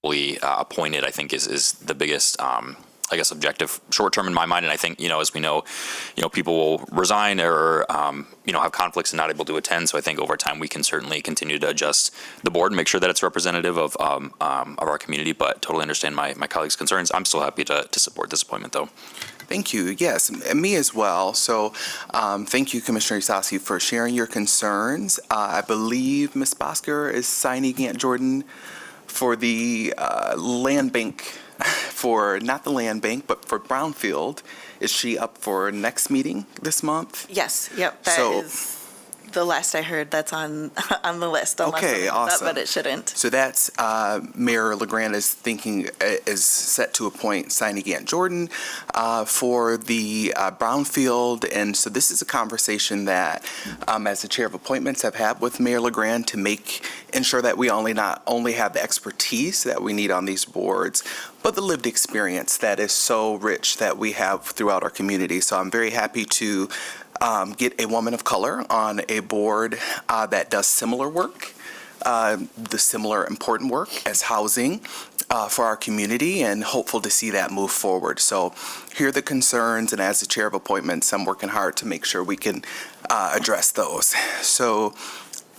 appointed, I think is the biggest, I guess, objective short term in my mind. And I think, as we know, people will resign or, have conflicts and not able to attend. So I think over time we can certainly continue to adjust the board and make sure that it's representative of our community, but totally understand my colleagues' concerns. I'm still happy to support this appointment though. Thank you. Yes, me as well. So thank you, Commissioner Isasi, for sharing your concerns. I believe Ms. Bosker is signing Aunt Jordan for the land bank, not the land bank, but for Brownfield. Is she up for next meeting this month? Yes. Yep. That is the last I heard. That's on the list. Okay, awesome. But it shouldn't. So that's Mayor LeGrand is set to appoint signing Aunt Jordan for the Brownfield, and so this is a conversation that, as the chair of appointments, I've had with Mayor LeGrand to ensure that we not only have the expertise that we need on these boards, but the lived experience that is so rich that we have throughout our community. So I'm very happy to get a woman of color on a board that does similar work, the similar important work as housing for our community, and hopeful to see that move forward. So hear the concerns, and as the chair of appointments, I'm working hard to make sure we can address those. So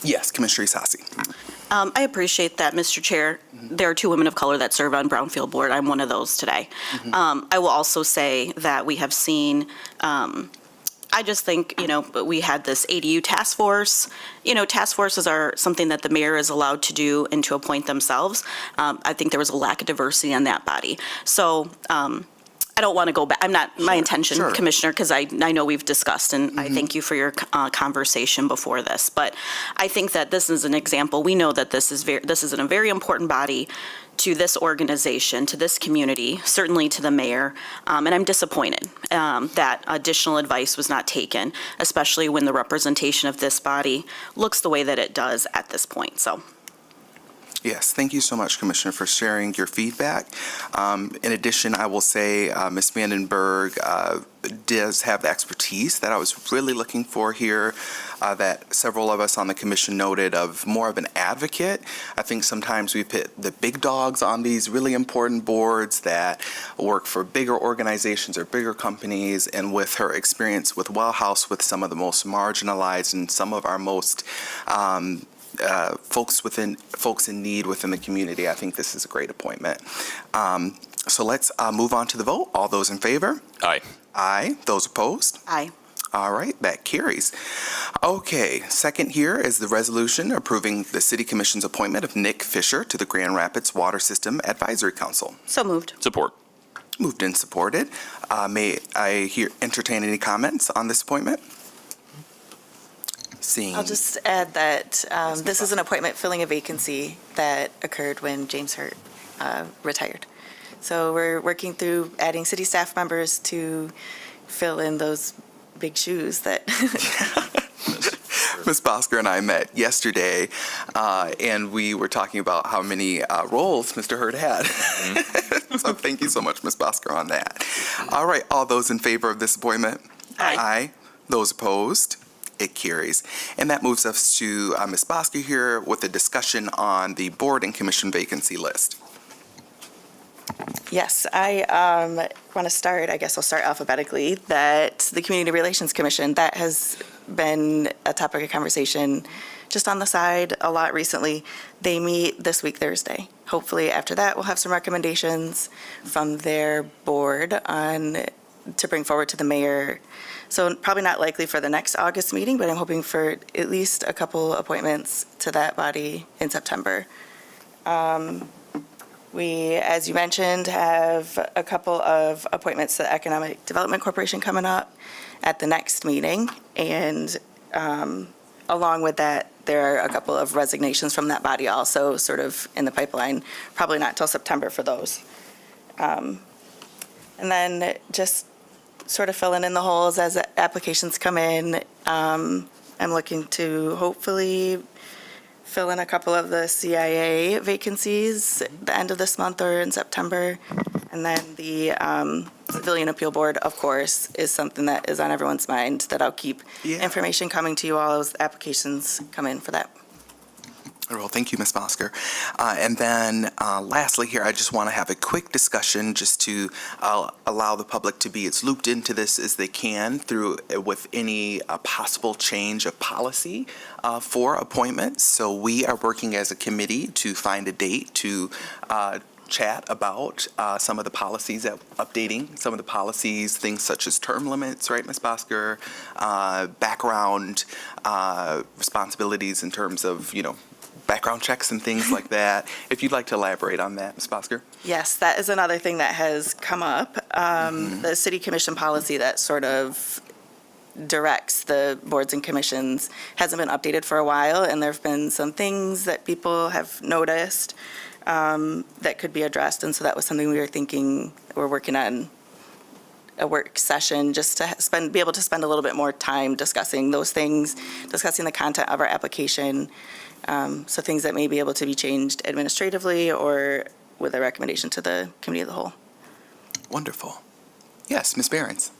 yes, Commissioner Isasi. I appreciate that, Mr. Chair. There are two women of color that serve on Brownfield Board. I'm one of those today. I will also say that we have seen, I just think, we had this ADU task force. Task forces are something that the mayor is allowed to do and to appoint themselves. I think there was a lack of diversity on that body. So I don't want to go back. I'm not my intention, Commissioner, because I know we've discussed, and I thank you for your conversation before this. But I think that this is an example. We know that this is a very important body to this organization, to this community, certainly to the mayor, and I'm disappointed that additional advice was not taken, especially when the representation of this body looks the way that it does at this point. So. Yes, thank you so much, Commissioner, for sharing your feedback. In addition, I will say Ms. Vandenberg does have the expertise that I was really looking for here, that several of us on the commission noted, of more of an advocate. I think sometimes we put the big dogs on these really important boards that work for bigger organizations or bigger companies, and with her experience with Well House, with some of the most marginalized and some of our most folks in need within the community, I think this is a great appointment. So let's move on to the vote. All those in favor? Aye. Aye. Those opposed? Aye. All right, that carries. Okay, second here is the resolution approving the City Commission's appointment of Nick Fisher to the Grand Rapids Water System Advisory Council. So moved. Support. Moved and supported. May I entertain any comments on this appointment? I'll just add that this is an appointment filling a vacancy that occurred when James Hurt retired. So we're working through adding city staff members to fill in those big shoes that. Ms. Bosker and I met yesterday, and we were talking about how many roles Mr. Hurd had. So thank you so much, Ms. Bosker, on that. All right, all those in favor of this appointment? Aye. Aye. Those opposed? It carries. And that moves us to Ms. Bosker here with a discussion on the board and commission vacancy list. Yes, I want to start, I guess I'll start alphabetically, that the Community Relations Commission, that has been a topic of conversation just on the side a lot recently. They meet this week, Thursday. Hopefully after that, we'll have some recommendations from their board to bring forward to the mayor. So probably not likely for the next August meeting, but I'm hoping for at least a couple appointments to that body in September. We, as you mentioned, have a couple of appointments to the Economic Development Corporation coming up at the next meeting. And along with that, there are a couple of resignations from that body also sort of in the pipeline, probably not till September for those. And then just sort of filling in the holes as applications come in. I'm looking to hopefully fill in a couple of the CIA vacancies at the end of this month or in September. And then the Civilian Appeal Board, of course, is something that is on everyone's mind, that I'll keep information coming to you all as applications come in for that. Well, thank you, Ms. Bosker. And then lastly here, I just want to have a quick discussion just to allow the public to be as looped into this as they can through with any possible change of policy for appointments. So we are working as a committee to find a date to chat about some of the policies, updating some of the policies, things such as term limits, right, Ms. Bosker, background responsibilities in terms of, background checks and things like that. If you'd like to elaborate on that, Ms. Bosker. Yes, that is another thing that has come up. The city commission policy that sort of directs the boards and commissions hasn't been updated for a while, and there have been some things that people have noticed that could be addressed, and so that was something we were thinking, we're working on a work session just to be able to spend a little bit more time discussing those things, discussing the content of our application, so things that may be able to be changed administratively or with a recommendation to the committee of the whole. Wonderful. Yes, Ms. Behrens.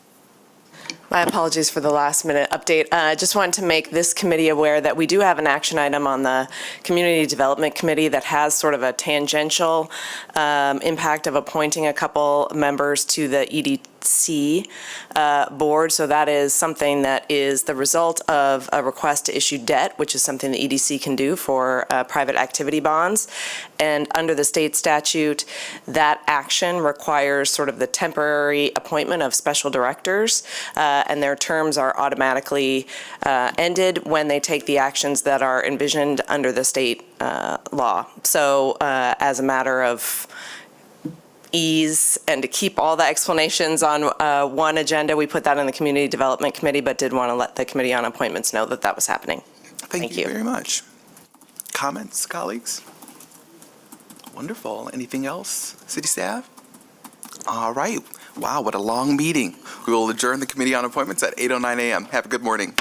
My apologies for the last minute update. I just wanted to make this committee aware that we do have an action item on the Community Development Committee that has sort of a tangential impact of appointing a couple members to the EDC board. So that is something that is the result of a request to issue debt, which is something the EDC can do for private activity bonds. And under the state statute, that action requires sort of the temporary appointment of special directors, and their terms are automatically ended when they take the actions that are envisioned under the state law. So as a matter of ease and to keep all the explanations on one agenda, we put that in the Community Development Committee, but did want to let the Committee on Appointments know that that was happening. Thank you very much. Comments, colleagues? Wonderful. Anything else, city staff? All right. Wow, what a long meeting. We will adjourn the Committee on Appointments at 8:09 a.m. Have a good morning.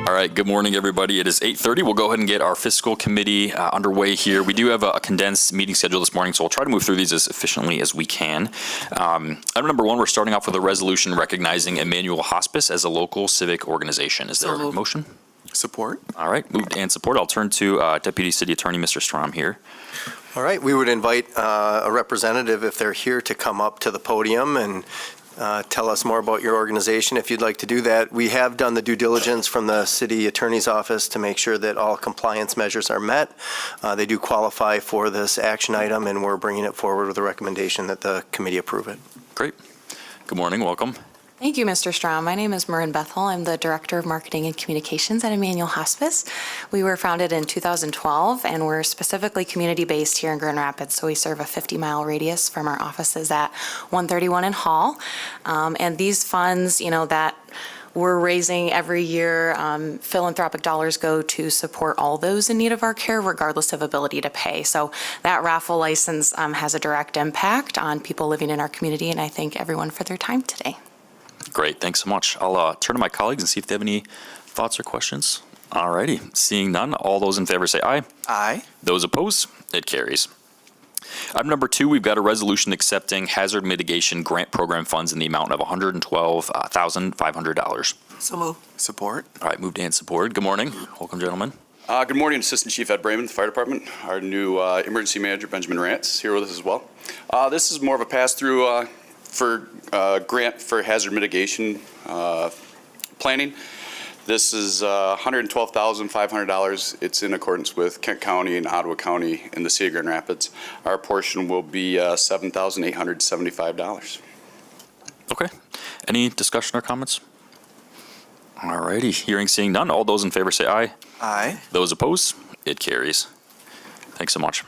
All right, good morning, everybody. It is 8:30. We'll go ahead and get our fiscal committee underway here. We do have a condensed meeting schedule this morning, so we'll try to move through these as efficiently as we can. Item number one, we're starting off with a resolution recognizing Emmanuel Hospice as a local civic organization. Is there a motion? Support. All right, moved and support. I'll turn to Deputy City Attorney, Mr. Strom here. All right, we would invite a representative, if they're here, to come up to the podium and tell us more about your organization if you'd like to do that. We have done the due diligence from the city attorney's office to make sure that all compliance measures are met. They do qualify for this action item, and we're bringing it forward with a recommendation that the committee approve it. Great. Good morning. Welcome. Thank you, Mr. Strom. My name is Marin Bethel. I'm the Director of Marketing and Communications at Emmanuel Hospice. We were founded in 2012, and we're specifically community-based here in Grand Rapids, so we serve a 50-mile radius from our offices at 131 in Hall. And these funds, that we're raising every year, philanthropic dollars go to support all those in need of our care, regardless of ability to pay. So that raffle license has a direct impact on people living in our community, and I thank everyone for their time today. Great, thanks so much. I'll turn to my colleagues and see if they have any thoughts or questions. All righty, seeing none, all those in favor say aye. Aye. Those opposed, it carries. Item number two, we've got a resolution accepting hazard mitigation grant program funds in the amount of $112,500. So move. Support. All right, moved and supported. Good morning. Welcome, gentlemen. Good morning, Assistant Chief Ed Brayman, the Fire Department. Our new Emergency Manager, Benjamin Rantz, here with us as well. This is more of a pass-through for grant for hazard mitigation planning. This is $112,500. It's in accordance with Kent County and Ottawa County in the city of Grand Rapids. Our portion will be $7,875. Okay. Any discussion or comments? All righty. Hearing, seeing none. All those in favor say aye. Aye. Those opposed, it carries. Thanks so much.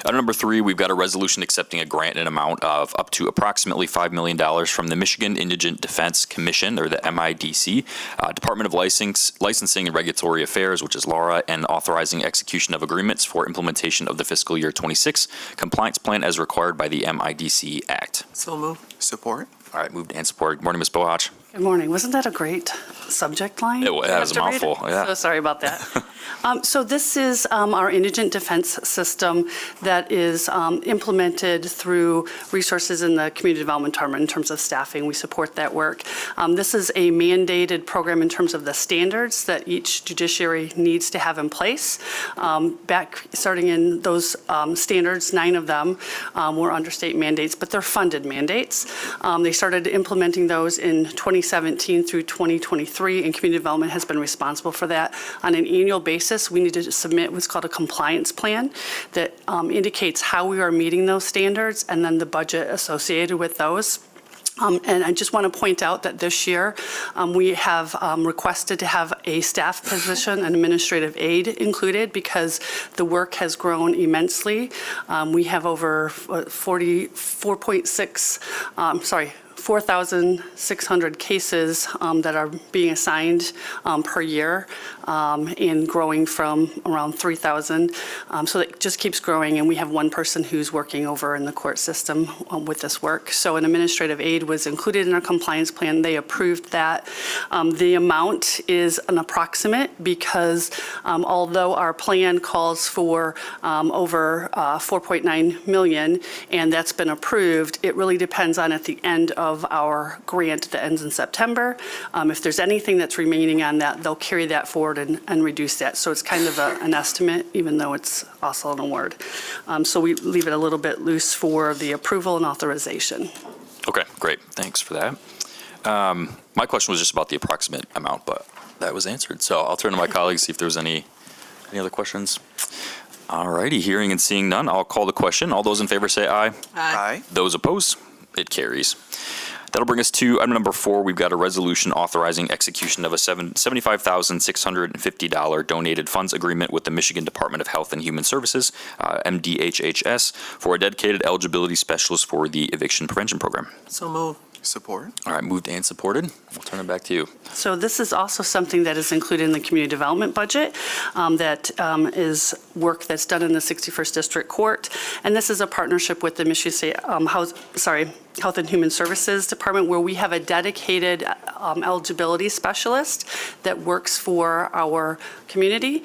Item number three, we've got a resolution accepting a grant in an amount of up to approximately $5 million from the Michigan Indigent Defense Commission, or the MIDC, Department of Licensing and Regulatory Affairs, which is LARA, and authorizing execution of agreements for implementation of the fiscal year 26 compliance plan as required by the MIDC Act. So move. Support. All right, moved and supported. Good morning, Ms. Bohach. Good morning. Wasn't that a great subject line? It was a mouthful, yeah. So sorry about that. So this is our indigent defense system that is implemented through resources in the community development department in terms of staffing. We support that work. This is a mandated program in terms of the standards that each judiciary needs to have in place. Back starting in those standards, 9 of them were under state mandates, but they're funded mandates. They started implementing those in 2017 through 2023, and community development has been responsible for that. On an annual basis, we need to submit what's called a compliance plan that indicates how we are meeting those standards and then the budget associated with those. And I just want to point out that this year we have requested to have a staff position, an administrative aide included, because the work has grown immensely. We have over 4,600 cases that are being assigned per year, and growing from around 3,000. So it just keeps growing, and we have one person who's working over in the court system with this work. So an administrative aide was included in our compliance plan. They approved that. The amount is an approximate because although our plan calls for over 4.9 million, and that's been approved, it really depends on at the end of our grant that ends in September. If there's anything that's remaining on that, they'll carry that forward and reduce that. So it's kind of an estimate, even though it's also an award. So we leave it a little bit loose for the approval and authorization. Okay, great. Thanks for that. My question was just about the approximate amount, but that was answered. So I'll turn to my colleagues, see if there's any other questions. All righty, hearing and seeing none, I'll call the question. All those in favor say aye. Aye. Those opposed, it carries. That'll bring us to item number 4. We've got a resolution authorizing execution of a $75,650 donated funds agreement with the Michigan Department of Health and Human Services, MDHHS, for a dedicated eligibility specialist for the eviction prevention program. So move. Support. All right, moved and supported. We'll turn it back to you. So this is also something that is included in the community development budget that is work that's done in the 61st District Court. And this is a partnership with the Michigan State Health and Human Services Department, where we have a dedicated eligibility specialist that works for our community,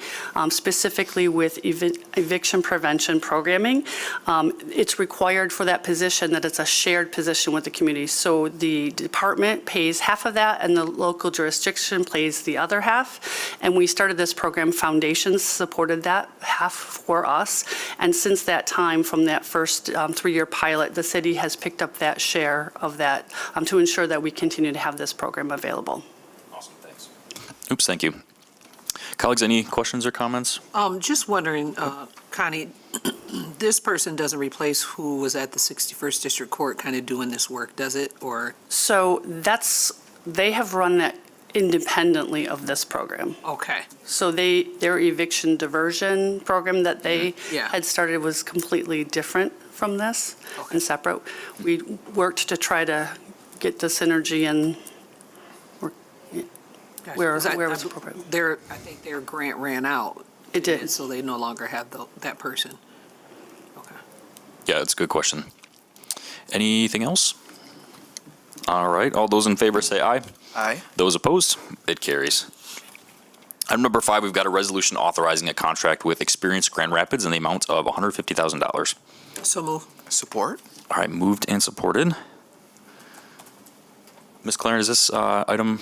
specifically with eviction prevention programming. It's required for that position that it's a shared position with the community. So the department pays half of that and the local jurisdiction pays the other half. And we started this program, Foundations supported that half for us. And since that time, from that first 3-year pilot, the city has picked up that share of that to ensure that we continue to have this program available. Awesome, thanks. Oops, thank you. Colleagues, any questions or comments? Just wondering, Connie, this person doesn't replace who was at the 61st District Court kind of doing this work, does it? Or So they have run that independently of this program. okay, So their eviction diversion program that they Yeah. had started was completely different from this Okay. and separate. We worked to try to get the synergy and Gotcha. where 'Cause was appropriate. I think their grant ran out. It did. and so they no longer have that person. Okay. Yeah, that's a good question. Anything else? All right, all those in favor say aye. Aye. Those opposed? It carries. Item number 5, we've got a resolution authorizing a contract with Experience Grand Rapids in the amount of $150,000. So move. Support? All right, moved and supported. Ms. Claren, is this item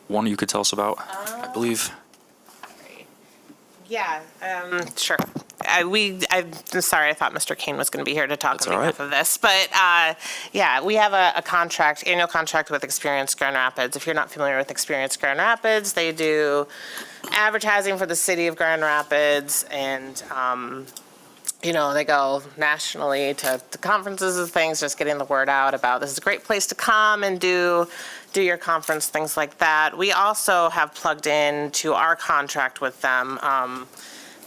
one you could tell us about? I believe. Yeah, sure. I'm sorry, I thought Mr. Kane was going to be here to talk That's on all behalf right. of this. But, yeah, we have a contract, annual contract with Experience Grand Rapids. If you're not familiar with Experience Grand Rapids, they do advertising for the city of Grand Rapids, and, they go nationally to conferences and things, just getting the word out about this is a great place to come and do your conference, things like that. We also have plugged in to our contract with them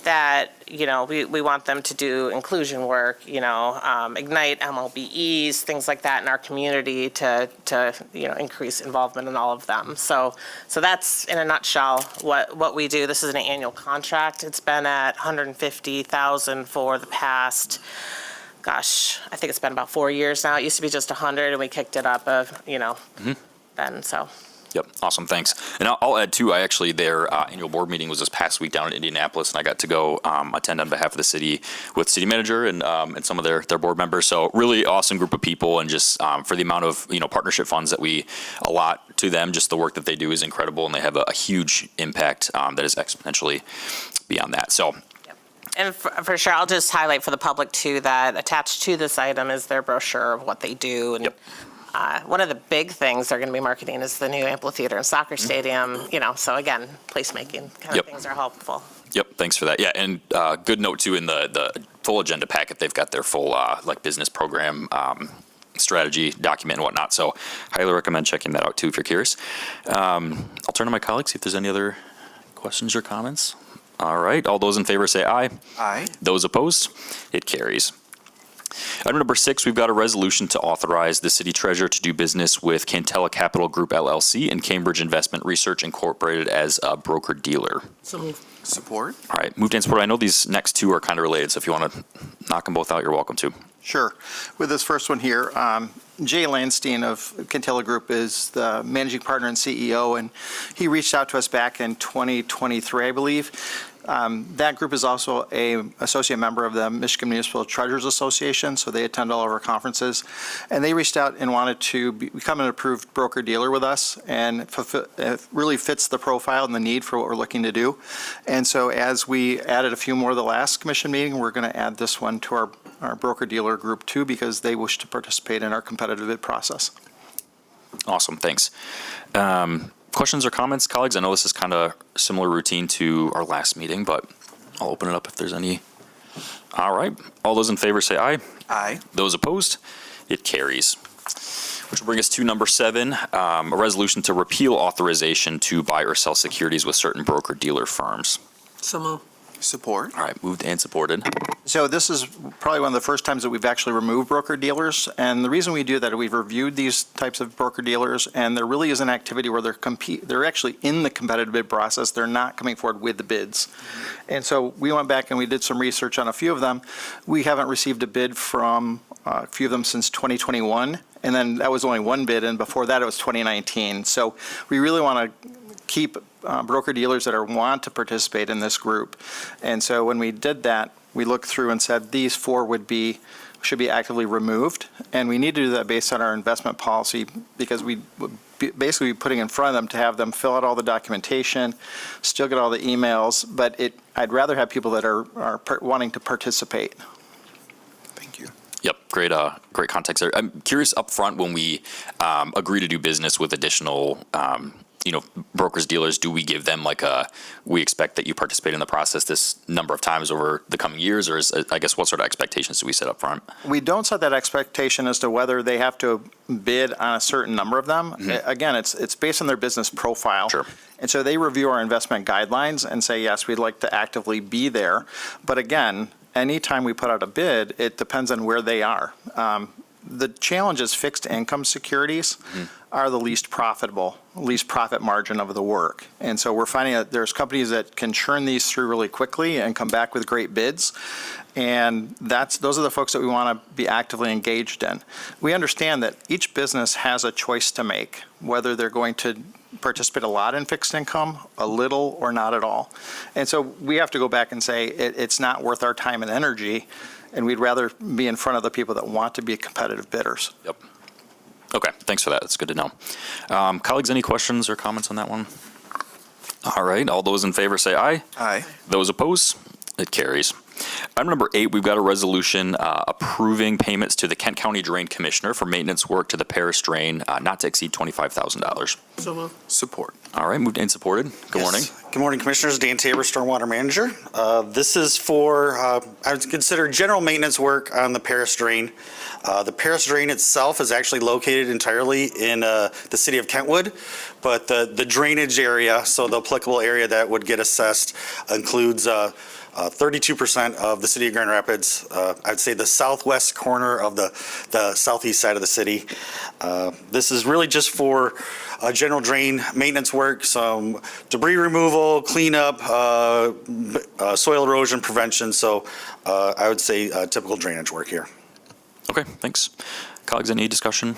that, we want them to do inclusion work, ignite MLBEs, things like that in our community to increase involvement in all of them. So that's in a nutshell what we do. This is an annual contract. It's been at $150,000 for the past, I think it's been about 4 years now. It used to be just 100 and we kicked it up then, so. Yep, awesome, thanks. And I'll add too, their annual board meeting was this past week down in Indianapolis, and I got to go attend on behalf of the city with city manager and some of their board members. So really awesome group of people, and just for the amount of partnership funds that we allot to them, just the work that they do is incredible, and they have a huge impact that is exponentially beyond that. So. And for sure, I'll just highlight for the public too that attached to this item is their brochure of what they do. And Yep. One of the big things they're going to be marketing is the new amphitheater and soccer stadium, so again, placemaking kind Yep. of things are helpful. Yep, thanks for that. Yeah, and good note too, in the full agenda packet, they've got their full business program strategy document and whatnot. So highly recommend checking that out too if you're curious. I'll turn to my colleagues, see if there's any other questions or comments. All right, all those in favor say aye. Aye. Those opposed? It carries. Item number 6, we've got a resolution to authorize the city treasurer to do business with Cantella Capital Group LLC and Cambridge Investment Research Incorporated as a broker-dealer. So move. Support? All right, moved and supported. I know these next two are kind of related, so if you want to knock them both out, you're welcome to. Sure. With this first one here, Jay Landstein of Cantella Group is the managing partner and CEO, and he reached out to us back in 2023, I believe. That group is also an associate member of the Michigan Municipal Treasurers Association, so they attend all of our conferences. And they reached out and wanted to become an approved broker-dealer with us, and it really fits the profile and the need for what we're looking to do. And so as we added a few more the last commission meeting, we're going to add this one to our broker-dealer group too, because they wish to participate in our competitive bid process. Awesome, thanks. Questions or comments, colleagues? I know this is kind of similar routine to our last meeting, but I'll open it up if there's any. All right, all those in favor say aye. Aye. Those opposed? It carries. Which will bring us to number 7, a resolution to repeal authorization to buy or sell securities with certain broker-dealer firms. So move. Support. All right, moved and supported. So this is probably one of the first times that we've actually removed broker-dealers. And the reason we do that, we've reviewed these types of broker-dealers, and there really is an activity where they're actually in the competitive bid process. They're not coming forward with the bids. And so we went back and we did some research on a few of them. We haven't received a bid from a few of them since 2021. And then that was only one bid, and before that it was 2019. So we really want to keep broker-dealers that want to participate in this group. And so when we did that, we looked through and said these four should be actively removed. And we need to do that based on our investment policy, because we would basically be putting in front of them to have them fill out all the documentation, still get all the emails, but I'd rather have people that are wanting to participate. Thank you. Yep, great context there. I'm curious up front, when we agree to do business with additional brokers, dealers, do we give them we expect that you participate in the process this number of times over the coming years, or what sort of expectations do we set up front? We don't set that expectation as to whether they have to bid on a certain number of them. Mm-hmm. Again, it's based on their business profile. Sure. And so they review our investment guidelines and say, yes, we'd like to actively be there. But again, anytime we put out a bid, it depends on where they are. The challenge is fixed income securities are the least profit margin of the work. And so we're finding that there's companies that can churn these through really quickly and come back with great bids. And those are the folks that we want to be actively engaged in. We understand that each business has a choice to make, whether they're going to participate a lot in fixed income, a little, or not at all. And so we have to go back and say it's not worth our time and energy, and we'd rather be in front of the people that want to be competitive bidders. Yep. Okay, thanks for that. That's good to know. Colleagues, any questions or comments on that one? All right, all those in favor say aye. Aye. Those opposed? It carries. Item number 8, we've got a resolution approving payments to the Kent County Drain Commissioner for maintenance work to the Paris Drain not to exceed $25,000. So moved. Support. All right, moved and supported. Good morning. Good morning, Commissioners. Dan Tabor, Stormwater Manager. This is for, I would consider general maintenance work on the Paris Drain. The Paris Drain itself is actually located entirely in the city of Kentwood, but the drainage area, so the applicable area that would get assessed, includes 32% of the city of Grand Rapids. I'd say the southwest corner of the southeast side of the city. This is really just for general drain maintenance work, some debris removal, cleanup, soil erosion prevention. So I would say typical drainage work here. Okay, thanks. Colleagues, any discussion?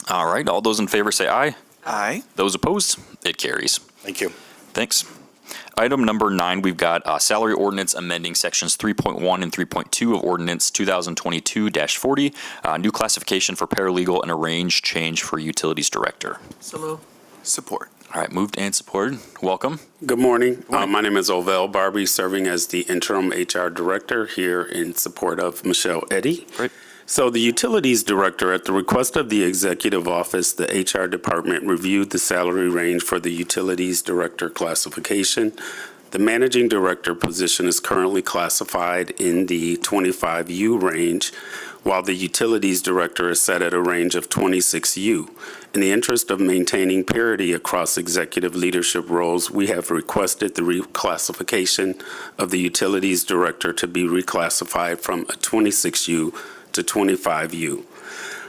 All right, all those in favor say aye. Aye. Those opposed? It carries. Thank you. Thanks. Item number 9, we've got salary ordinance amending sections 3.1 and 3.2 of ordinance 2022-40, new classification for paralegal and a range change for utilities director. So moved. Support. All right, moved and supported. Welcome. Good morning. My name is Ovell Barbie, serving as the interim HR director here in support of Michelle Eddy. Great. So the utilities director, at the request of the executive office, the HR department reviewed the salary range for the utilities director classification. The managing director position is currently classified in the 25U range, while the utilities director is set at a range of 26U. In the interest of maintaining parity across executive leadership roles, we have requested the reclassification of the utilities director to be reclassified from a 26U to 25U.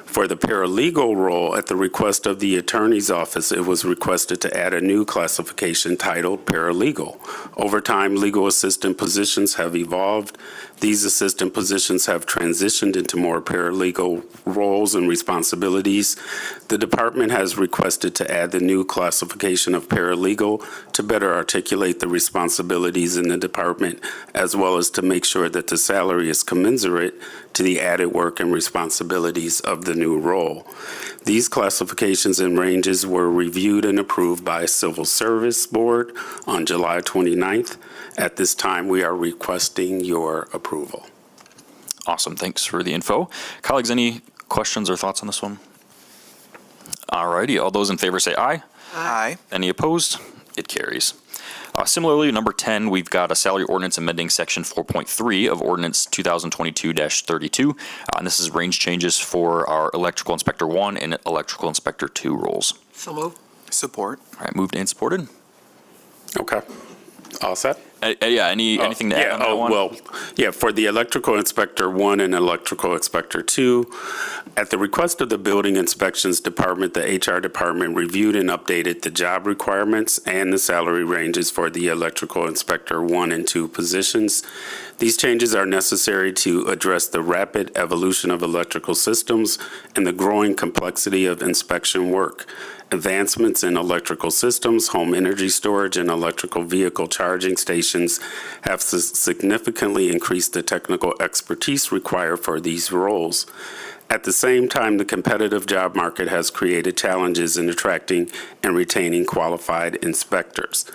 For the paralegal role, at the request of the attorney's office, it was requested to add a new classification titled paralegal. Over time, legal assistant positions have evolved. These assistant positions have transitioned into more paralegal roles and responsibilities. The department has requested to add the new classification of paralegal to better articulate the responsibilities in the department, as well as to make sure that the salary is commensurate to the added work and responsibilities of the new role. These classifications and ranges were reviewed and approved by Civil Service Board on July 29th. At this time, we are requesting your approval. Awesome. Thanks for the info. Colleagues, any questions or thoughts on this one? All righty. All those in favor say aye. Aye. Any opposed? It carries. Similarly, number 10, we've got a salary ordinance amending section 4.3 of ordinance 2022-32. And this is range changes for our electrical inspector 1 and electrical inspector 2 roles. So moved. Support. All right, moved and supported. Okay. All set? Anything to add on that one? For the electrical inspector 1 and electrical inspector 2, at the request of the building inspections department, the HR department reviewed and updated the job requirements and the salary ranges for the electrical inspector 1 and 2 positions. These changes are necessary to address the rapid evolution of electrical systems and the growing complexity of inspection work. Advancements in electrical systems, home energy storage, and electrical vehicle charging stations have significantly increased the technical expertise required for these roles. At the same time, the competitive job market has created challenges in attracting and retaining qualified inspectors.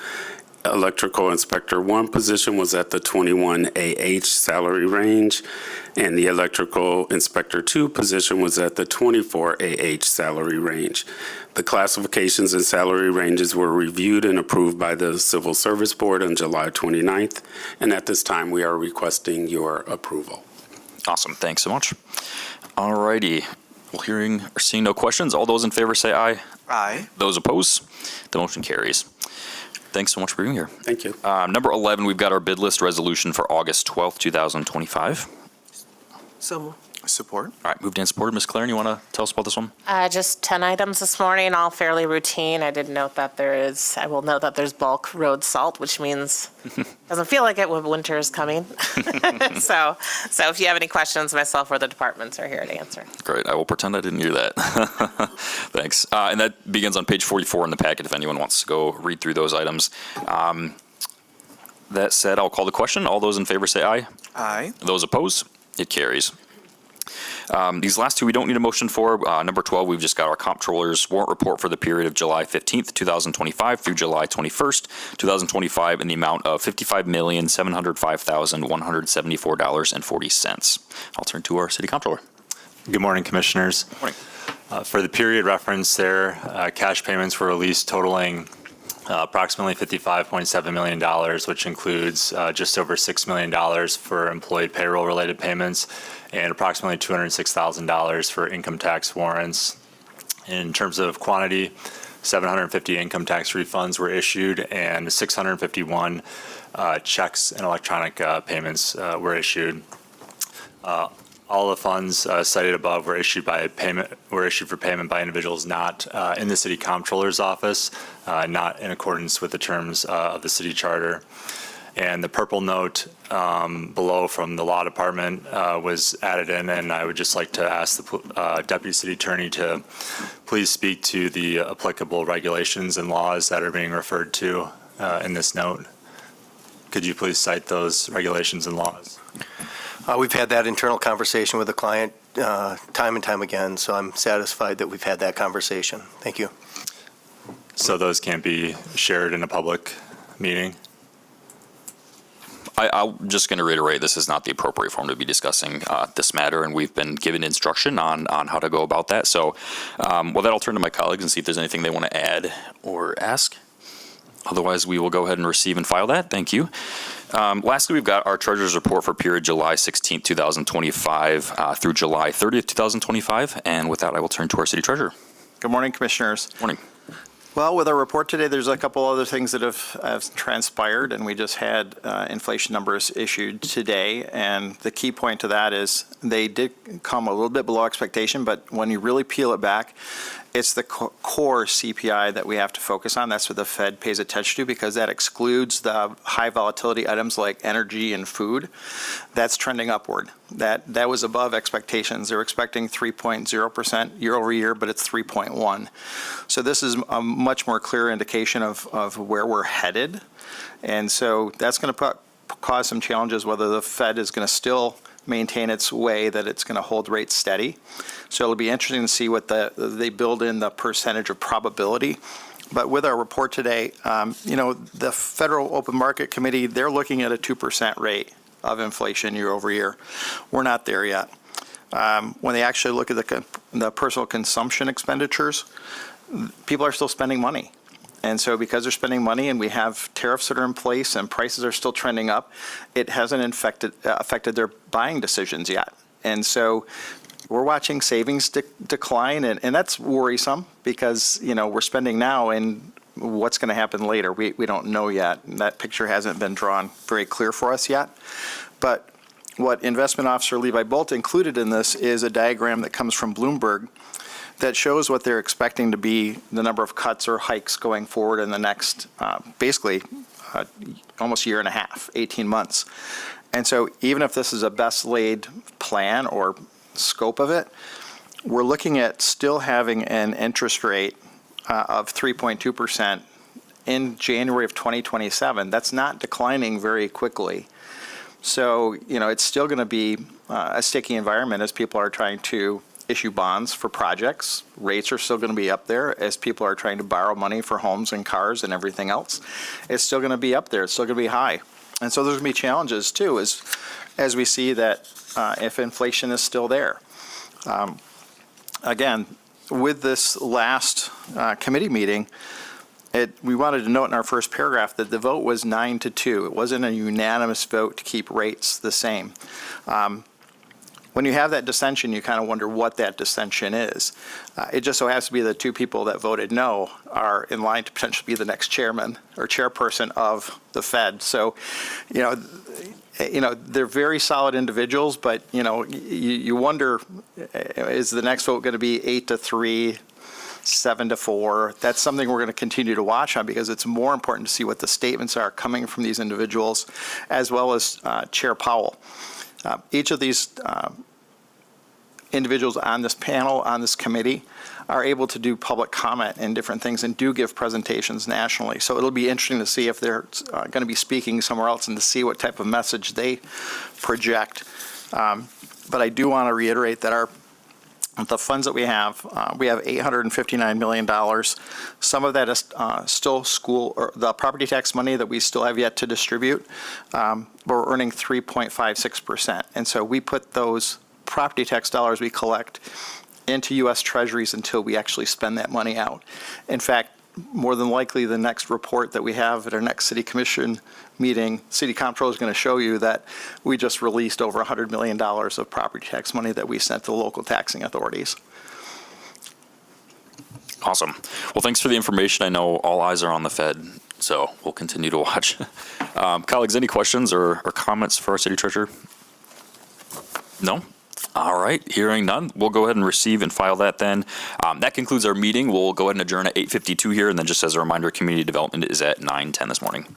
Electrical Inspector 1 position was at the 21 AH salary range, and the Electrical Inspector 2 position was at the 24 AH salary range. The classifications and salary ranges were reviewed and approved by the Civil Service Board on July 29th, and at this time, we are requesting your approval. Awesome. Thanks so much. All righty. Well, hearing or seeing no questions, all those in favor say aye. Aye. Those opposed, the motion carries. Thanks so much for being here. Thank you. Number 11, we've got our bid list resolution for August 12th, 2025. So Support. All right, moved and supported. Ms. Claren, you want to tell us about this one? Just 10 items this morning, all fairly routine. I will note that there's bulk road salt, which means doesn't feel like it when winter is coming. So if you have any questions, myself or the departments are here to answer. Great. I will pretend I didn't hear that. Thanks. And that begins on page 44 in the packet if anyone wants to go read through those items. That said, I'll call the question. All those in favor say aye. Aye. Those opposed, it carries. These last two we don't need a motion for. Number 12, we've just got our comptroller's warrant report for the period of July 15th, 2025 through July 21st, 2025 in the amount of $55,705,174.40. I'll turn to our city comptroller. Good morning, Commissioners. Good morning. For the period referenced there, cash payments were released totaling approximately $55.7 million, which includes just over $6 million for employee payroll-related payments and approximately $206,000 for income tax warrants. In terms of quantity, 750 income tax refunds were issued and 651 checks and electronic payments were issued. All the funds cited above were issued for payment by individuals not in the city comptroller's office, not in accordance with the terms of the city charter. And the purple note below from the law department was added in, and I would just like to ask the deputy city attorney to please speak to the applicable regulations and laws that are being referred to in this note. Could you please cite those regulations and laws? We've had that internal conversation with the client time and time again, so I'm satisfied that we've had that conversation. Thank you. So those can't be shared in a public meeting? I'm just going to reiterate, this is not the appropriate forum to be discussing this matter, and we've been given instruction on how to go about that. So with that, I'll turn to my colleagues and see if there's anything they want to add or ask. Otherwise, we will go ahead and receive and file that. Thank you. Lastly, we've got our treasurer's report for period July 16th, 2025 through July 30th, 2025. And with that, I will turn to our city treasurer. Good morning, Commissioners. Morning. Well, with our report today, there's a couple other things that have transpired, and we just had inflation numbers issued today. And the key point to that is they did come a little bit below expectation, but when you really peel it back, it's the core CPI that we have to focus on. That's what the Fed pays attention to, because that excludes the high volatility items like energy and food. That's trending upward. That was above expectations. They're expecting 3.0% year over year, but it's 3.1. So this is a much more clear indication of where we're headed. And so that's going to cause some challenges, whether the Fed is going to still maintain its way that it's going to hold rates steady. So it'll be interesting to see what they build in the percentage of probability. But with our report today, the Federal Open Market Committee, they're looking at a 2% rate of inflation year over year. We're not there yet. When they actually look at the personal consumption expenditures, people are still spending money. And so because they're spending money and we have tariffs that are in place and prices are still trending up, it hasn't affected their buying decisions yet. And so we're watching savings decline, and that's worrisome because, we're spending now and what's going to happen later, we don't know yet. That picture hasn't been drawn very clear for us yet. But what Investment Officer Levi Bolt included in this is a diagram that comes from Bloomberg that shows what they're expecting to be the number of cuts or hikes going forward in the next, basically, almost year and a half, 18 months. And so even if this is a best laid plan or scope of it, we're looking at still having an interest rate of 3.2% in January of 2027. That's not declining very quickly. So, it's still going to be a sticky environment as people are trying to issue bonds for projects. Rates are still going to be up there as people are trying to borrow money for homes and cars and everything else. It's still going to be up there. It's still going to be high. And so there's going to be challenges too as we see that if inflation is still there. Again, with this last committee meeting, we wanted to note in our first paragraph that the vote was 9-2. It wasn't a unanimous vote to keep rates the same. When you have that dissension, you kind of wonder what that dissension is. It just so has to be the two people that voted no are in line to potentially be the next chairman or chairperson of the Fed. So, they're very solid individuals, but, you wonder, is the next vote going to be 8-3? 7-4. That's something we're going to continue to watch on because it's more important to see what the statements are coming from these individuals, as well as Chair Powell. Each of these individuals on this panel, on this committee, are able to do public comment and different things and do give presentations nationally. So it'll be interesting to see if they're going to be speaking somewhere else and to see what type of message they project. But I do want to reiterate that the funds that we have $859 million. Some of that is still school or the property tax money that we still have yet to distribute, but we're earning 3.56%. And so we put those property tax dollars we collect into U.S. Treasuries until we actually spend that money out. In fact, more than likely the next report that we have at our next City Commission meeting, City Comptroller is going to show you that we just released over $100 million of property tax money that we sent to the local taxing authorities. Awesome. Well, thanks for the information. I know all eyes are on the Fed, so we'll continue to watch. Colleagues, any questions or comments for our City Treasurer? No? All right, hearing none, we'll go ahead and receive and file that then. That concludes our meeting. We'll go ahead and adjourn at 8:52 here, and then just as a reminder, community development is at 9:10 this morning.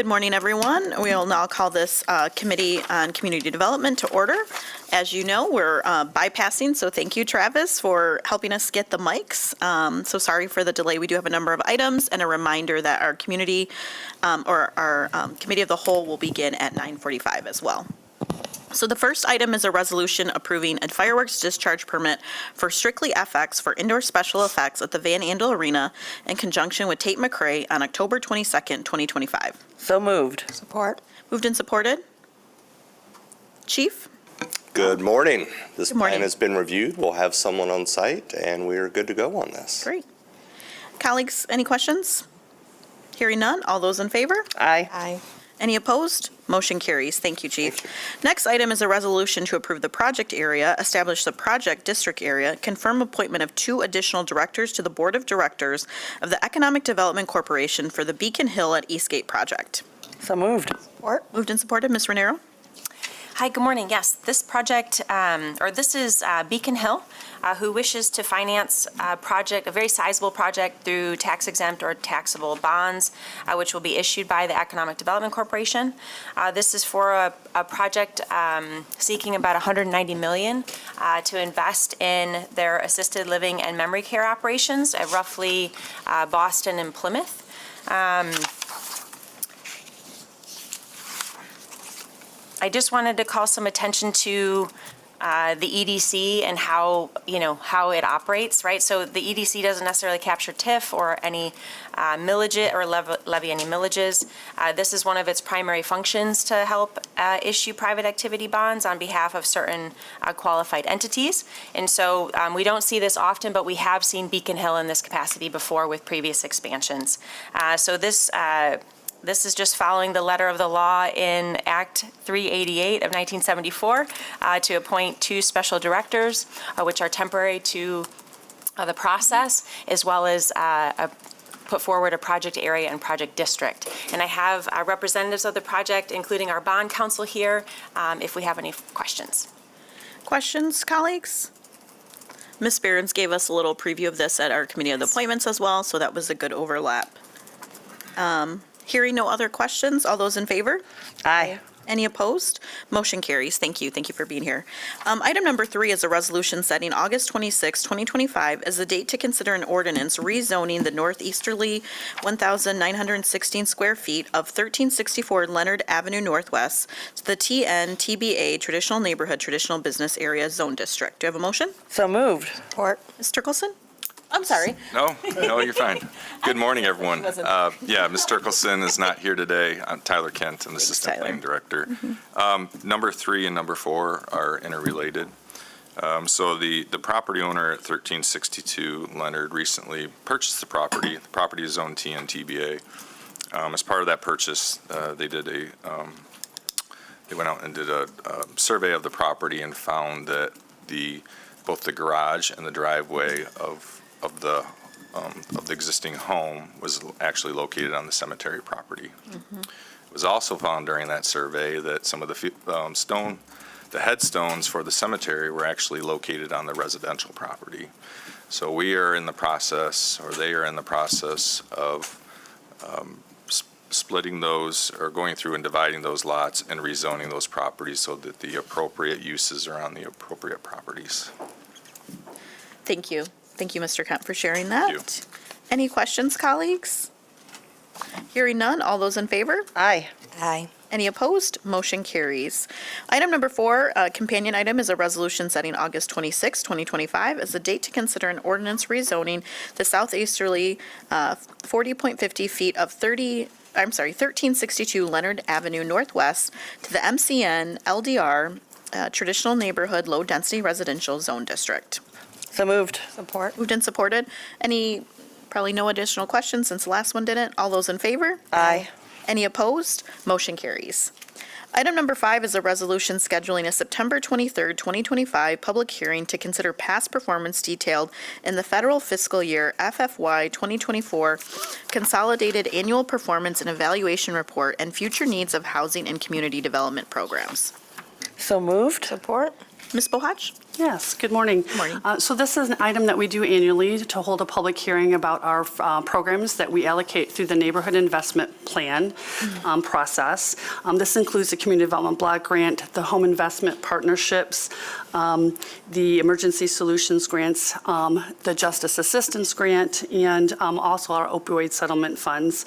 Good morning, everyone. We will now call this Committee on Community Development to order. As you know, we're bypassing, so thank you, Travis, for helping us get the mics. So sorry for the delay. We do have a number of items, and a reminder that our community, our Committee of the Whole will begin at 9:45 as well. So the first item is a resolution approving a fireworks discharge permit for Strictly FX for indoor special effects at the Van Andel Arena in conjunction with Tate McRae on October 22nd, 2025. So moved. Support. Moved and supported. Chief? Good morning. This Good morning. plan has been reviewed. We'll have someone on site, and we are good to go on this. Great. Colleagues, any questions? Hearing none, all those in favor? Aye. Aye. Any opposed? Motion carries. Thank you, Chief. Next item is a resolution to approve the project area, establish the project district area, confirm appointment of 2 additional directors to the Board of Directors of the Economic Development Corporation for the Beacon Hill at Eastgate project. So moved. Support. Moved and supported. Ms. Renero? Hi, good morning. Yes, this project, this is Beacon Hill, who wishes to finance a project, a very sizable project through tax exempt or taxable bonds, which will be issued by the Economic Development Corporation. This is for a project seeking about $190 million to invest in their assisted living and memory care operations at roughly Boston and Plymouth. I just wanted to call some attention to the EDC and how it operates, right? So the EDC doesn't necessarily capture TIF or any millage or levy any millages. This is one of its primary functions to help issue private activity bonds on behalf of certain qualified entities. And so we don't see this often, but we have seen Beacon Hill in this capacity before with previous expansions. So this is just following the letter of the law in Act 388 of 1974 to appoint 2 special directors, which are temporary to the process, as well as put forward a project area and project district. And I have representatives of the project, including our bond counsel here, if we have any questions. Questions, colleagues? Ms. Behrens gave us a little preview of this at our Committee of the Appointments as well, so that was a good overlap. Hearing no other questions, all those in favor? Aye. Any opposed? Motion carries. Thank you. Thank you for being here. Item number 3 is a resolution setting August 26, 2025 as the date to consider an ordinance rezoning the northeasterly 1,916 square feet of 1364 Leonard Avenue Northwest to the TN-TBA Traditional Neighborhood Traditional Business Area Zone District. Do you have a motion? So moved. Support. Ms. Turkelson? I'm sorry. No, you're fine. Good morning, everyone. Ms. Turkelson is not here today. I'm Tyler Kent. I'm the Assistant Planning Director. Number 3 and number 4 are interrelated. So the property owner at 1362 Leonard recently purchased the property. The property is zoned TN-TBA. As part of that purchase, they went out and did a survey of the property and found that both the garage and the driveway of the existing home was actually located on the cemetery property. It was also found during that survey that some of the headstones for the cemetery were actually located on the residential property. So we are in the process, or they are in the process of splitting those, or going through and dividing those lots and rezoning those properties so that the appropriate uses are on the appropriate properties. Thank you. Thank you, Mr. Kent, for sharing that. Thank you. Any questions, colleagues? Hearing none, all those in favor? Aye. Aye. Any opposed? Motion carries. Item number 4, companion item, is a resolution setting August 26, 2025 as the date to consider an ordinance rezoning the southeasterly 40.50 feet of 1362 Leonard Avenue Northwest to the MCN LDR Traditional Neighborhood Low Density Residential Zone District. So moved. Support. Moved and supported. Probably no additional questions since the last one didn't. All those in favor? Aye. Any opposed? Motion carries. Item number 5 is a resolution scheduling a September 23rd, 2025 public hearing to consider past performance detailed in the federal fiscal year FFY 2024 Consolidated Annual Performance and Evaluation Report and future needs of housing and community development programs. So moved. Support. Ms. Bohach? Yes, good morning. Good morning. So this is an item that we do annually to hold a public hearing about our programs that we allocate through the Neighborhood Investment Plan process. This includes the Community Development Block Grant, the Home Investment Partnerships, the Emergency Solutions Grants, the Justice Assistance Grant, and also our opioid settlement funds.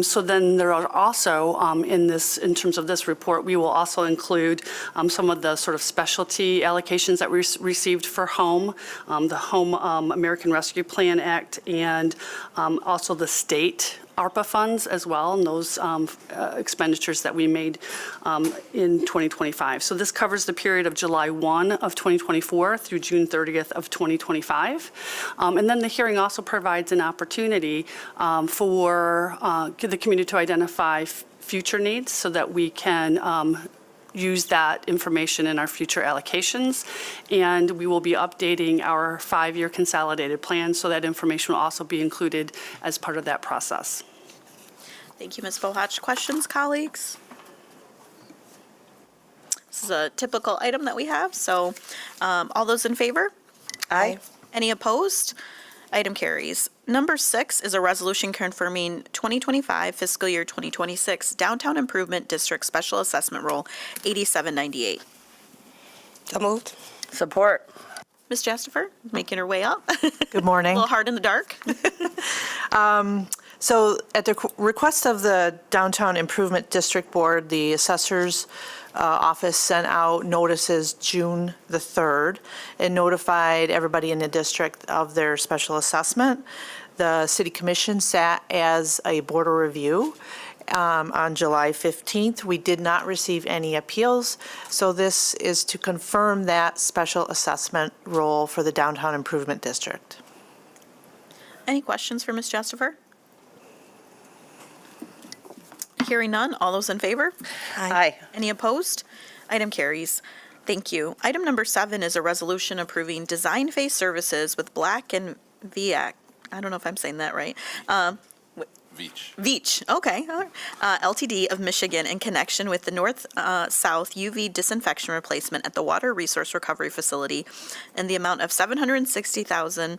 So then there are also, in terms of this report, we will also include some of the sort of specialty allocations that we received for home, the Home American Rescue Plan Act, and also the state ARPA funds as well, and those expenditures that we made in 2025. So this covers the period of July 1 of 2024 through June 30th of 2025. And then the hearing also provides an opportunity for the community to identify future needs so that we can use that information in our future allocations. And we will be updating our 5-year consolidated plan, so that information will also be included as part of that process. Thank you, Ms. Bohach. Questions, colleagues? This is a typical item that we have, so all those in favor? Aye. Any opposed? Item carries. Number 6 is a resolution confirming 2025 fiscal year 2026 Downtown Improvement District Special Assessment Roll 8798. So moved. Support. Ms. Jastifer, making her way up. Good A morning. little hard in the dark. So at the request of the Downtown Improvement District Board, the assessor's office sent out notices June the 3rd and notified everybody in the district of their special assessment. The city commission sat as a board of review on July 15th. We did not receive any appeals, so this is to confirm that special assessment role for the Downtown Improvement District. Any questions for Ms. Jastifer? Hearing none, all those in favor? Aye. Any opposed? Item carries. Thank you. Item number 7 is a resolution approving design phase services with Black and Viac. I don't know if I'm saying that right. Veach, okay. LTD of Michigan in connection with the north-south UV disinfection replacement at the Water Resource Recovery Facility in the amount of $760,000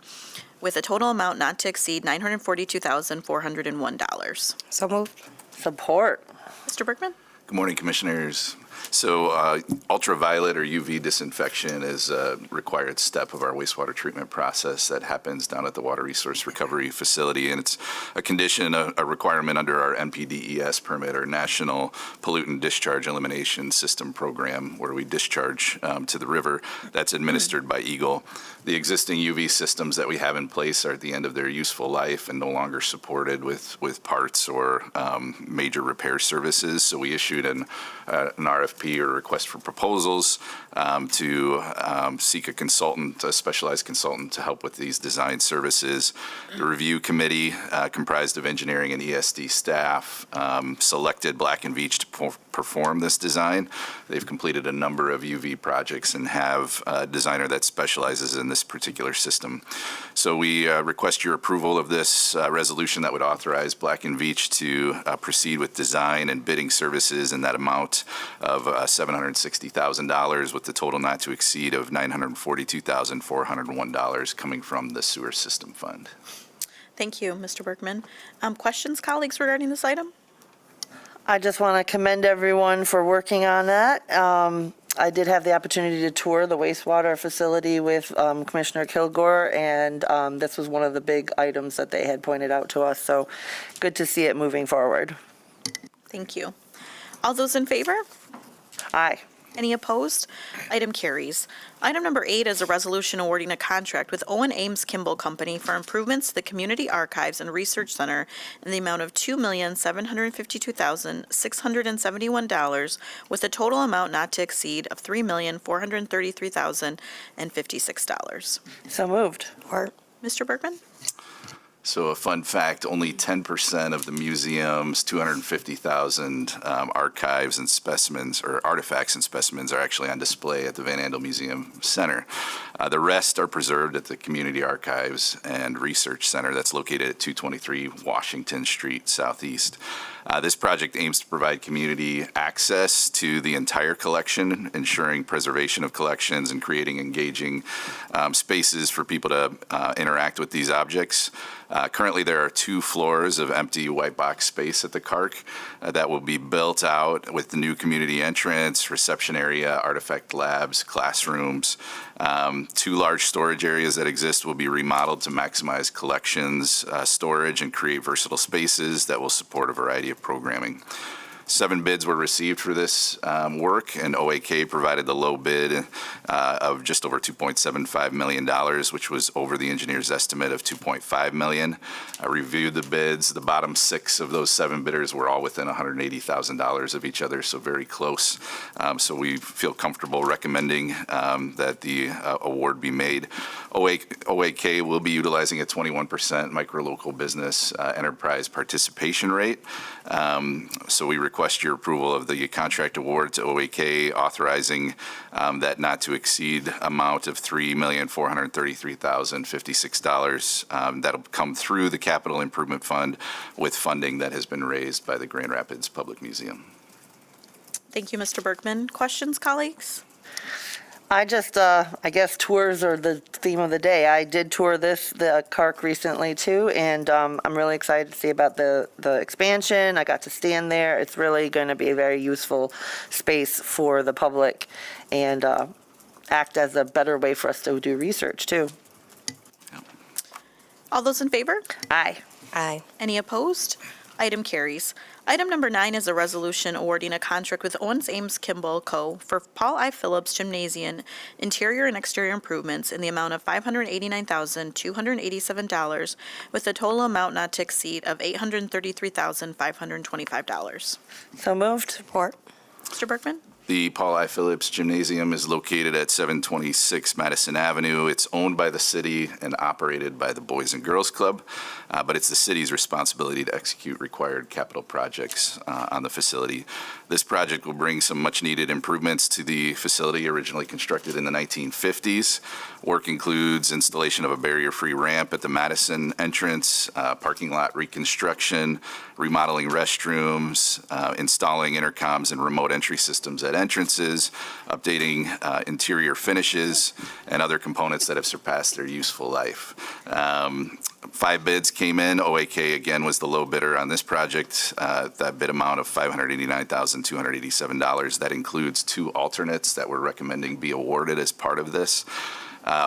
with a total amount not to exceed $942,401. So moved. Support. Mr. Bergman? Good morning, Commissioners. So ultraviolet or UV disinfection is a required step of our wastewater treatment process that happens down at the Water Resource Recovery Facility, and it's a condition, a requirement under our NPDES permit, or National Pollutant Discharge Elimination System program, where we discharge to the river. That's administered by Eagle. The existing UV systems that we have in place are at the end of their useful life and no longer supported with parts or major repair services. So we issued an RFP, or request for proposals, to seek a consultant, a specialized consultant, to help with these design services. The review committee, comprised of engineering and ESD staff, selected Black & Veatch to perform this design. They've completed a number of UV projects and have a designer that specializes in this particular system. So we request your approval of this resolution that would authorize Black & Veatch to proceed with design and bidding services in that amount of $760,000, with the total not to exceed of $942,401 coming from the sewer system fund. Thank you, Mr. Bergman. Questions, colleagues, regarding this item? I just want to commend everyone for working on that. I did have the opportunity to tour the wastewater facility with Commissioner Kilgore, and this was one of the big items that they had pointed out to us. So good to see it moving forward. Thank you. All those in favor? Aye. Any opposed? Item carries. Item number 8 is a resolution awarding a contract with Owen Ames Kimball Company for improvements to the Community Archives and Research Center in the amount of $2,752,671, with a total amount not to exceed of $3,433,056. So moved. Or Mr. Bergman? So a fun fact, only 10% of the museum's 250,000 archives and specimens, or artifacts and specimens, are actually on display at the Van Andel Museum Center. The rest are preserved at the Community Archives and Research Center that's located at 223 Washington Street Southeast. This project aims to provide community access to the entire collection, ensuring preservation of collections and creating engaging spaces for people to interact with these objects. Currently, there are 2 floors of empty white box space at the CARC that will be built out with the new community entrance, reception area, artifact labs, classrooms. 2 large storage areas that exist will be remodeled to maximize collections, storage, and create versatile spaces that will support a variety of programming. 7 bids were received for this work, and OAK provided the low bid of just over $2.75 million, which was over the engineer's estimate of $2.5 million. I reviewed the bids. The bottom 6 of those 7 bidders were all within $180,000 of each other, so very close. So we feel comfortable recommending that the award be made. OAK will be utilizing a 21% micro-local business enterprise participation rate. So we request your approval of the contract award to OAK, authorizing that not to exceed amount of $3,433,056. That'll come through the Capital Improvement Fund with funding that has been raised by the Grand Rapids Public Museum. Thank you, Mr. Bergman. Questions, colleagues? I just, I guess tours are the theme of the day. I did tour the CARC recently too, and I'm really excited to see about the expansion. I got to stand there. It's really going to be a very useful space for the public and act as a better way for us to do research too. All those in favor? Aye. Aye. Any opposed? Item carries. Item number 9 is a resolution awarding a contract with Owens Ames Kimball Co. for Paul I. Phillips Gymnasium interior and exterior improvements in the amount of $589,287 with a total amount not to exceed of $833,525. So moved. Support. Mr. Bergman? The Paul I. Phillips Gymnasium is located at 726 Madison Avenue. It's owned by the city and operated by the Boys and Girls Club, but it's the city's responsibility to execute required capital projects on the facility. This project will bring some much-needed improvements to the facility, originally constructed in the 1950s. Work includes installation of a barrier-free ramp at the Madison entrance, parking lot reconstruction, remodeling restrooms, installing intercoms and remote entry systems at entrances, updating interior finishes, and other components that have surpassed their useful life. 5 bids came in. OAK, again, was the low bidder on this project. That bid amount of $589,287. That includes 2 alternates that we're recommending be awarded as part of this.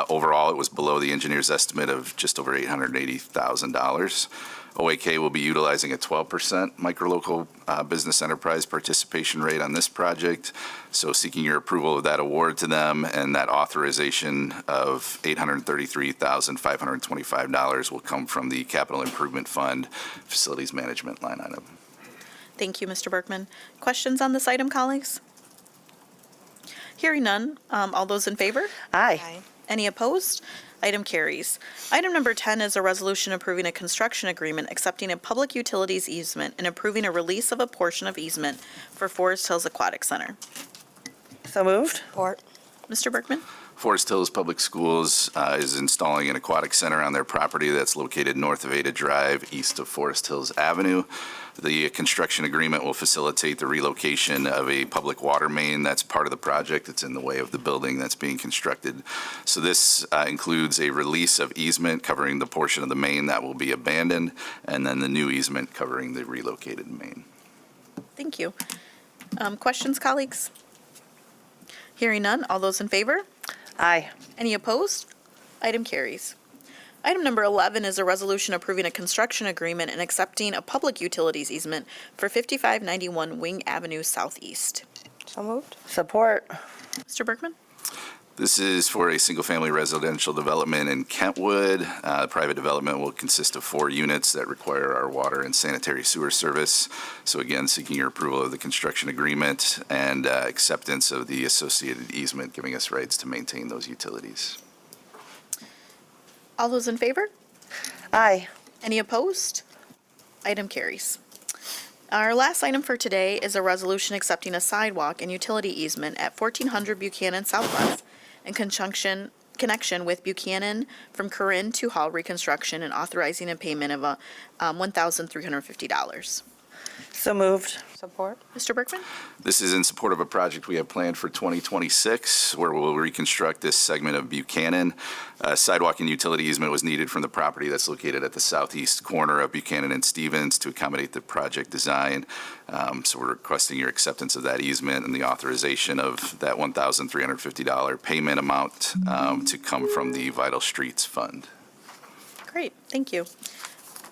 Overall, it was below the engineer's estimate of just over $880,000. OAK will be utilizing a 12% microlocal business enterprise participation rate on this project. So seeking your approval of that award to them, and that authorization of $833,525 will come from the Capital Improvement Fund Facilities Management line item. Thank you, Mr. Bergman. Questions on this item, colleagues? Hearing none, all those in favor? Aye. Any opposed? Item carries. Item number 10 is a resolution approving a construction agreement, accepting a public utilities easement, and approving a release of a portion of easement for Forest Hills Aquatic Center. So moved. Support. Mr. Bergman? Forest Hills Public Schools is installing an aquatic center on their property that's located north of Ada Drive, east of Forest Hills Avenue. The construction agreement will facilitate the relocation of a public water main that's part of the project. It's in the way of the building that's being constructed. So this includes a release of easement covering the portion of the main that will be abandoned, and then the new easement covering the relocated main. Thank you. Questions, colleagues? Hearing none, all those in favor? Aye. Any opposed? Item carries. Item number 11 is a resolution approving a construction agreement and accepting a public utilities easement for 5591 Wing Avenue Southeast. So moved. Support. Mr. Bergman? This is for a single-family residential development in Kentwood. Private development will consist of 4 units that require our water and sanitary sewer service. So again, seeking your approval of the construction agreement and acceptance of the associated easement, giving us rights to maintain those utilities. All those in favor? Aye. Any opposed? Item carries. Our last item for today is a resolution accepting a sidewalk and utility easement at 1400 Buchanan Southwest in connection with Buchanan from Corinne to Hall reconstruction and authorizing a payment of $1,350. So moved. Support. Mr. Berkman? This is in support of a project we have planned for 2026 where we'll reconstruct this segment of Buchanan. Sidewalk and utility easement was needed from the property that's located at the southeast corner of Buchanan and Stevens to accommodate the project design. So we're requesting your acceptance of that easement and the authorization of that $1,350 payment amount to come from the Vital Streets Fund. Great, thank you.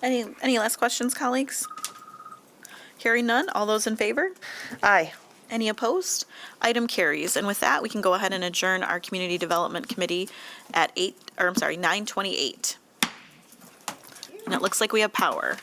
Any last questions, colleagues? Hearing none, all those in favor? Aye. Any opposed? Item carries. And with that, we can go ahead and adjourn our Community Development Committee at 9:28. And it looks like we have power.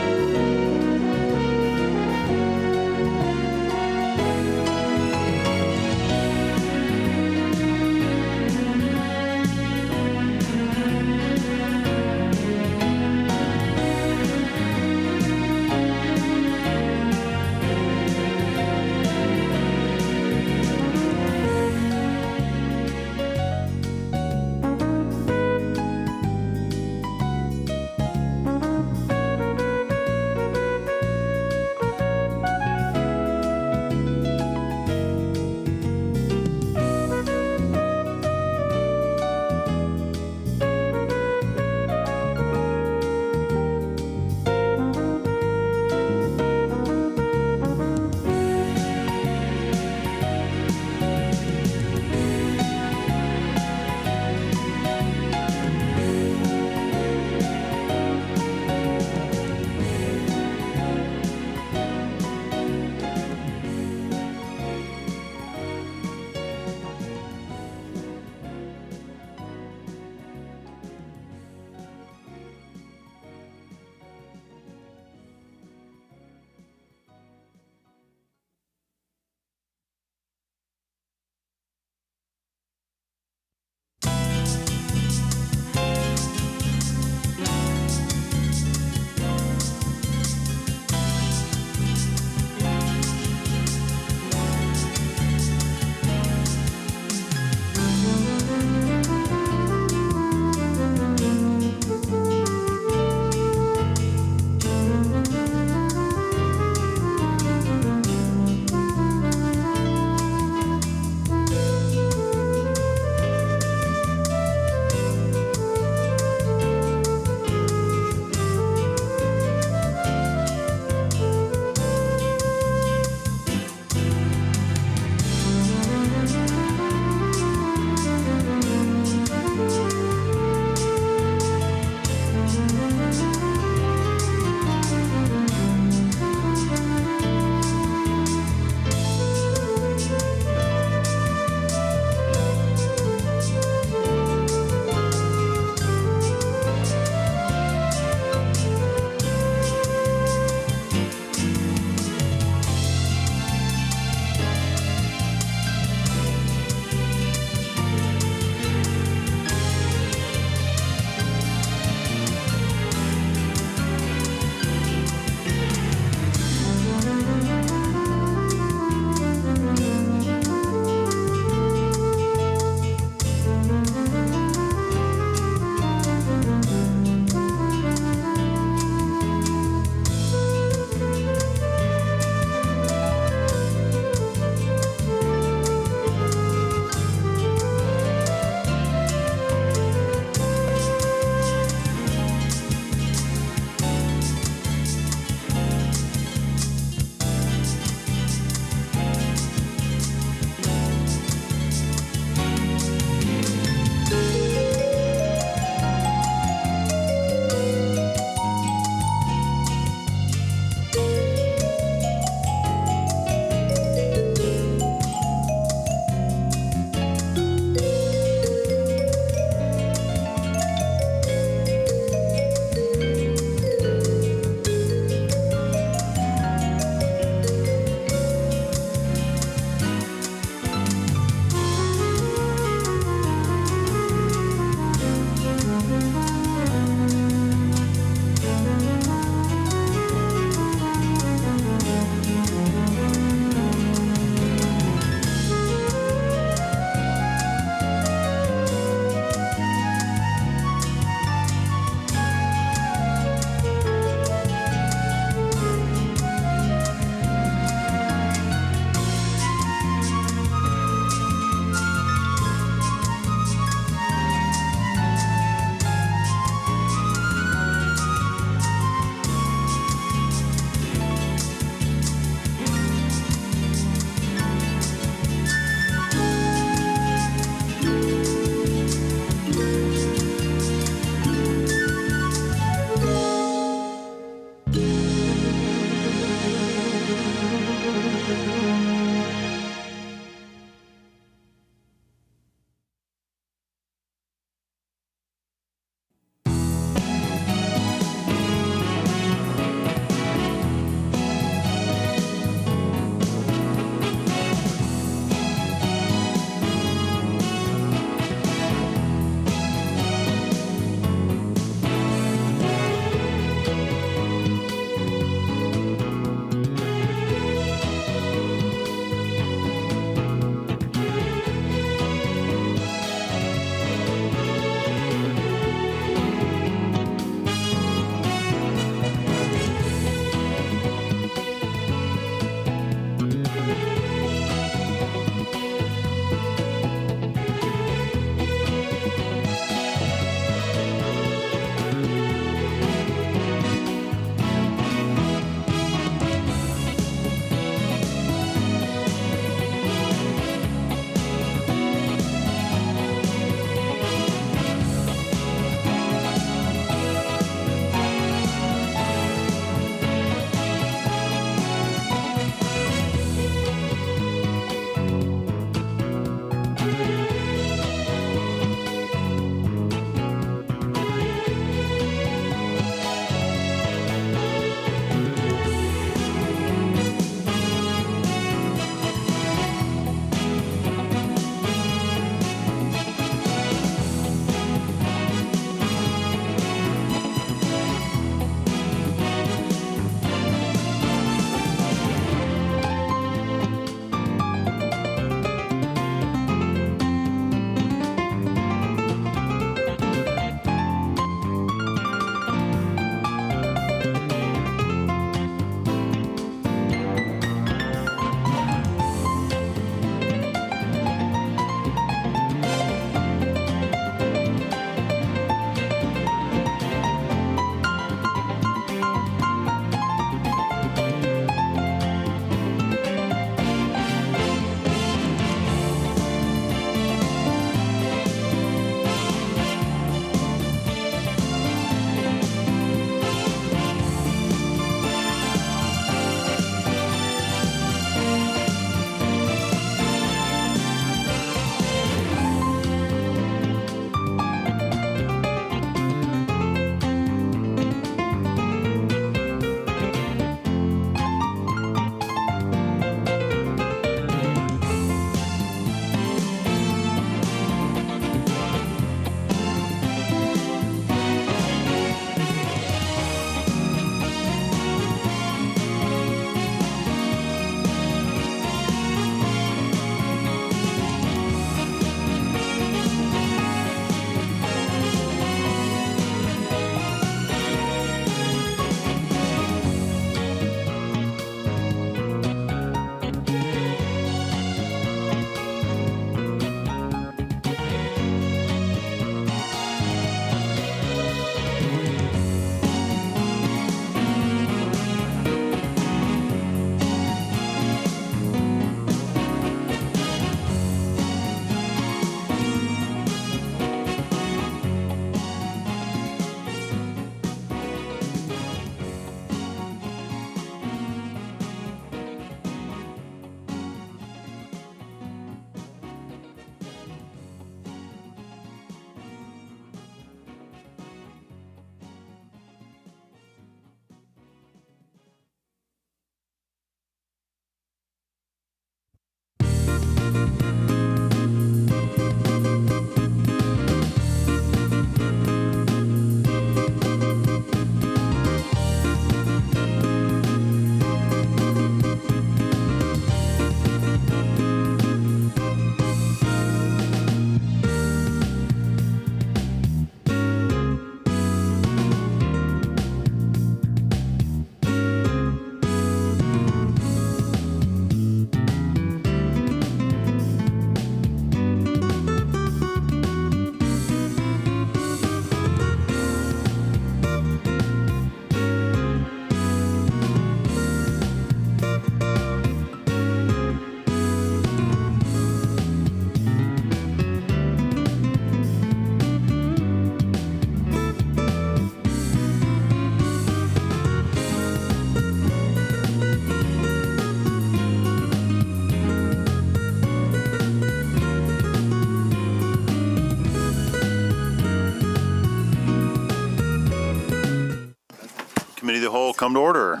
come to order.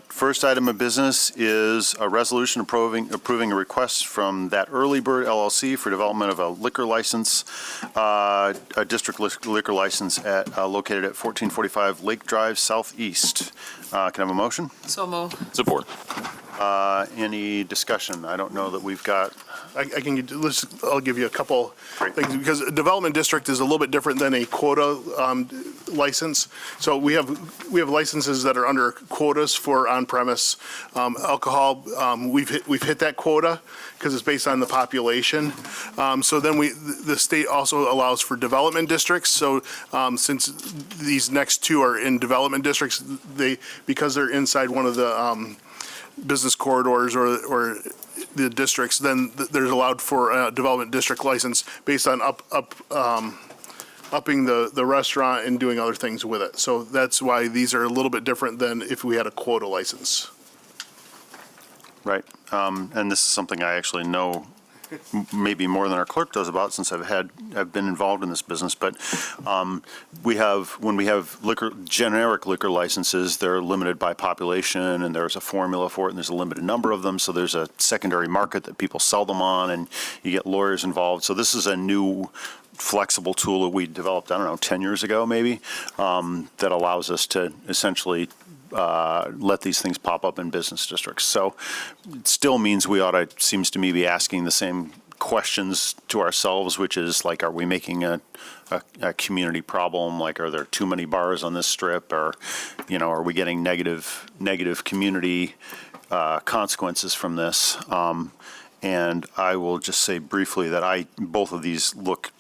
First item of business is a resolution approving a request from That Early Bird LLC for development of a liquor license, a district liquor license located at 1445 Lake Drive Southeast. Can I have a motion? So move. Support. Any discussion? I don't know that we've got. I'll give you a couple things, because a development district is a little bit different than a quota license. So we have licenses that are under quotas for on-premise alcohol. We've hit that quota because it's based on the population. So then the state also allows for development districts. So since these next two are in development districts, because they're inside one of the business corridors or the districts, then there's allowed for a development district license based on upping the restaurant and doing other things with it. So that's why these are a little bit different than if we had a quota license. Right. And this is something I actually know maybe more than our clerk does about, since I've been involved in this business. But when we have generic liquor licenses, they're limited by population, and there's a formula for it, and there's a limited number of them. So there's a secondary market that people sell them on, and you get lawyers involved. So this is a new flexible tool that we developed, 10 years ago maybe, that allows us to essentially let these things pop up in business districts. So it still means we ought to, seems to me, be asking the same questions to ourselves, which is like, are we making a community problem? Like, are there too many bars on this strip? Or, are we getting negative community consequences from this? And I will just say briefly that both of these look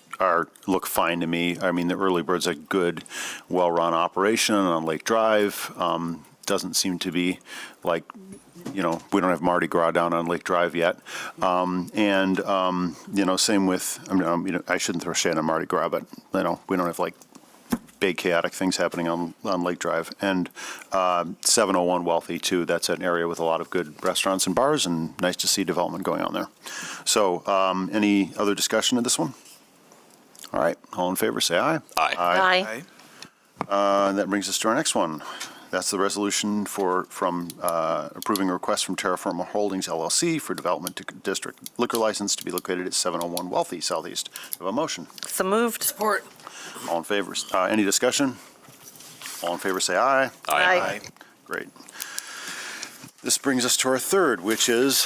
fine to me. I mean, the Early Bird's a good, well-run operation on Lake Drive. Doesn't seem to be like, we don't have Mardi Gras down on Lake Drive yet. Same with, I shouldn't throw shade on Mardi Gras, but, we don't have like big chaotic things happening on Lake Drive. And 701 Wealthy too, that's an area with a lot of good restaurants and bars, and nice to see development going on there. So any other discussion of this one? All right, all in favor, say aye. Aye. That brings us to our next one. That's the resolution from approving a request from Terraforma Holdings LLC for development district liquor license to be located at 701 Wealthy Southeast. Do I have a motion? So moved. Support. All in favor? Any discussion? All in favor, say aye. Aye. Great. This brings us to our third, which is,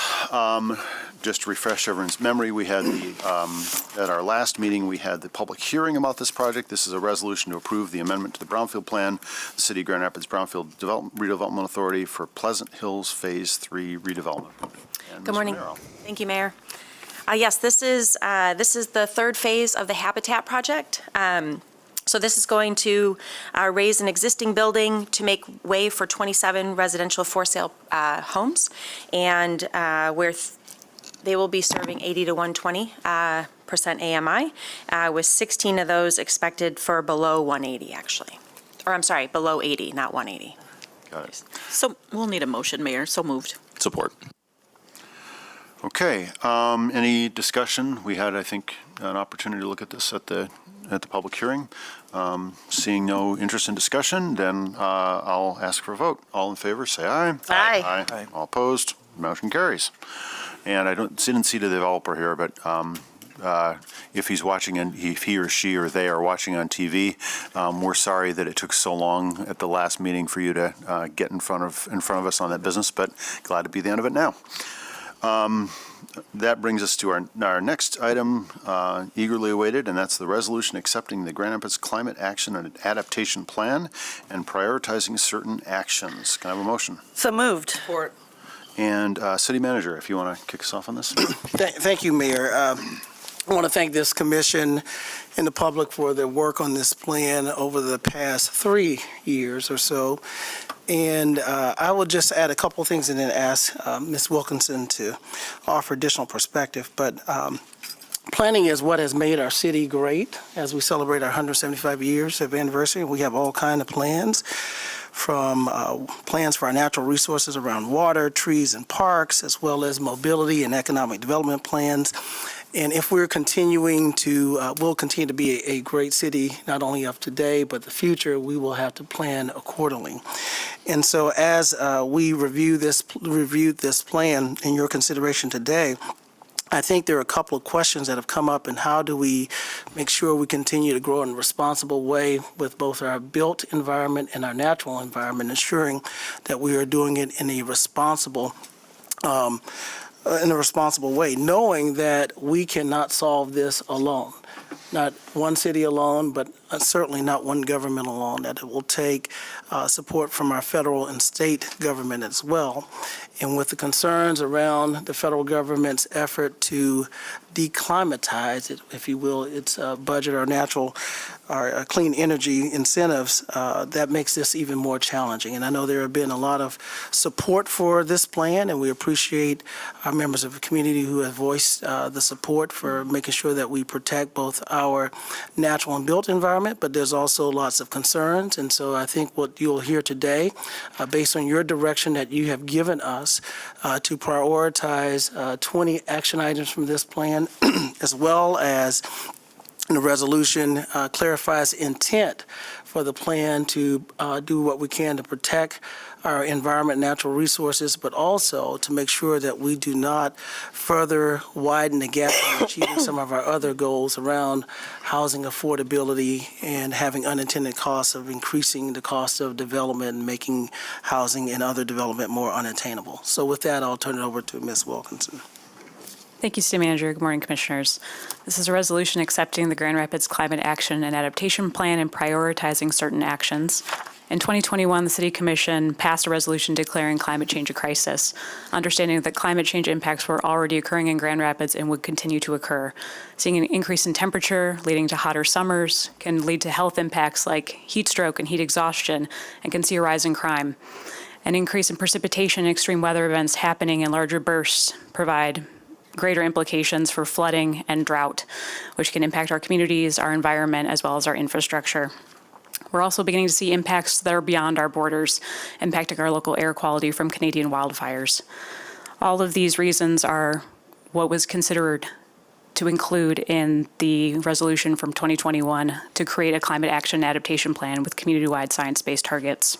just to refresh everyone's memory, we had at our last meeting, we had the public hearing about this project. This is a resolution to approve the amendment to the Brownfield Plan, the City of Grand Rapids Brownfield Redevelopment Authority for Pleasant Hills Phase 3 redevelopment. And Good Ms. morning. Romero. Thank you, Mayor. Yes, this is the third phase of the Habitat project. So this is going to raise an existing building to make way for 27 residential for-sale homes, and where they will be serving 80 to 120% AMI, with 16 of those expected for below 180, actually. Or I'm sorry, below 80, not 180. Got it. So we'll need a motion, Mayor. So moved. Support. Okay, any discussion? We had, I think, an opportunity to look at this at the public hearing. Seeing no interest in discussion, then I'll ask for a vote. All in favor, say aye. Aye. Aye. All opposed, motion carries. And I didn't see the developer here, but if he's watching, and if he or she or they are watching on TV, we're sorry that it took so long at the last meeting for you to get in front of us on that business, but glad to be the end of it now. That brings us to our next item, eagerly awaited, and that's the resolution accepting the Grand Rapids Climate Action and Adaptation Plan and prioritizing certain actions. Can I have a motion? So moved. Support. And City Manager, if you want to kick us off on this. Thank you, Mayor. I want to thank this commission and the public for their work on this plan over the past 3 years or so. And I will just add a couple of things and then ask Ms. Wilkinson to offer additional perspective. But planning is what has made our city great as we celebrate our 175 years of anniversary. We have all kinds of plans from plans for our natural resources around water, trees, and parks, as well as mobility and economic development plans. And if we're continuing to, we'll continue to be a great city, not only of today, but the future, we will have to plan accordingly. And so as we reviewed this plan in your consideration today, I think there are a couple of questions that have come up, and how do we make sure we continue to grow in a responsible way with both our built environment and our natural environment, ensuring that we are doing it in a responsible way, knowing that we cannot solve this alone. Not one city alone, but certainly not one government alone, that it will take support from our federal and state government as well. And with the concerns around the federal government's effort to declimatize it, if you will, its budget or clean energy incentives, that makes this even more challenging. And I know there have been a lot of support for this plan, and we appreciate our members of the community who have voiced the support for making sure that we protect both our natural and built environment, but there's also lots of concerns. And so I think what you'll hear today, based on your direction that you have given us, to prioritize 20 action items from this plan, as well as the resolution clarifies intent for the plan to do what we can to protect our environment and natural resources, but also to make sure that we do not further widen the gap in achieving some of our other goals around housing affordability and having unintended costs of increasing the cost of development and making housing and other development more unattainable. So with that, I'll turn it over to Ms. Wilkinson. Thank you, City Manager. Good morning, Commissioners. This is a resolution accepting the Grand Rapids Climate Action and Adaptation Plan and prioritizing certain actions. In 2021, the City Commission passed a resolution declaring climate change a crisis, understanding that climate change impacts were already occurring in Grand Rapids and would continue to occur. Seeing an increase in temperature leading to hotter summers can lead to health impacts like heat stroke and heat exhaustion, and can see a rise in crime. An increase in precipitation and extreme weather events happening in larger bursts provide greater implications for flooding and drought, which can impact our communities, our environment, as well as our infrastructure. We're also beginning to see impacts that are beyond our borders, impacting our local air quality from Canadian wildfires. All of these reasons are what was considered to include in the resolution from 2021 to create a climate action adaptation plan with community-wide science-based targets.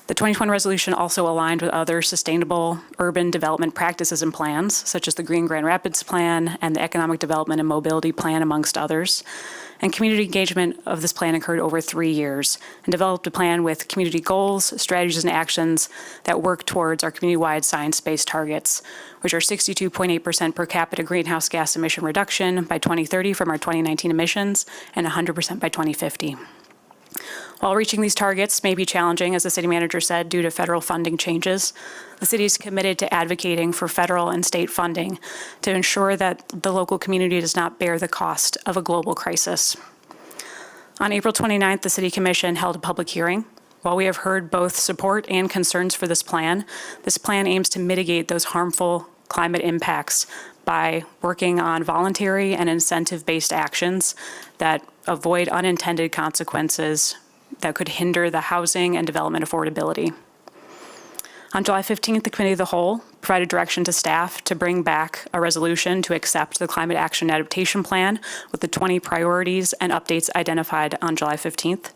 The 2020 resolution also aligned with other sustainable urban development practices and plans, such as the Green Grand Rapids Plan and the Economic Development and Mobility Plan, amongst others. And community engagement of this plan occurred over 3 years, and developed a plan with community goals, strategies, and actions that work towards our community-wide science-based targets, which are 62.8% per capita greenhouse gas emission reduction by 2030 from our 2019 emissions and 100% by 2050. While reaching these targets may be challenging, as the City Manager said, due to federal funding changes, the City is committed to advocating for federal and state funding to ensure that the local community does not bear the cost of a global crisis. On April 29th, the City Commission held a public hearing. While we have heard both support and concerns for this plan aims to mitigate those harmful climate impacts by working on voluntary and incentive-based actions that avoid unintended consequences that could hinder the housing and development affordability. On July 15th, the Committee of the Whole provided direction to staff to bring back a resolution to accept the Climate Action Adaptation Plan with the 20 priorities and updates identified on July 15th.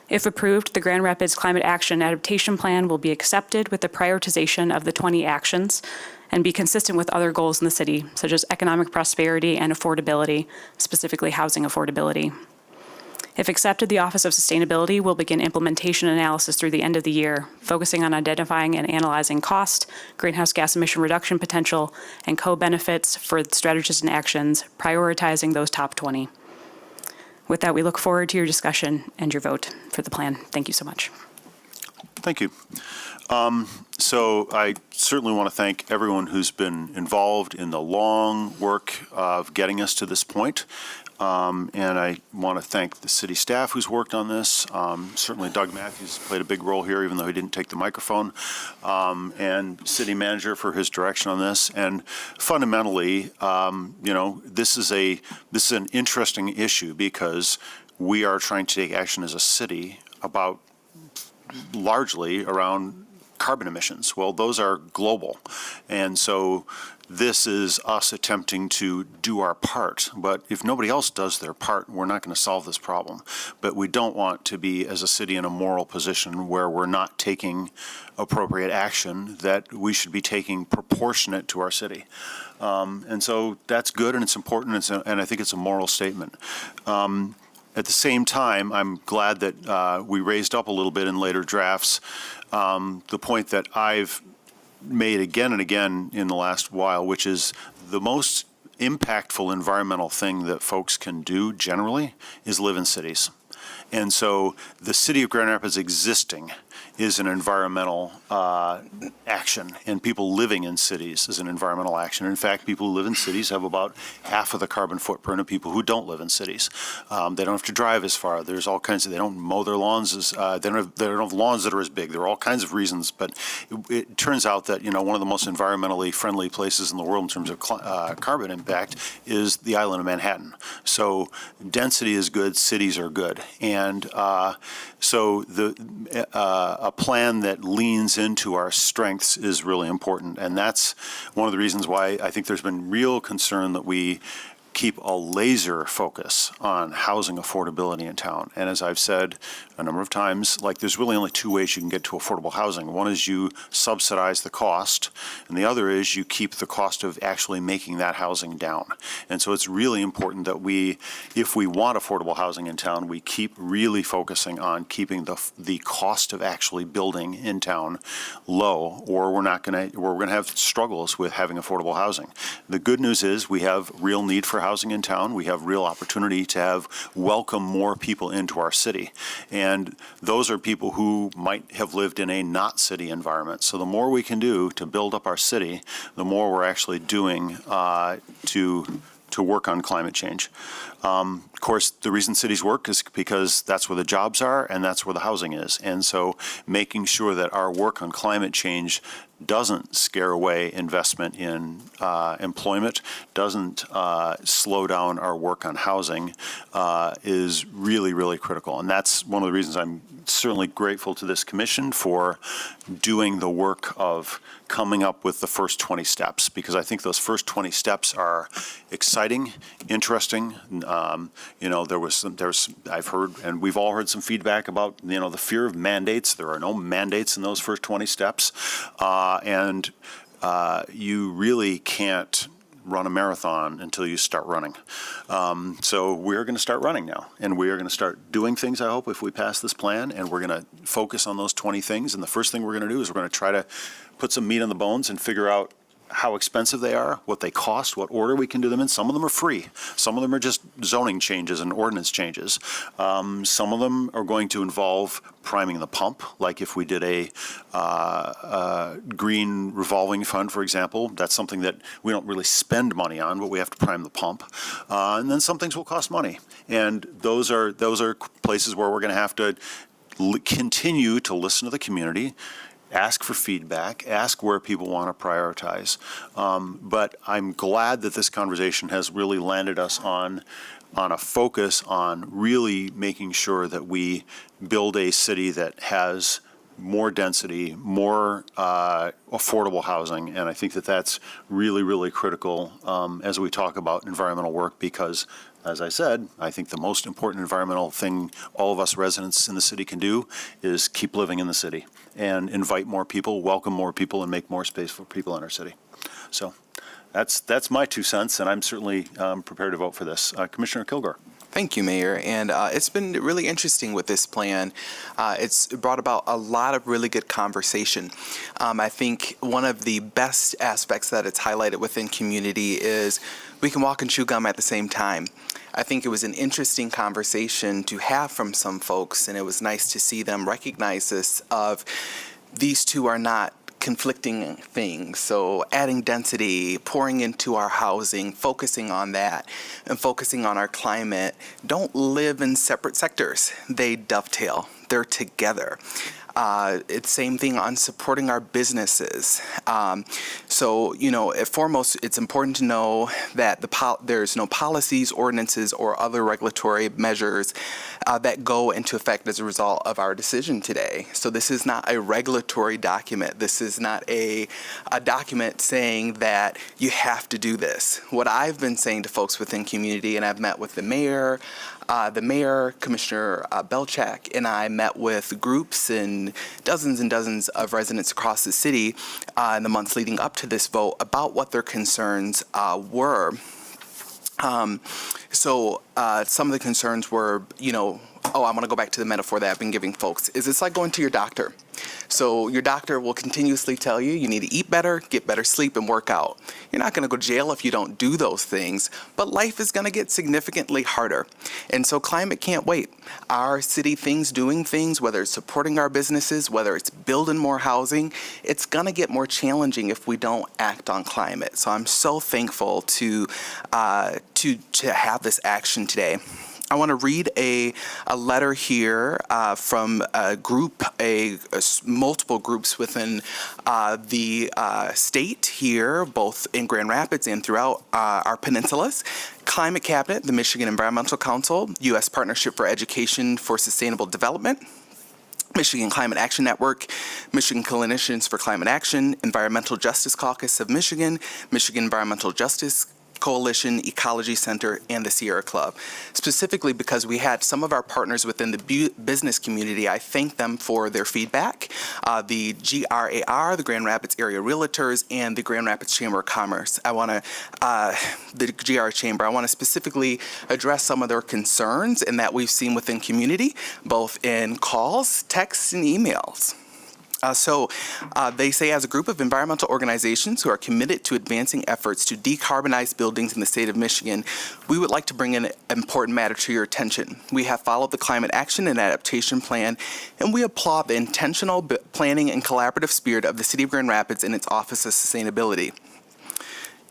If approved, the Grand Rapids Climate Action Adaptation Plan will be accepted with the prioritization of the 20 actions and be consistent with other goals in the city, such as economic prosperity and affordability, specifically housing affordability. If accepted, the Office of Sustainability will begin implementation analysis through the end of the year, focusing on identifying and analyzing cost, greenhouse gas emission reduction potential, and co-benefits for strategies and actions, prioritizing those top 20. With that, we look forward to your discussion and your vote for the plan. Thank you so much. Thank you. So I certainly want to thank everyone who's been involved in the long work of getting us to this point. And I want to thank the city staff who's worked on this. Certainly Doug Matthews played a big role here, even though he didn't take the microphone, and city manager for his direction on this. And fundamentally, this is an interesting issue because we are trying to take action as a city about largely around carbon emissions. Well, those are global. And so this is us attempting to do our part. But if nobody else does their part, we're not going to solve this problem. But we don't want to be, as a city, in a moral position where we're not taking appropriate action that we should be taking proportionate to our city. And so that's good and it's important, and I think it's a moral statement. At the same time, I'm glad that we raised up a little bit in later drafts the point that I've made again and again in the last while, which is the most impactful environmental thing that folks can do generally is live in cities. And so the city of Grand Rapids existing is an environmental action, and people living in cities is an environmental action. In fact, people who live in cities have about half of the carbon footprint of people who don't live in cities. They don't have to drive as far. There's all kinds of, they don't mow their lawns as, they don't have lawns that are as big. There are all kinds of reasons, but it turns out that, one of the most environmentally friendly places in the world in terms of carbon impact is the island of Manhattan. So density is good, cities are good. And so a plan that leans into our strengths is really important. And that's one of the reasons why I think there's been real concern that we keep a laser focus on housing affordability in town. And as I've said a number of times, there's really only two ways you can get to affordable housing. One is you subsidize the cost, and the other is you keep the cost of actually making that housing down. And so it's really important that if we want affordable housing in town, we keep really focusing on keeping the cost of actually building in town low, or we're going to have struggles with having affordable housing. The good news is we have real need for housing in town. We have real opportunity to welcome more people into our city. And those are people who might have lived in a not city environment. So the more we can do to build up our city, the more we're actually doing to work on climate change. Of course, the reason cities work is because that's where the jobs are and that's where the housing is. And so making sure that our work on climate change doesn't scare away investment in employment, doesn't slow down our work on housing is really, really critical. And that's one of the reasons I'm certainly grateful to this commission for doing the work of coming up with the first 20 steps, because I think those first 20 steps are exciting, interesting. I've heard, and we've all heard some feedback about, the fear of mandates. There are no mandates in those first 20 steps. And you really can't run a marathon until you start running. So we're going to start running now, and we are going to start doing things, I hope, if we pass this plan, and we're going to focus on those 20 things. And the first thing we're going to do is we're going to try to put some meat on the bones and figure out how expensive they are, what they cost, what order we can do them in. Some of them are free. Some of them are just zoning changes and ordinance changes. Some of them are going to involve priming the pump, like if we did a green revolving fund, for example. That's something that we don't really spend money on, but we have to prime the pump. And then some things will cost money. And those are places where we're going to have to continue to listen to the community, ask for feedback, ask where people want to prioritize. But I'm glad that this conversation has really landed us on a focus on really making sure that we build a city that has more density, more affordable housing. And I think that that's really, really critical as we talk about environmental work, because as I said, I think the most important environmental thing all of us residents in the city can do is keep living in the city and invite more people, welcome more people, and make more space for people in our city. So that's my 2 cents, and I'm certainly prepared to vote for this. Commissioner Kilgore. Thank you, Mayor. And it's been really interesting with this plan. It's brought about a lot of really good conversation. I think one of the best aspects that it's highlighted within community is we can walk and chew gum at the same time. I think it was an interesting conversation to have from some folks, and it was nice to see them recognize this of these two are not conflicting things. So adding density, pouring into our housing, focusing on that, and focusing on our climate don't live in separate sectors. They dovetail. They're together. It's same thing on supporting our businesses. So, foremost, it's important to know that there's no policies, ordinances, or other regulatory measures that go into effect as a result of our decision today. So this is not a regulatory document. This is not a document saying that you have to do this. What I've been saying to folks within community, and I've met with the mayor, Commissioner Belchak, and I met with groups and dozens of residents across the city in the months leading up to this vote about what their concerns were. So some of the concerns were, I want to go back to the metaphor that I've been giving folks. Is it's like going to your doctor. So your doctor will continuously tell you you need to eat better, get better sleep, and work out. You're not going to go to jail if you don't do those things, but life is going to get significantly harder. And so climate can't wait. Our city doing things, whether it's supporting our businesses, whether it's building more housing, it's going to get more challenging if we don't act on climate. So I'm so thankful to have this action today. I want to read a letter here from a group, multiple groups within the state here, both in Grand Rapids and throughout our peninsulas. Climate Cabinet, the Michigan Environmental Council, U.S. Partnership for Education for Sustainable Development, Michigan Climate Action Network, Michigan Coalitions for Climate Action, Environmental Justice Caucus of Michigan, Michigan Environmental Justice Coalition, Ecology Center, and the Sierra Club. Specifically because we had some of our partners within the business community, I thank them for their feedback. The GRAR, the Grand Rapids Area Realtors, and the Grand Rapids Chamber of Commerce. The GR Chamber, I want to specifically address some of their concerns and that we've seen within community, both in calls, texts, and emails. They say, as a group of environmental organizations who are committed to advancing efforts to decarbonize buildings in the state of Michigan, we would like to bring an important matter to your attention. We have followed the Climate Action and Adaptation Plan, and we applaud the intentional planning and collaborative spirit of the City of Grand Rapids and its Office of Sustainability.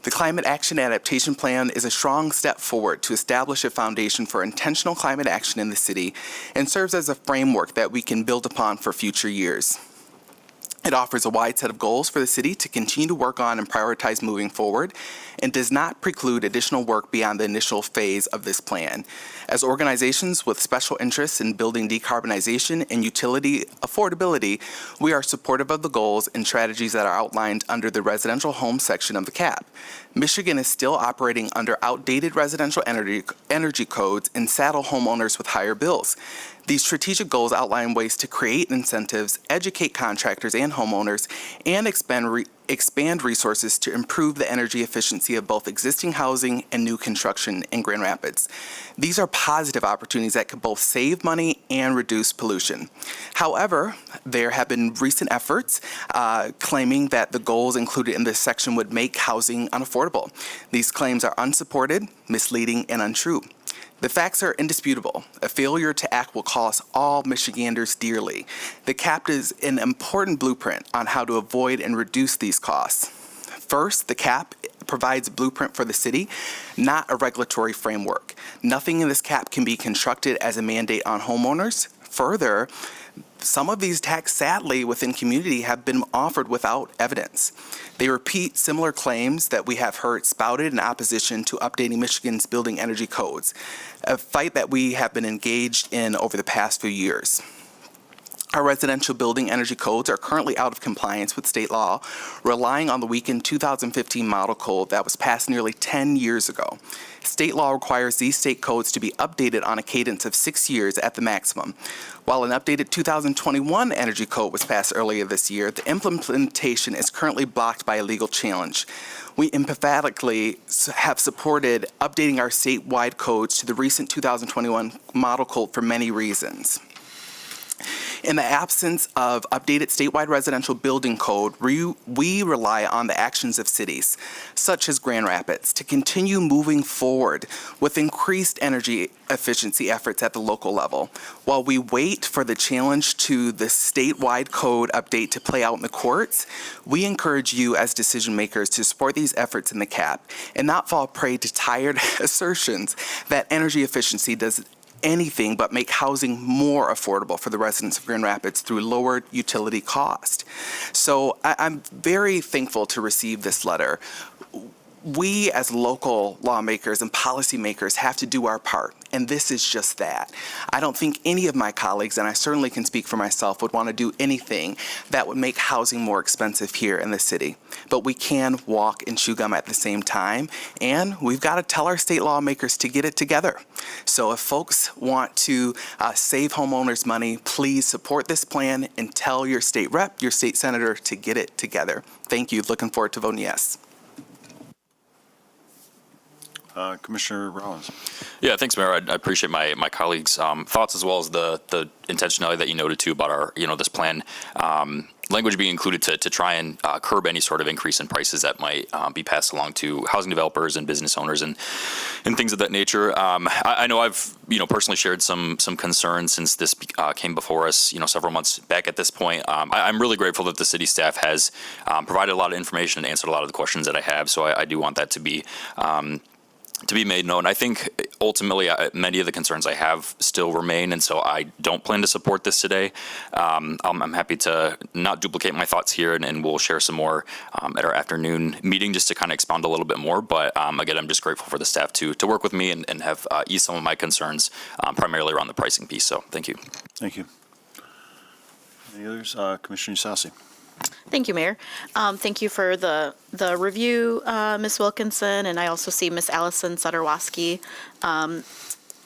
The Climate Action Adaptation Plan is a strong step forward to establish a foundation for intentional climate action in the city and serves as a framework that we can build upon for future years. It offers a wide set of goals for the city to continue to work on and prioritize moving forward, and does not preclude additional work beyond the initial phase of this plan. As organizations with special interests in building decarbonization and utility affordability, we are supportive of the goals and strategies that are outlined under the residential home section of the CAP. Michigan is still operating under outdated residential energy codes and saddle homeowners with higher bills. These strategic goals outline ways to create incentives, educate contractors and homeowners, and expand resources to improve the energy efficiency of both existing housing and new construction in Grand Rapids. These are positive opportunities that could both save money and reduce pollution. However, there have been recent efforts claiming that the goals included in this section would make housing unaffordable. These claims are unsupported, misleading, and untrue. The facts are indisputable. A failure to act will cost all Michiganders dearly. The CAP is an important blueprint on how to avoid and reduce these costs. First, the CAP provides a blueprint for the city, not a regulatory framework. Nothing in this CAP can be constructed as a mandate on homeowners. Further, some of these tax, sadly, within community have been offered without evidence. They repeat similar claims that we have heard spouted in opposition to updating Michigan's building energy codes, a fight that we have been engaged in over the past few years. Our residential building energy codes are currently out of compliance with state law, relying on the weakened 2015 model code that was passed nearly 10 years ago. State law requires these state codes to be updated on a cadence of 6 years at the maximum. While an updated 2021 energy code was passed earlier this year, the implementation is currently blocked by a legal challenge. We emphatically have supported updating our statewide codes to the recent 2021 model code for many reasons. In the absence of updated statewide residential building code, we rely on the actions of cities, such as Grand Rapids, to continue moving forward with increased energy efficiency efforts at the local level. While we wait for the challenge to the statewide code update to play out in the courts, we encourage you as decision makers to support these efforts in the CAP and not fall prey to tired assertions that energy efficiency anything but make housing more affordable for the residents of Grand Rapids through lowered utility cost. So I'm very thankful to receive this letter. We as local lawmakers and policymakers have to do our part, and this is just that. I don't think any of my colleagues, and I certainly can speak for myself, would want to do anything that would make housing more expensive here in the city. But we can walk and chew gum at the same time, and we've got to tell our state lawmakers to get it together. So if folks want to save homeowners money, please support this plan and tell your state rep, your state senator to get it together. Thank you. Looking forward to voting yes. Commissioner Rollins. Yeah, thanks, Mayor. I appreciate my colleagues' thoughts as well as the intentionality that you noted too about our this plan. Language being included to try and curb any sort of increase in prices that might be passed along to housing developers and business owners and things of that nature. I know I've personally shared some concerns since this came before us several months back at this point. I'm really grateful that the city staff has provided a lot of information and answered a lot of the questions that I have. So I do want that to be made known. I think ultimately many of the concerns I have still remain, and so I don't plan to support this today. I'm happy to not duplicate my thoughts here, and we'll share some more at our afternoon meeting just to kind of expound a little bit more. But again, I'm just grateful for the staff to work with me and have eased some of my concerns, primarily around the pricing piece. So thank you. Thank you. Any others? Commissioner Sassi. Thank you, Mayor. Thank you for the review, Ms. Wilkinson, and I also see Ms. Allison Sudderwoski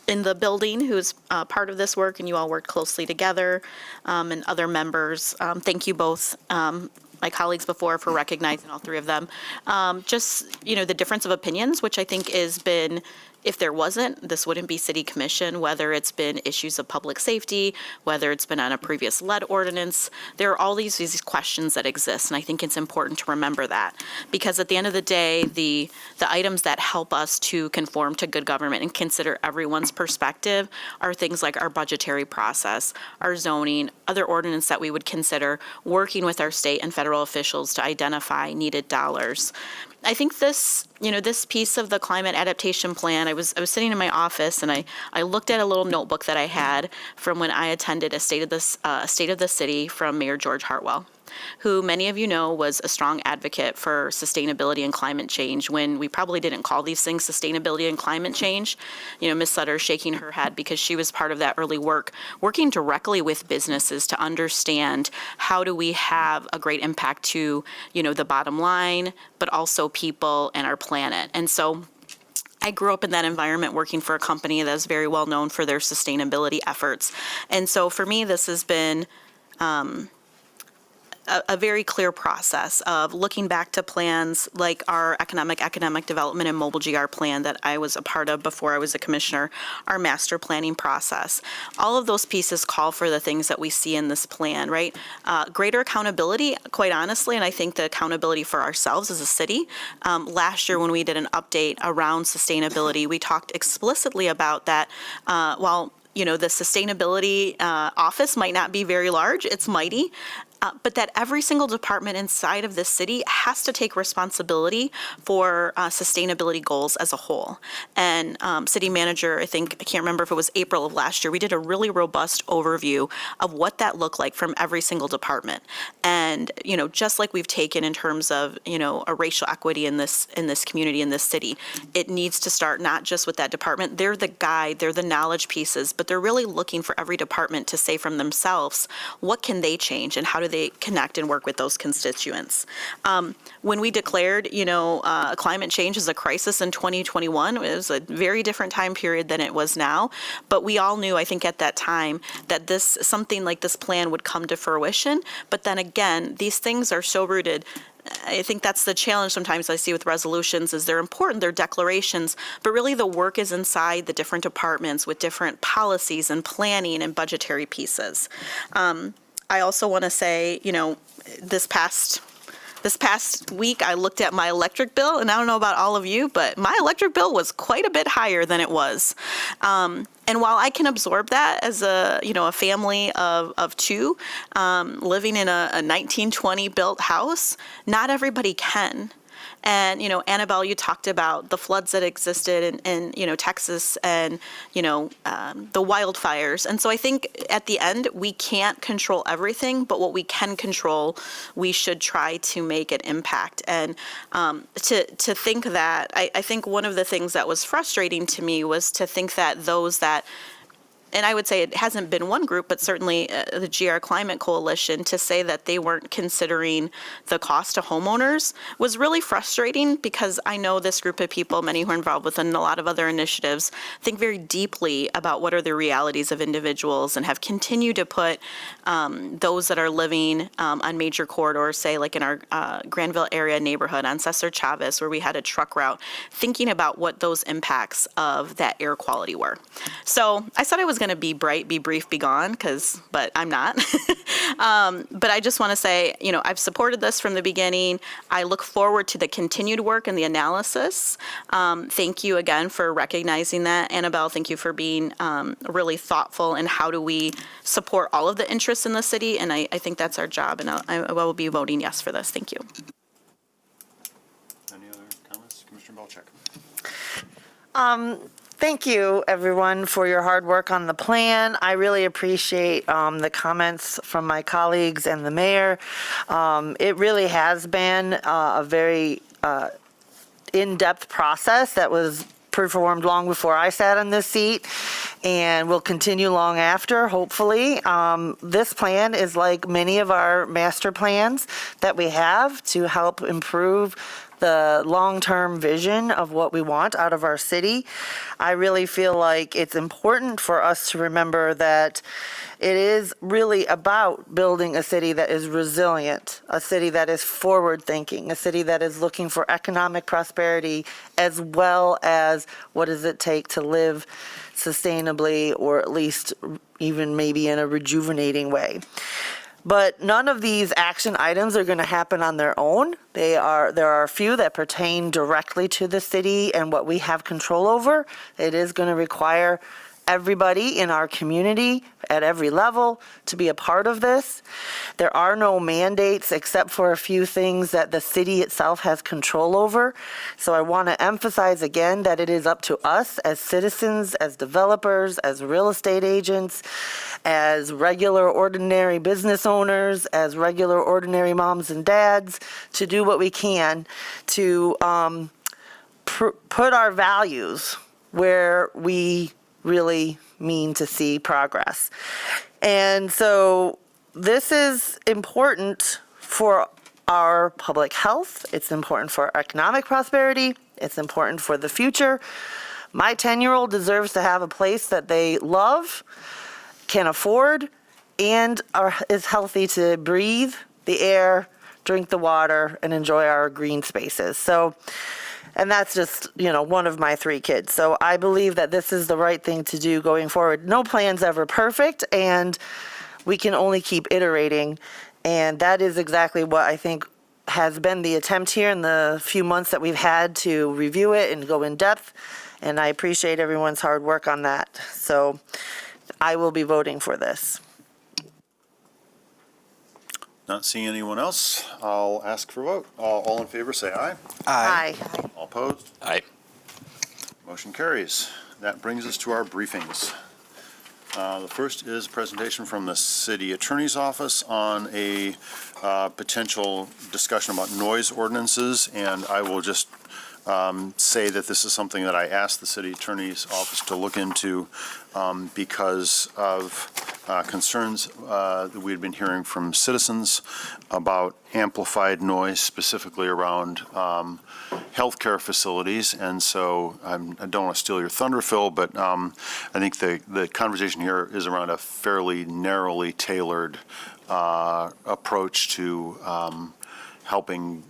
in the building, who's part of this work, and you all worked closely together, and other members. Thank you both, my colleagues before, for recognizing all three of them. Just, the difference of opinions, which I think has been, if there wasn't, this wouldn't be city commission, whether it's been issues of public safety, whether it's been on a previous lead ordinance. There are all these questions that exist, and I think it's important to remember that, because at the end of the day, the items that help us to conform to good government and consider everyone's perspective are things like our budgetary process, our zoning, other ordinance that we would consider, working with our state and federal officials to identify needed dollars. I think this piece of the climate adaptation plan, I was sitting in my office and I looked at a little notebook that I had from when I attended a State of the City from Mayor George Hartwell, who many of you know was a strong advocate for sustainability and climate change when we probably didn't call these things sustainability and climate change. Ms. Sutter shaking her head because she was part of that early work, working directly with businesses to understand how do we have a great impact to, the bottom line, but also people and our planet. And so I grew up in that environment working for a company that is very well known for their sustainability efforts. And so for me, this has been a very clear process of looking back to plans like our economic development and mobile GR plan that I was a part of before I was a commissioner, our master planning process. All of those pieces call for the things that we see in this plan, right? Greater accountability, quite honestly, and I think the accountability for ourselves as a city. Last year when we did an update around sustainability, we talked explicitly about that while the sustainability office might not be very large, it's mighty. But that every single department inside of this city has to take responsibility for sustainability goals as a whole. And city manager, I can't remember if it was April of last year, we did a really robust overview of what that looked like from every single department. And, just like we've taken in terms of, a racial equity in this community, in this city, it needs to start not just with that department. They're the guide, they're the knowledge pieces, but they're really looking for every department to say from themselves, what can they change and how do they connect and work with those constituents. When we declared, climate change as a crisis in 2021, it was a very different time period than it was now. But we all knew, I think at that time, that something like this plan would come to fruition. But then again, these things are so rooted. I think that's the challenge sometimes I see with resolutions is they're important, they're declarations, but really the work is inside the different departments with different policies and planning and budgetary pieces. I also want to say, this past week I looked at my electric bill, and I don't know about all of you, but my electric bill was quite a bit higher than it was. And while I can absorb that as a family of two living in a 1920 built house, not everybody can. And, Annabelle, you talked about the floods that existed in Texas and, the wildfires. And so I think at the end, we can't control everything, but what we can control, we should try to make an impact. And to think that, I think one of the things that was frustrating to me was to think that those that, and I would say it hasn't been one group, but certainly the GR Climate Coalition, to say that they weren't considering the cost to homeowners was really frustrating, because I know this group of people, many who are involved within a lot of other initiatives, think very deeply about what are the realities of individuals and have continued to put those that are living on major corridors, say like in our Granville area neighborhood on Cesar Chavez, where we had a truck route, thinking about what those impacts of that air quality were. So I said I was going to be bright, be brief, be gone, but I'm not. But I just want to say, I've supported this from the beginning. I look forward to the continued work and the analysis. Thank you again for recognizing that. Annabelle, thank you for being really thoughtful in how do we support all of the interests in the city, and I think that's our job, and I will be voting yes for this. Thank you. Any other comments? Commissioner Belcheck. Thank you, everyone, for your hard work on the plan. I really appreciate the comments from my colleagues and the mayor. It really has been a very in-depth process that was performed long before I sat in this seat and will continue long after, hopefully. This plan is like many of our master plans that we have to help improve the long-term vision of what we want out of our city. I really feel like it's important for us to remember that it is really about building a city that is resilient, a city that is forward-thinking, a city that is looking for economic prosperity, as well as what does it take to live sustainably, or at least even maybe in a rejuvenating way. But none of these action items are going to happen on their own. There are a few that pertain directly to the city and what we have control over. It is going to require everybody in our community at every level to be a part of this. There are no mandates except for a few things that the city itself has control over. So I want to emphasize again that it is up to us as citizens, as developers, as real estate agents, as regular ordinary business owners, as regular ordinary moms and dads, to do what we can to put our values where we really mean to see progress. And so this is important for our public health. It's important for our economic prosperity. It's important for the future. My 10-year-old deserves to have a place that they love, can afford, and is healthy to breathe the air, drink the water, and enjoy our green spaces. So, and that's just, one of my 3 kids. So I believe that this is the right thing to do going forward. No plan's ever perfect, and we can only keep iterating. And that is exactly what I think has been the attempt here in the few months that we've had to review it and go in depth. And I appreciate everyone's hard work on that. So I will be voting for this. Not seeing anyone else, I'll ask for a vote. All in favor, say aye. Aye. All opposed? Aye. Motion carries. That brings us to our briefings. The first is a presentation from the city attorney's office on a potential discussion about noise ordinances, and I will just say that this is something that I asked the city attorney's office to look into because of concerns that we had been hearing from citizens about amplified noise, specifically around healthcare facilities. And so I don't want to steal your thunder, Phil, but I think the conversation here is around a fairly narrowly tailored approach to helping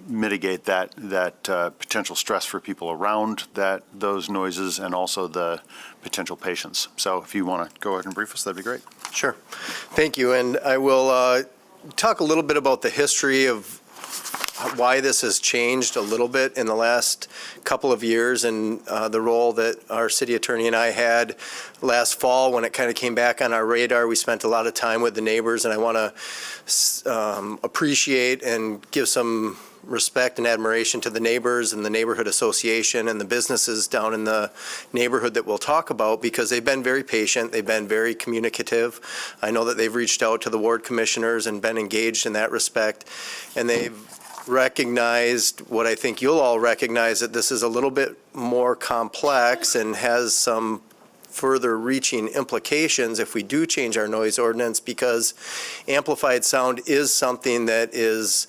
mitigate that potential stress for people around those noises and also the potential patients. So if you want to go ahead and brief us, that'd be great. Sure. Thank you. And I will talk a little bit about the history of why this has changed a little bit in the last couple of years, and the role that our city attorney and I had last fall when it kind of came back on our radar. We spent a lot of time with the neighbors, and I want to appreciate and give some respect and admiration to the neighbors and the neighborhood association and the businesses down in the neighborhood that we'll talk about, because they've been very patient, they've been very communicative. I know that they've reached out to the ward commissioners and been engaged in that respect, and they've recognized what I think you'll all recognize, that this is a little bit more complex and has some further reaching implications if we do change our noise ordinance, because amplified sound is something that is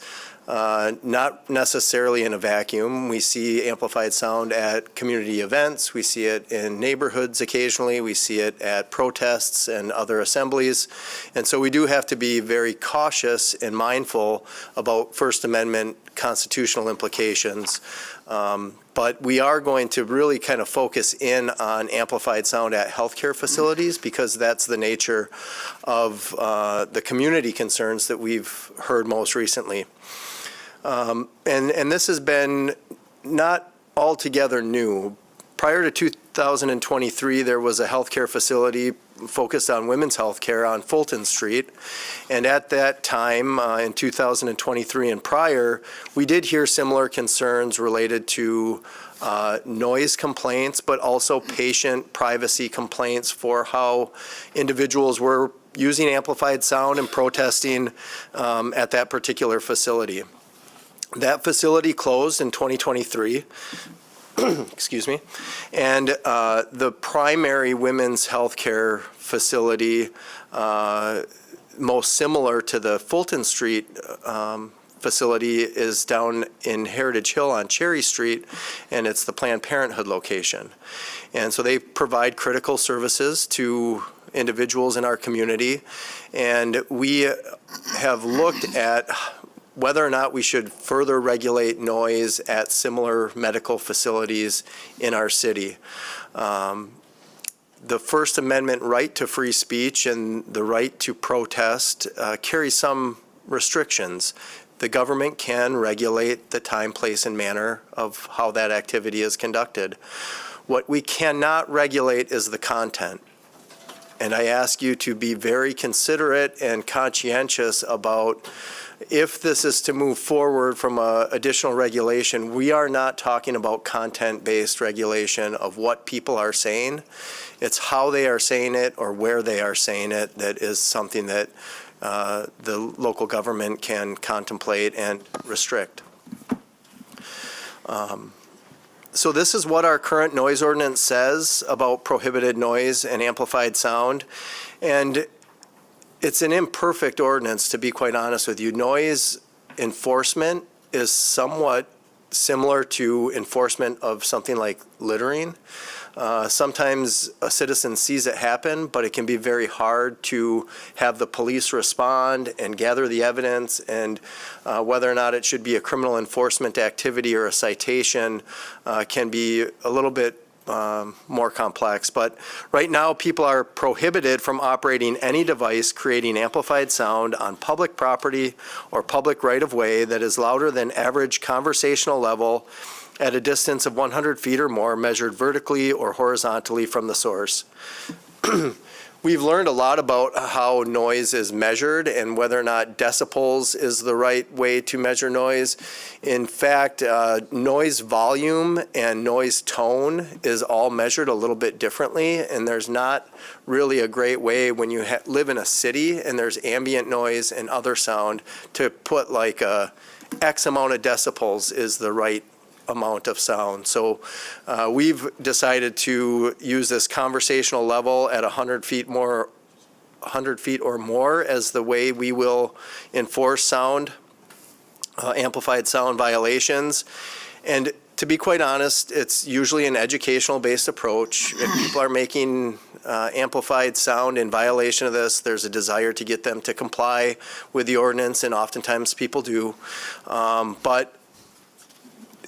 not necessarily in a vacuum. We see amplified sound at community events. We see it in neighborhoods occasionally. We see it at protests and other assemblies. And so we do have to be very cautious and mindful about First Amendment constitutional implications. But we are going to really kind of focus in on amplified sound at healthcare facilities, because that's the nature of the community concerns that we've heard most recently. And this has been not altogether new. Prior to 2023, there was a healthcare facility focused on women's health care on Fulton Street. And at that time, in 2023 and prior, we did hear similar concerns related to noise complaints, but also patient privacy complaints for how individuals were using amplified sound and protesting at that particular facility. That facility closed in 2023. Excuse me. And the primary women's health care facility, most similar to the Fulton Street facility, is down in Heritage Hill on Cherry Street, and it's the Planned Parenthood location. And so they provide critical services to individuals in our community. And we have looked at whether or not we should further regulate noise at similar medical facilities in our city. The First Amendment right to free speech and the right to protest carry some restrictions. The government can regulate the time, place, and manner of how that activity is conducted. What we cannot regulate is the content. And I ask you to be very considerate and conscientious about, if this is to move forward from additional regulation, we are not talking about content-based regulation of what people are saying. It's how they are saying it or where they are saying it that is something that the local government can contemplate and restrict. So this is what our current noise ordinance says about prohibited noise and amplified sound. And it's an imperfect ordinance, to be quite honest with you. Noise enforcement is somewhat similar to enforcement of something like littering. Sometimes a citizen sees it happen, but it can be very hard to have the police respond and gather the evidence, and whether or not it should be a criminal enforcement activity or a citation can be a little bit more complex. But right now, people are prohibited from operating any device creating amplified sound on public property or public right-of-way that is louder than average conversational level at a distance of 100 feet or more, measured vertically or horizontally from the source. We've learned a lot about how noise is measured and whether or not decibels is the right way to measure noise. In fact, noise volume and noise tone is all measured a little bit differently, and there's not really a great way when you live in a city and there's ambient noise and other sound to put like a X amount of decibels is the right amount of sound. So we've decided to use this conversational level at 100 feet or more as the way we will enforce sound, amplified sound violations. And to be quite honest, it's usually an educational based approach. If people are making amplified sound in violation of this, there's a desire to get them to comply with the ordinance, and oftentimes people do. But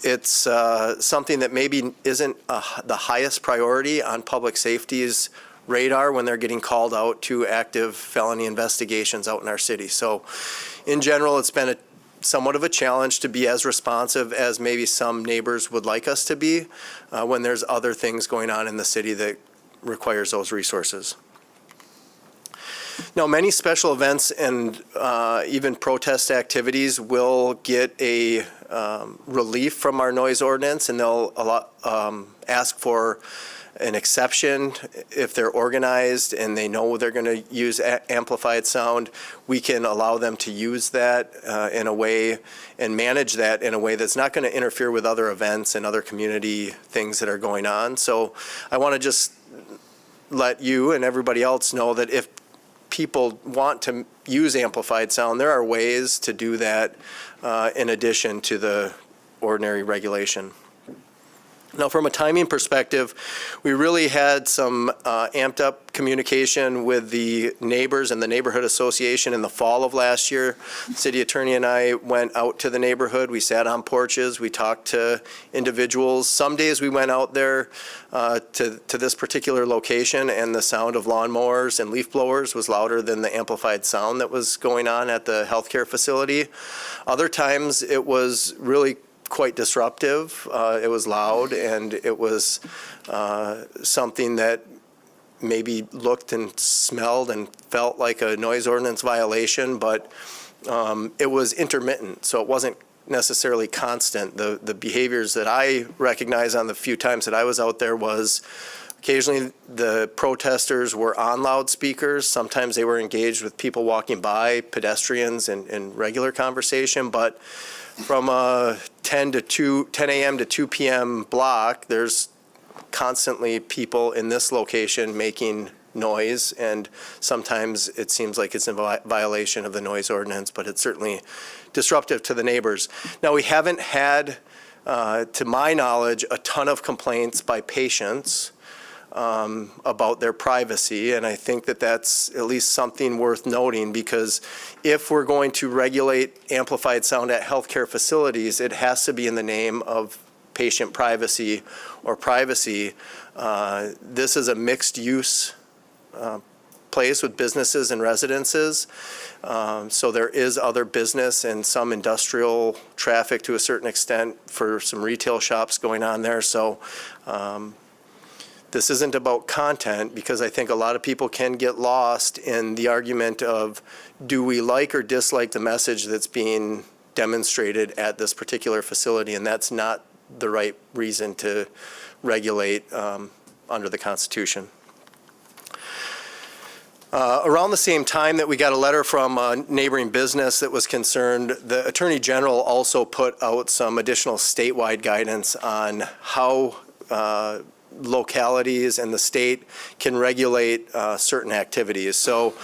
it's something that maybe isn't the highest priority on public safety's radar when they're getting called out to active felony investigations out in our city. So in general, it's been somewhat of a challenge to be as responsive as maybe some neighbors would like us to be when there's other things going on in the city that requires those resources. Now, many special events and even protest activities will get a relief from our noise ordinance, and they'll ask for an exception if they're organized and they know they're going to use amplified sound. We can allow them to use that in a way and manage that in a way that's not going to interfere with other events and other community things that are going on. So I want to just let you and everybody else know that if people want to use amplified sound, there are ways to do that in addition to the ordinary regulation. Now, from a timing perspective, we really had some amped up communication with the neighbors and the neighborhood association in the fall of last year. The city attorney and I went out to the neighborhood. We sat on porches. We talked to individuals. Some days we went out there to this particular location, and the sound of lawnmowers and leaf blowers was louder than the amplified sound that was going on at the healthcare facility. Other times it was really quite disruptive. It was loud, and it was something that maybe looked and smelled and felt like a noise ordinance violation, but it was intermittent, so it wasn't necessarily constant. The behaviors that I recognize on the few times that I was out there was occasionally the protesters were on loudspeakers. Sometimes they were engaged with people walking by, pedestrians, in regular conversation, but from a 10 a.m. to 2 p.m. block, there's constantly people in this location making noise, and sometimes it seems like it's in violation of the noise ordinance, but it's certainly disruptive to the neighbors. Now, we haven't had, to my knowledge, a ton of complaints by patients about their privacy, and I think that that's at least something worth noting, because if we're going to regulate amplified sound at healthcare facilities, it has to be in the name of patient privacy or privacy. This is a mixed-use place with businesses and residences, so there is other business and some industrial traffic to a certain extent for some retail shops going on there. So this isn't about content, because I think a lot of people can get lost in the argument of, do we like or dislike the message that's being demonstrated at this particular facility, and that's not the right reason to regulate under the Constitution. Around the same time that we got a letter from a neighboring business that was concerned, the Attorney General also put out some additional statewide guidance on how localities and the state can regulate certain activities. So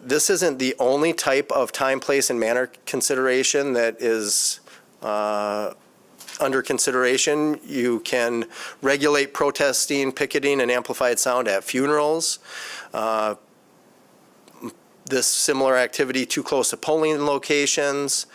this isn't the only type of time, place, and manner consideration that is under consideration. You can regulate protesting, picketing, and amplified sound at funerals. This similar activity too close to polling locations.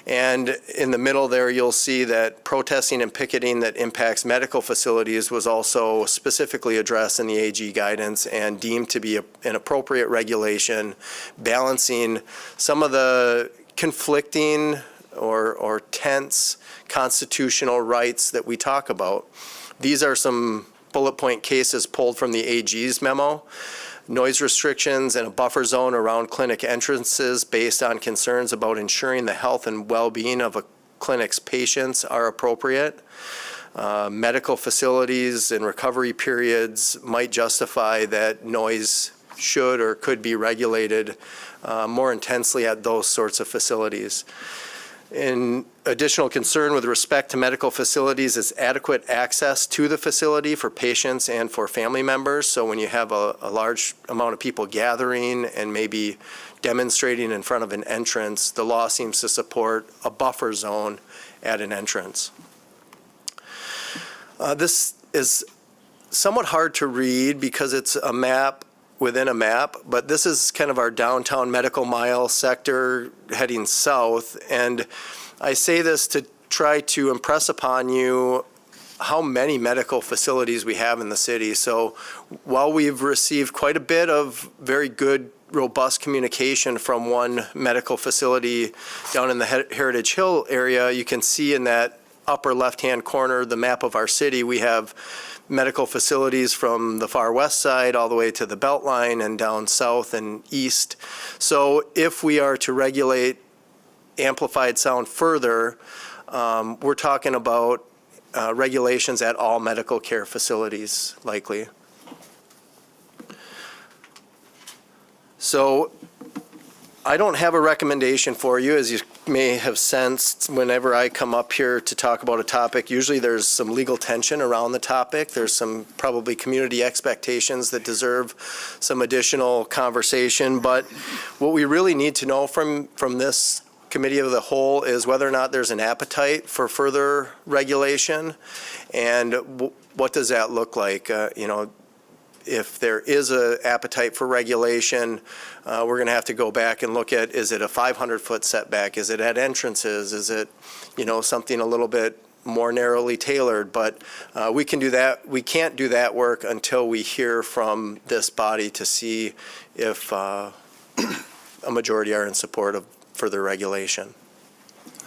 And in the middle there, you'll see that protesting and picketing that impacts medical facilities was also specifically addressed in the AG guidance and deemed to be an appropriate regulation, balancing some of the conflicting or tense constitutional rights that we talk about. These are some bullet point cases pulled from the AG's memo. Noise restrictions and a buffer zone around clinic entrances based on concerns about ensuring the health and well-being of a clinic's patients are appropriate. Medical facilities and recovery periods might justify that noise should or could be regulated more intensely at those sorts of facilities. An additional concern with respect to medical facilities is adequate access to the facility for patients and for family members. So when you have a large amount of people gathering and maybe demonstrating in front of an entrance, the law seems to support a buffer zone at an entrance. This is somewhat hard to read because it's a map within a map, but this is kind of our downtown medical mile sector heading south. And I say this to try to impress upon you how many medical facilities we have in the city. So while we've received quite a bit of very good, robust communication from one medical facility down in the Heritage Hill area, you can see in that upper left-hand corner, the map of our city, we have medical facilities from the far west side all the way to the Beltline and down south and east. So if we are to regulate amplified sound further, we're talking about regulations at all medical care facilities, likely. So I don't have a recommendation for you. As you may have sensed, whenever I come up here to talk about a topic, usually there's some legal tension around the topic. There's some probably community expectations that deserve some additional conversation. But what we really need to know from this committee of the whole is whether or not there's an appetite for further regulation, and what does that look like? If there is an appetite for regulation, we're going to have to go back and look at, is it a 500-foot setback? Is it at entrances? Is it, something a little bit more narrowly tailored? But we can do that. We can't do that work until we hear from this body to see if a majority are in support of further regulation.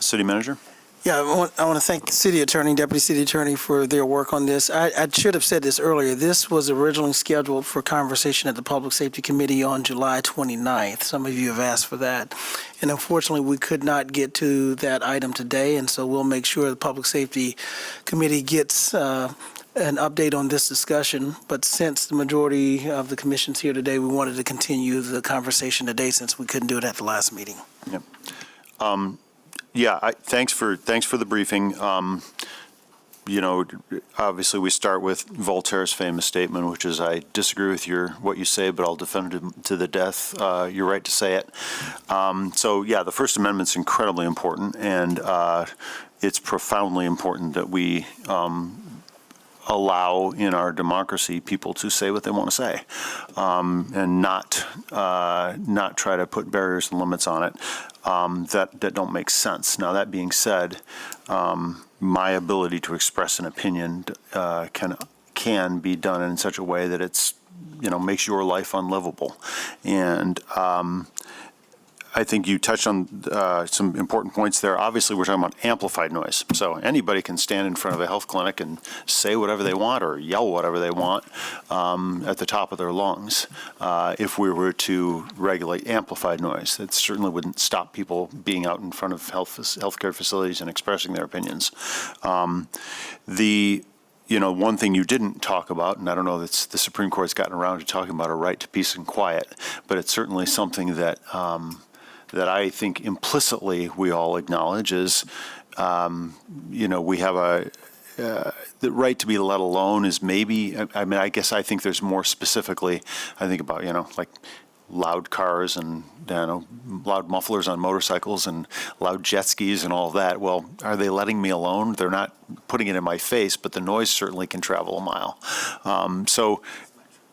City Manager? Yeah, I want to thank the city attorney, deputy city attorney for their work on this. I should have said this earlier. This was originally scheduled for conversation at the Public Safety Committee on July 29th. Some of you have asked for that. And unfortunately, we could not get to that item today, and so we'll make sure the Public Safety Committee gets an update on this discussion. But since the majority of the commission's here today, we wanted to continue the conversation today since we couldn't do it at the last meeting. Yep. Thanks for the briefing. Obviously we start with Voltaire's famous statement, which is, I disagree with what you say, but I'll defend it to the death. You're right to say it. The First Amendment's incredibly important, and it's profoundly important that we allow in our democracy people to say what they want to say, and not try to put barriers and limits on it that don't make sense. Now, that being said, my ability to express an opinion can be done in such a way that it's makes your life unlivable. And I think you touched on some important points there. Obviously, we're talking about amplified noise. So anybody can stand in front of a health clinic and say whatever they want or yell whatever they want at the top of their lungs. If we were to regulate amplified noise, it certainly wouldn't stop people being out in front of healthcare facilities and expressing their opinions. One thing you didn't talk about, and I don't know that the Supreme Court's gotten around to talking about a right to peace and quiet, but it's certainly something that I think implicitly we all acknowledge is, we have the right to be let alone is maybe, I guess I think there's more specifically, I think about, like loud cars and, loud mufflers on motorcycles and loud jet skis and all of that. Well, are they letting me alone? They're not putting it in my face, but the noise certainly can travel a mile. So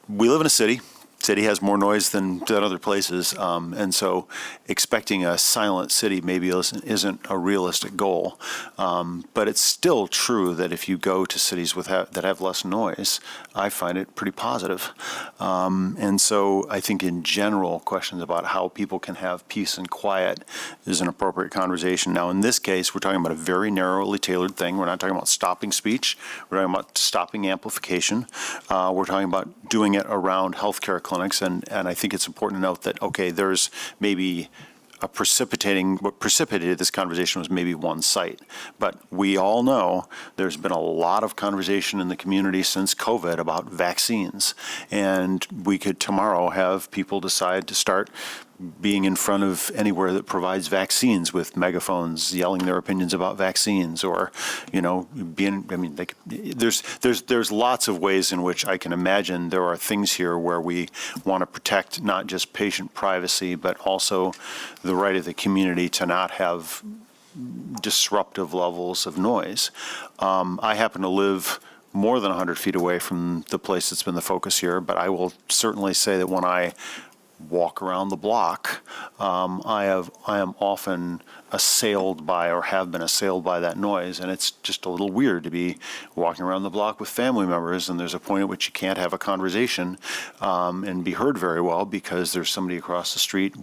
we live in a city. City has more noise than other places, and so expecting a silent city maybe isn't a realistic goal. But it's still true that if you go to cities that have less noise, I find it pretty positive. And so I think in general, questions about how people can have peace and quiet is an appropriate conversation. Now, in this case, we're talking about a very narrowly tailored thing. We're not talking about stopping speech. We're talking about stopping amplification. We're talking about doing it around healthcare clinics, and I think it's important to note that, okay, there's maybe what precipitated this conversation was maybe one site. But we all know there's been a lot of conversation in the community since COVID about vaccines. And we could tomorrow have people decide to start being in front of anywhere that provides vaccines with megaphones yelling their opinions about vaccines, or, there's lots of ways in which I can imagine there are things here where we want to protect not just patient privacy, but also the right of the community to not have disruptive levels of noise. I happen to live more than 100 feet away from the place that's been the focus here, but I will certainly say that when I walk around the block, I am often assailed by, or have been assailed by, that noise, and it's just a little weird to be walking around the block with family members, and there's a point at which you can't have a conversation and be heard very well because there's somebody across the street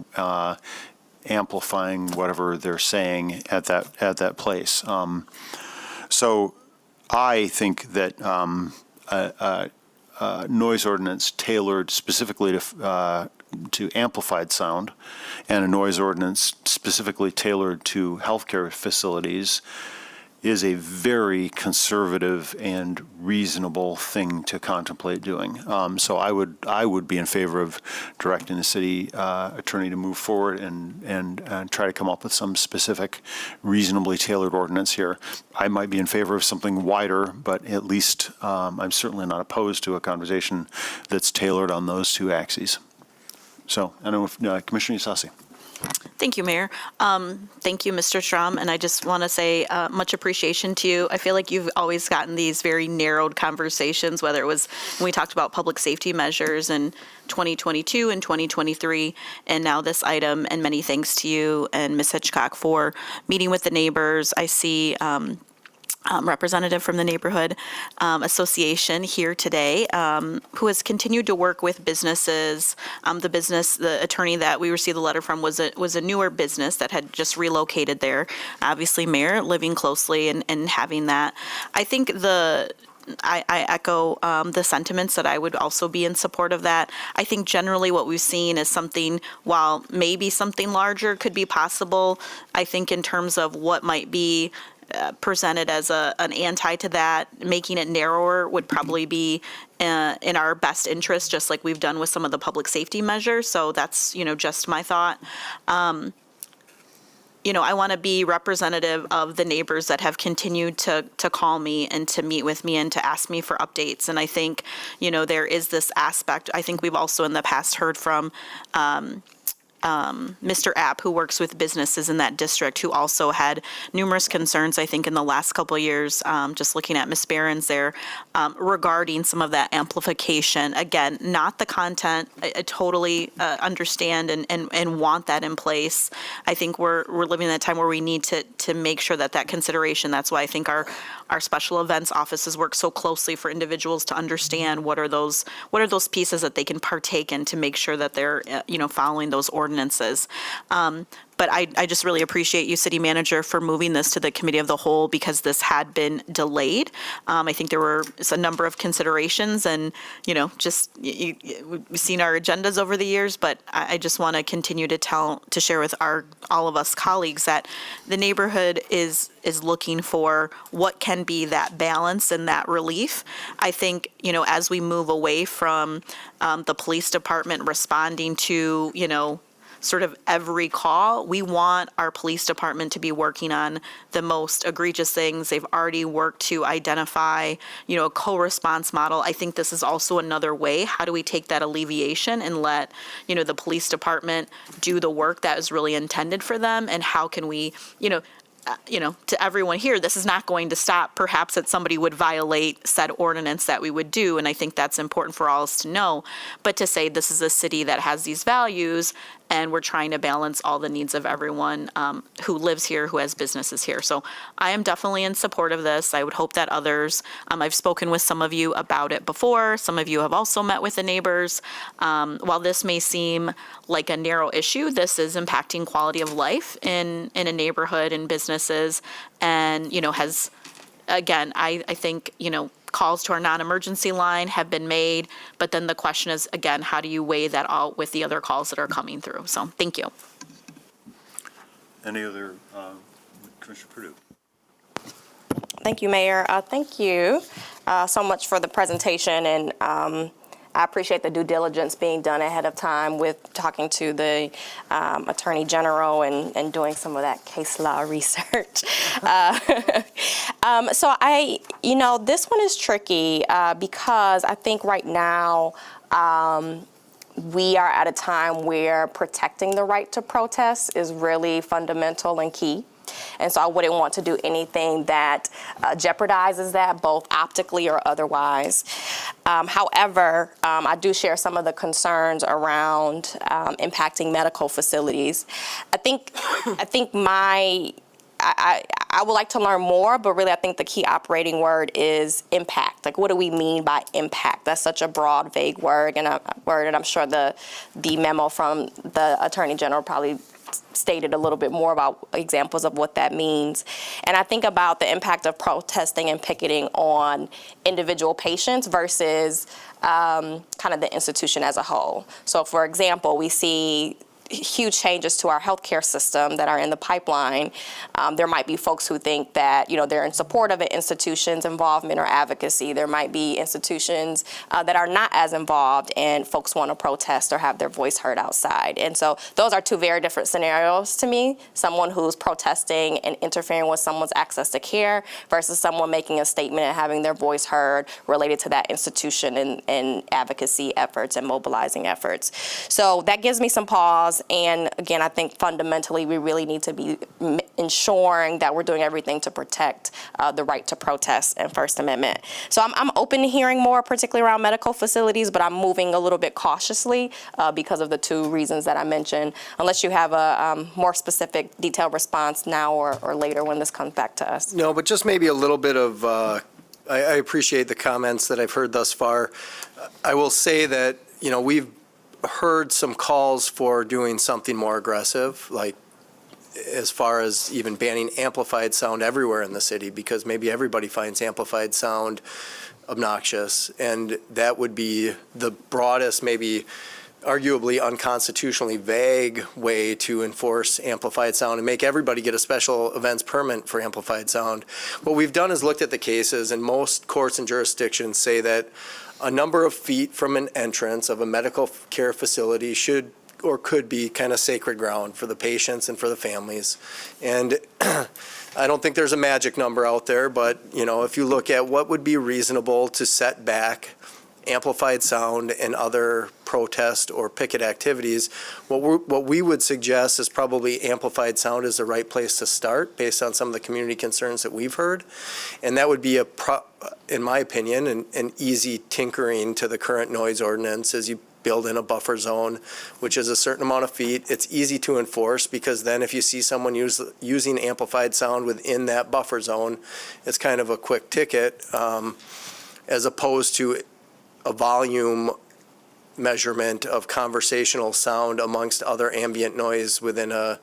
amplifying whatever they're saying at that place. So I think that noise ordinance tailored specifically to amplified sound and a noise ordinance specifically tailored to healthcare facilities is a very conservative and reasonable thing to contemplate doing. So I would be in favor of directing the city attorney to move forward and try to come up with some specific, reasonably tailored ordinance here. I might be in favor of something wider, but at least I'm certainly not opposed to a conversation that's tailored on those two axes. So I don't know if Commissioner Isasi. Thank you, Mayor. Thank you, Mr. Strom, and I just want to say much appreciation to you. I feel like you've always gotten these very narrowed conversations, whether it was when we talked about public safety measures in 2022 and 2023, and now this item, and many thanks to you and Ms. Hitchcock for meeting with the neighbors. I see representative from the neighborhood association here today, who has continued to work with businesses. The attorney that we received the letter from was a newer business that had just relocated there. Obviously, Mayor, living closely and having that. I think I echo the sentiments that I would also be in support of that. I think generally what we've seen is something, while maybe something larger could be possible, I think in terms of what might be presented as an anti to that, making it narrower would probably be in our best interest, just like we've done with some of the public safety measures. So that's, just my thought. I want to be representative of the neighbors that have continued to call me and to meet with me and to ask me for updates. And I think, there is this aspect. I think we've also in the past heard from Mr. App, who works with businesses in that district, who also had numerous concerns, I think, in the last couple of years, just looking at Ms. Barron's there, regarding some of that amplification. Again, not the content. I totally understand and want that in place. I think we're living in a time where we need to make sure that consideration. That's why I think our special events offices work so closely for individuals to understand what are those pieces that they can partake in to make sure that they're following those ordinances. But I just really appreciate you, City Manager, for moving this to the Committee of the Whole, because this had been delayed. I think there were a number of considerations, and we've seen our agendas over the years. But I just want to continue to share with all of us colleagues that the neighborhood is looking for what can be that balance and that relief. I think as we move away from the police department responding to sort of every call, we want our police department to be working on the most egregious things. They've already worked to identify, a co-response model. I think this is also another way. How do we take that alleviation and let, the police department do the work that is really intended for them? And how can we, to everyone here, this is not going to stop perhaps that somebody would violate said ordinance that we would do. And I think that's important for all of us to know. But to say this is a city that has these values, and we're trying to balance all the needs of everyone who lives here, who has businesses here. So I am definitely in support of this. I would hope that others, I've spoken with some of you about it before. Some of you have also met with the neighbors. While this may seem like a narrow issue, this is impacting quality of life in a neighborhood and businesses, and, has, again, I think, calls to our non-emergency line have been made, but then the question is, again, how do you weigh that out with the other calls that are coming through? So thank you. Any other, Commissioner Purdue? Thank you, Mayor. Thank you so much for the presentation, and I appreciate the due diligence being done ahead of time with talking to the Attorney General and doing some of that case law research. So this one is tricky because I think right now we are at a time where protecting the right to protest is really fundamental and key. And so I wouldn't want to do anything that jeopardizes that, both optically or otherwise. However, I do share some of the concerns around impacting medical facilities. I would like to learn more, but really I think the key operating word is impact. Like, what do we mean by impact? That's such a broad, vague word, and I'm sure the memo from the Attorney General probably stated a little bit more about examples of what that means. And I think about the impact of protesting and picketing on individual patients versus kind of the institution as a whole. So, for example, we see huge changes to our healthcare system that are in the pipeline. There might be folks who think that, they're in support of an institution's involvement or advocacy. There might be institutions that are not as involved and folks want to protest or have their voice heard outside. And so those are two very different scenarios to me. Someone who's protesting and interfering with someone's access to care versus someone making a statement and having their voice heard related to that institution and advocacy efforts and mobilizing efforts. So that gives me some pause. And again, I think fundamentally we really need to be ensuring that we're doing everything to protect the right to protest and First Amendment. So I'm open to hearing more, particularly around medical facilities, but I'm moving a little bit cautiously because of the two reasons that I mentioned, unless you have a more specific, detailed response now or later when this comes back to us. No, but just maybe a little bit of, I appreciate the comments that I've heard thus far. I will say that, we've heard some calls for doing something more aggressive, like as far as even banning amplified sound everywhere in the city, because maybe everybody finds amplified sound obnoxious, and that would be the broadest, maybe arguably unconstitutionally vague way to enforce amplified sound and make everybody get a special events permit for amplified sound. What we've done is looked at the cases, and most courts and jurisdictions say that a number of feet from an entrance of a medical care facility should or could be kind of sacred ground for the patients and for the families. And I don't think there's a magic number out there, but if you look at what would be reasonable to set back amplified sound and other protest or picket activities, what we would suggest is probably amplified sound is the right place to start based on some of the community concerns that we've heard. And that would be in my opinion, an easy tinkering to the current noise ordinance as you build in a buffer zone, which is a certain amount of feet. It's easy to enforce because then if you see someone using amplified sound within that buffer zone, it's kind of a quick ticket as opposed to a volume measurement of conversational sound amongst other ambient noise within a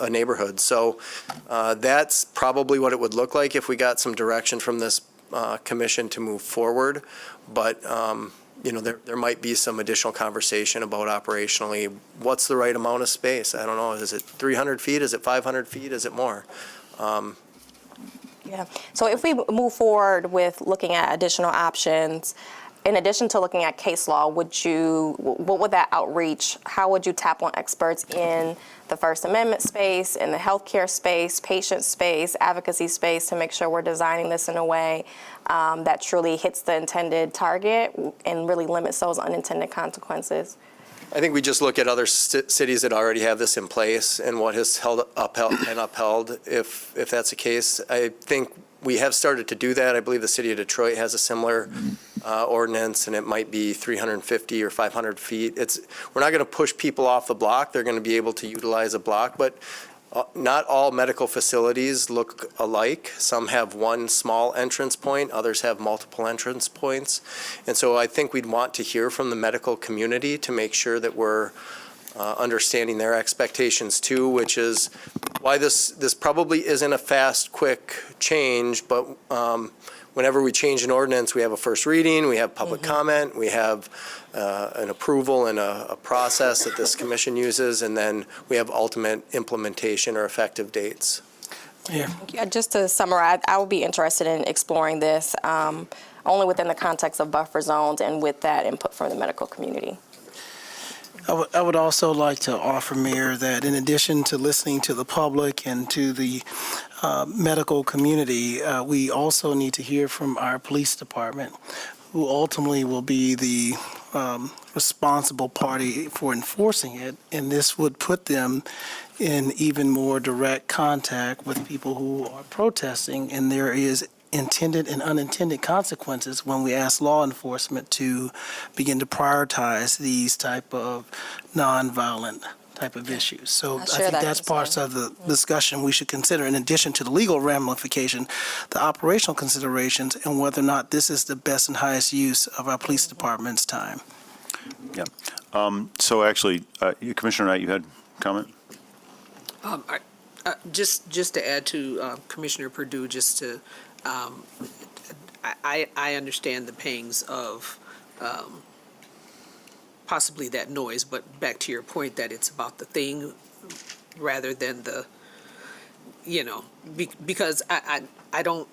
neighborhood. So that's probably what it would look like if we got some direction from this commission to move forward. But there might be some additional conversation about operationally what's the right amount of space. I don't know. Is it 300 feet? Is it 500 feet? Is it more? Yeah. So if we move forward with looking at additional options, in addition to looking at case law, what would that outreach, how would you tap on experts in the First Amendment space, in the healthcare space, patient space, advocacy space to make sure we're designing this in a way that truly hits the intended target and really limits those unintended consequences? I think we just look at other cities that already have this in place and what has been upheld, if that's the case. I think we have started to do that. I believe the city of Detroit has a similar ordinance, and it might be 350 or 500 feet. We're not going to push people off the block. They're going to be able to utilize a block, but not all medical facilities look alike. Some have one small entrance point, others have multiple entrance points. And so I think we'd want to hear from the medical community to make sure that we're understanding their expectations too, which is why this probably isn't a fast, quick change, but whenever we change an ordinance, we have a first reading, we have public comment, we have an approval and a process that this commission uses, and then we have ultimate implementation or effective dates. Yeah, just to summarize, I would be interested in exploring this only within the context of buffer zones and with that input from the medical community. I would also like to offer, Mayor, that in addition to listening to the public and to the medical community, we also need to hear from our police department, who ultimately will be the responsible party for enforcing it, and this would put them in even more direct contact with people who are protesting, and there is intended and unintended consequences when we ask law enforcement to begin to prioritize these type of nonviolent type of issues. So I think that's part of the discussion we should consider, in addition to the legal ramification, the operational considerations, and whether or not this is the best and highest use of our police department's time. Yeah. So actually, Commissioner Knight, you had comment? Just to add to Commissioner Perdue, I understand the pangs of possibly that noise, but back to your point that it's about the thing rather than the, because I don't,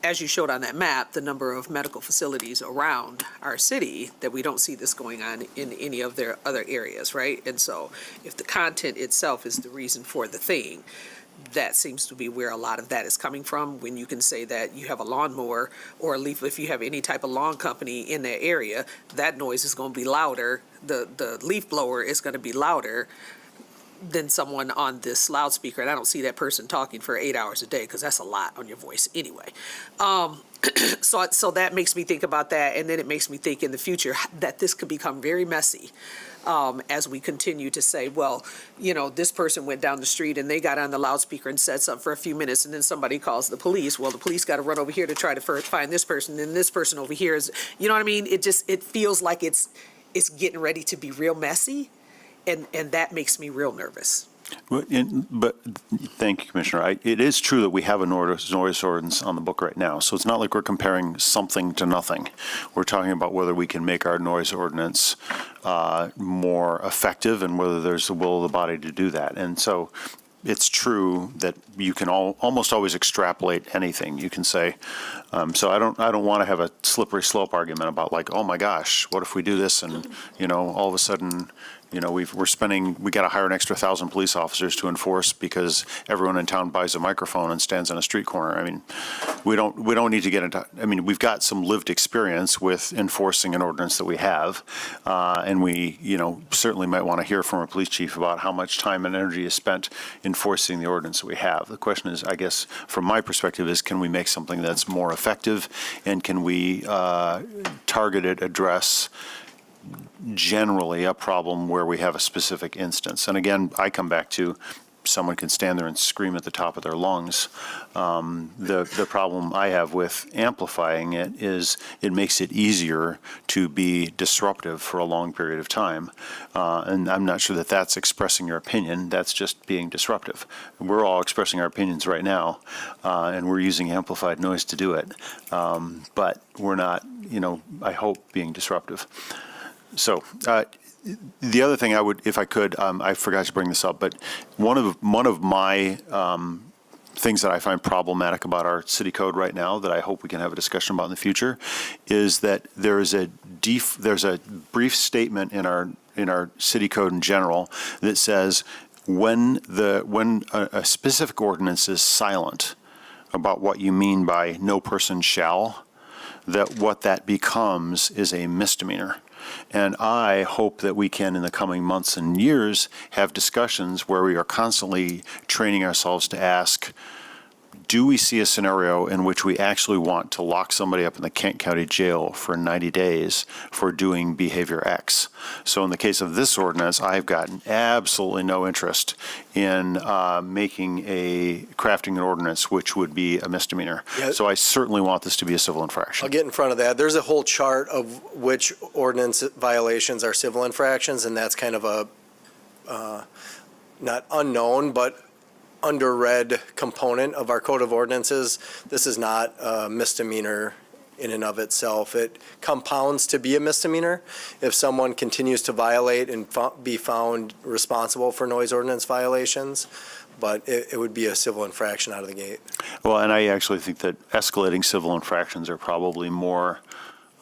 as you showed on that map, the number of medical facilities around our city, that we don't see this going on in any of their other areas, right? And so if the content itself is the reason for the thing, that seems to be where a lot of that is coming from, when you can say that you have a lawnmower or a leaf, if you have any type of lawn company in that area, that noise is going to be louder, the leaf blower is going to be louder than someone on this loudspeaker, and I don't see that person talking for 8 hours a day, because that's a lot on your voice anyway. So that makes me think about that, and then it makes me think in the future that this could become very messy as we continue to say, well, this person went down the street and they got on the loudspeaker and said something for a few minutes, and then somebody calls the police. Well, the police got to run over here to try to find this person, and this person over here is, you know what I mean? It feels like it's getting ready to be real messy. And that makes me real nervous. But thank you, Commissioner. It is true that we have a noise ordinance on the book right now, so it's not like we're comparing something to nothing. We're talking about whether we can make our noise ordinance more effective and whether there's the will of the body to do that. And so it's true that you can almost always extrapolate anything. You can say, so I don't want to have a slippery slope argument about like, oh my gosh, what if we do this and all of a sudden we got to hire an extra 1,000 police officers to enforce because everyone in town buys a microphone and stands on a street corner. I mean, we don't need to get into. I mean, we've got some lived experience with enforcing an ordinance that we have, and we certainly might want to hear from our police chief about how much time and energy is spent enforcing the ordinance that we have. The question is, I guess, from my perspective, is can we make something that's more effective, and can we targeted address generally a problem where we have a specific instance. And again, I come back to someone can stand there and scream at the top of their lungs. The problem I have with amplifying it is it makes it easier to be disruptive for a long period of time. And I'm not sure that that's expressing your opinion. That's just being disruptive. We're all expressing our opinions right now, and we're using amplified noise to do it. But we're not, I hope, being disruptive. So the other thing I would, if I could, I forgot to bring this up, but one of my things that I find problematic about our city code right now that I hope we can have a discussion about in the future is that there's a brief statement in our city code in general that says when a specific ordinance is silent about what you mean by no person shall, that what that becomes is a misdemeanor. And I hope that we can, in the coming months and years, have discussions where we are constantly training ourselves to ask, do we see a scenario in which we actually want to lock somebody up in the Kent County Jail for 90 days for doing behavior X? So in the case of this ordinance, I've gotten absolutely no interest in crafting an ordinance which would be a misdemeanor. Yeah. So I certainly want this to be a civil infraction. I'll get in front of that. There's a whole chart of which ordinance violations are civil infractions, and that's kind of a not unknown, but underread component of our code of ordinances. This is not a misdemeanor in and of itself. It compounds to be a misdemeanor if someone continues to violate and be found responsible for noise ordinance violations, but it would be a civil infraction out of the gate. Well, and I actually think that escalating civil infractions are probably more,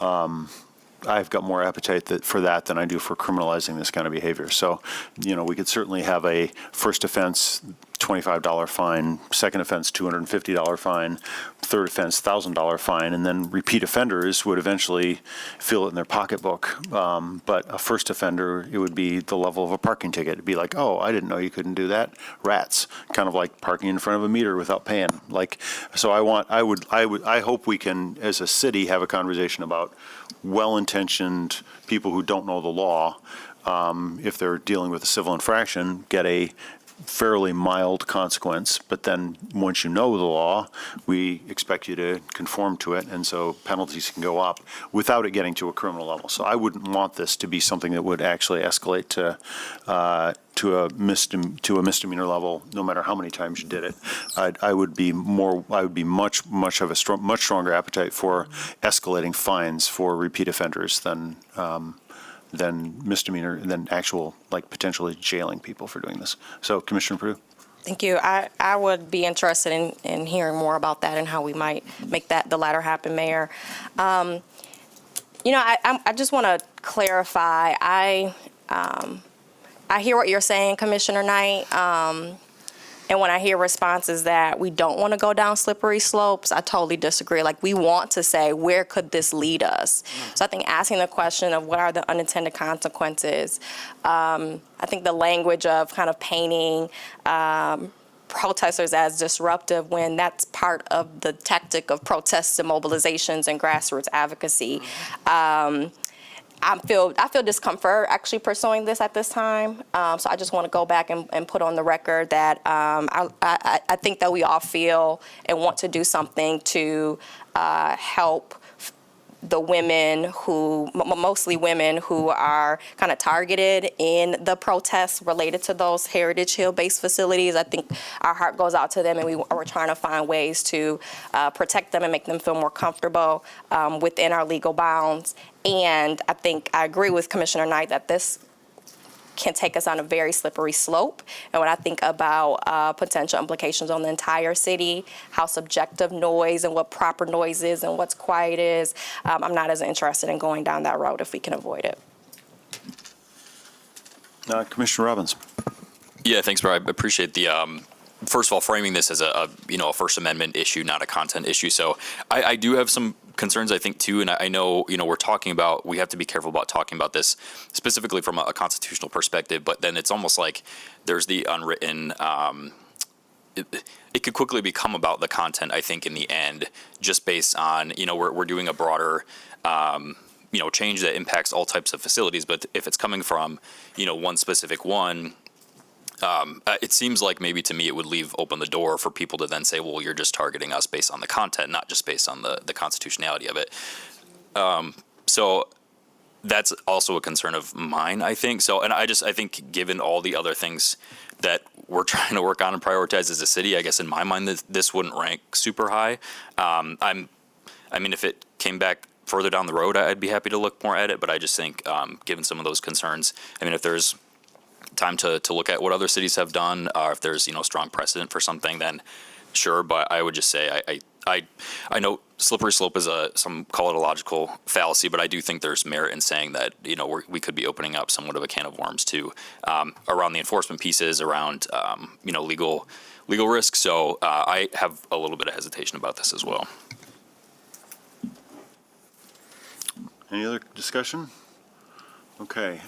I've got more appetite for that than I do for criminalizing this kind of behavior. So, we could certainly have a first offense $25 fine, second offense $250 fine, third offense $1,000 fine, and then repeat offenders would eventually feel it in their pocketbook. But a first offender, it would be the level of a parking ticket. It'd be like, oh, I didn't know you couldn't do that. Rats, kind of like parking in front of a meter without paying. So I hope we can, as a city, have a conversation about well-intentioned people who don't know the law, if they're dealing with a civil infraction, get a fairly mild consequence, but then once you know the law, we expect you to conform to it, and so penalties can go up without it getting to a criminal level. So I wouldn't want this to be something that would actually escalate to a misdemeanor level, no matter how many times you did it. I would be much stronger appetite for escalating fines for repeat offenders than misdemeanor, than actual, like, potentially jailing people for doing this. So, Commissioner Perdue? Thank you. I would be interested in hearing more about that and how we might make that the latter happen, Mayor. I just want to clarify. I hear what you're saying, Commissioner Knight. And when I hear responses that we don't want to go down slippery slopes, I totally disagree. Like, we want to say, where could this lead us? So I think asking the question of what are the unintended consequences, I think the language of kind of painting protesters as disruptive when that's part of the tactic of protests and mobilizations and grassroots advocacy. I feel discomfort actually pursuing this at this time. So I just want to go back and put on the record that I think that we all feel and want to do something to help the women who, mostly women who are kind of targeted in the protests related to those Heritage Hill-based facilities. I think our heart goes out to them, and we're trying to find ways to protect them and make them feel more comfortable within our legal bounds. And I think I agree with Commissioner Knight that this can take us on a very slippery slope. And when I think about potential implications on the entire city, how subjective noise and what proper noise is and what's quiet is, I'm not as interested in going down that road if we can avoid it. Commissioner Robbins. Yeah, thanks, Brian. I appreciate the, first of all, framing this as a First Amendment issue, not a content issue. So I do have some concerns, I think, too, and I know, we're talking about, we have to be careful about talking about this specifically from a constitutional perspective, but then it's almost like there's the unwritten, it could quickly become about the content, I think, in the end, just based on, we're doing a broader, change that impacts all types of facilities, but if it's coming from, one specific one, it seems like maybe to me it would leave open the door for people to then say, well, you're just targeting us based on the content, not just based on the constitutionality of it. So that's also a concern of mine, I think. So, and I think given all the other things that we're trying to work on and prioritize as a city, I guess in my mind this wouldn't rank super high. If it came back further down the road, I'd be happy to look more at it. But I just think given some of those concerns, if there's time to look at what other cities have done, or if there's strong precedent for something, then sure. But I would just say I know slippery slope is some call it a logical fallacy, but I do think there's merit in saying that we could be opening up somewhat of a can of worms too around the enforcement pieces, around legal risk. So I have a little bit of hesitation about this as well. Any other discussion? Okay.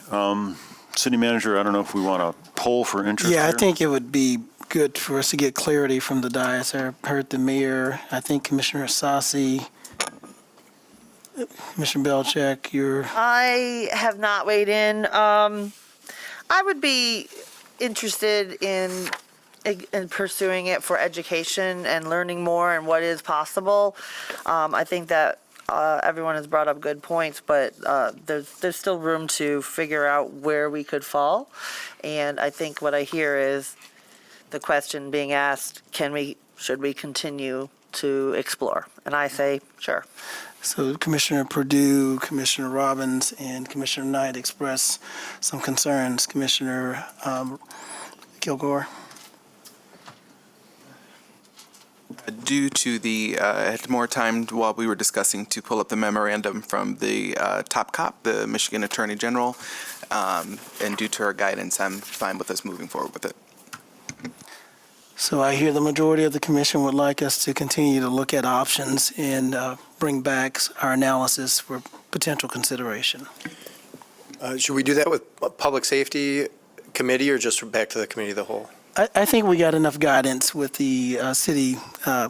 City Manager, I don't know if we want to poll for interest Yeah, here. I think it would be good for us to get clarity from the dais. I heard the mayor, I think Commissioner Sassi, Commissioner Belcheck, I have not weighed in. I would be interested in pursuing it for education and learning more and what is possible. I think that everyone has brought up good points, but there's still room to figure out where we could fall. And I think what I hear is the question being asked, should we continue to explore? And I say, sure. So Commissioner Perdue, Commissioner Robbins, and Commissioner Knight expressed some concerns. Commissioner Kilgore? Due to the, I had more time while we were discussing to pull up the memorandum from the top cop, the Michigan Attorney General, and due to her guidance, I'm fine with us moving forward with it. So I hear the majority of the commission would like us to continue to look at options and bring back our analysis for potential consideration. Should we do that with Public Safety Committee or just back to the Committee of the Whole? I think we got enough guidance with the city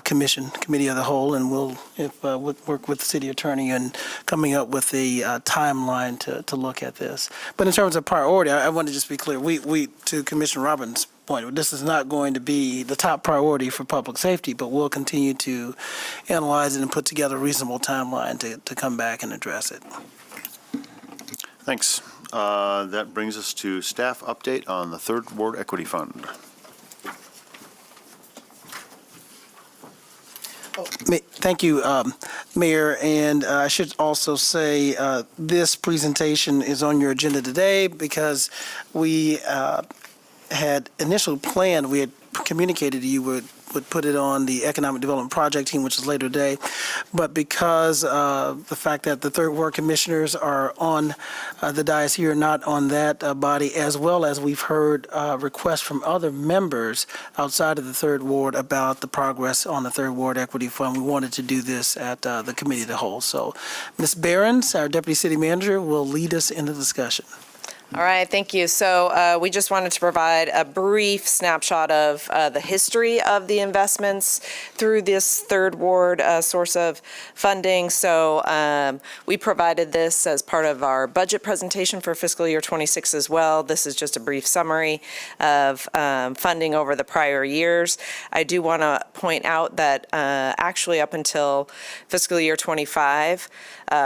committee of the whole, and we'll work with the city attorney and coming up with a timeline to look at this. But in terms of priority, I want to just be clear. We to Commissioner Robbins' point, this is not going to be the top priority for public safety, but we'll continue to analyze it and put together a reasonable timeline to come back and address it. Thanks. That brings us to staff update on the Third Ward Equity Fund. Thank you, Mayor. And I should also say this presentation is on your agenda today because we had initially planned, we had communicated to you would put it on the Economic Development Project team, which is later today. But because of the fact that the Third Ward Commissioners are on the dais here, not on that body, as well as we've heard requests from other members outside of the Third Ward about the progress on the Third Ward Equity Fund, we wanted to do this at the Committee of the Whole. So Ms. Behrens, our Deputy City Manager, will lead us in the discussion. All right, thank you. So we just wanted to provide a brief snapshot of the history of the investments through this Third Ward source of funding. So we provided this as part of our budget presentation for fiscal year 26 as well. This is just a brief summary of funding over the prior years. I do want to point out that actually up until fiscal year 25,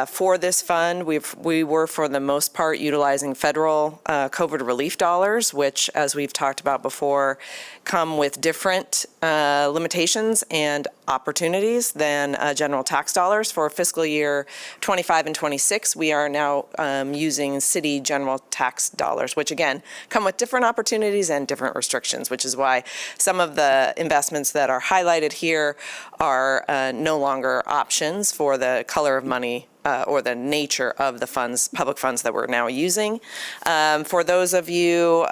for this fund, we were for the most part utilizing federal COVID relief dollars, which, as we've talked about before, come with different limitations and opportunities than general tax dollars. For fiscal year 25 and 26, we are now using city general tax dollars, which again come with different opportunities and different restrictions, which is why some of the investments that are highlighted here are no longer options for the color of money or the nature of the funds, public funds that we're now using. For those of you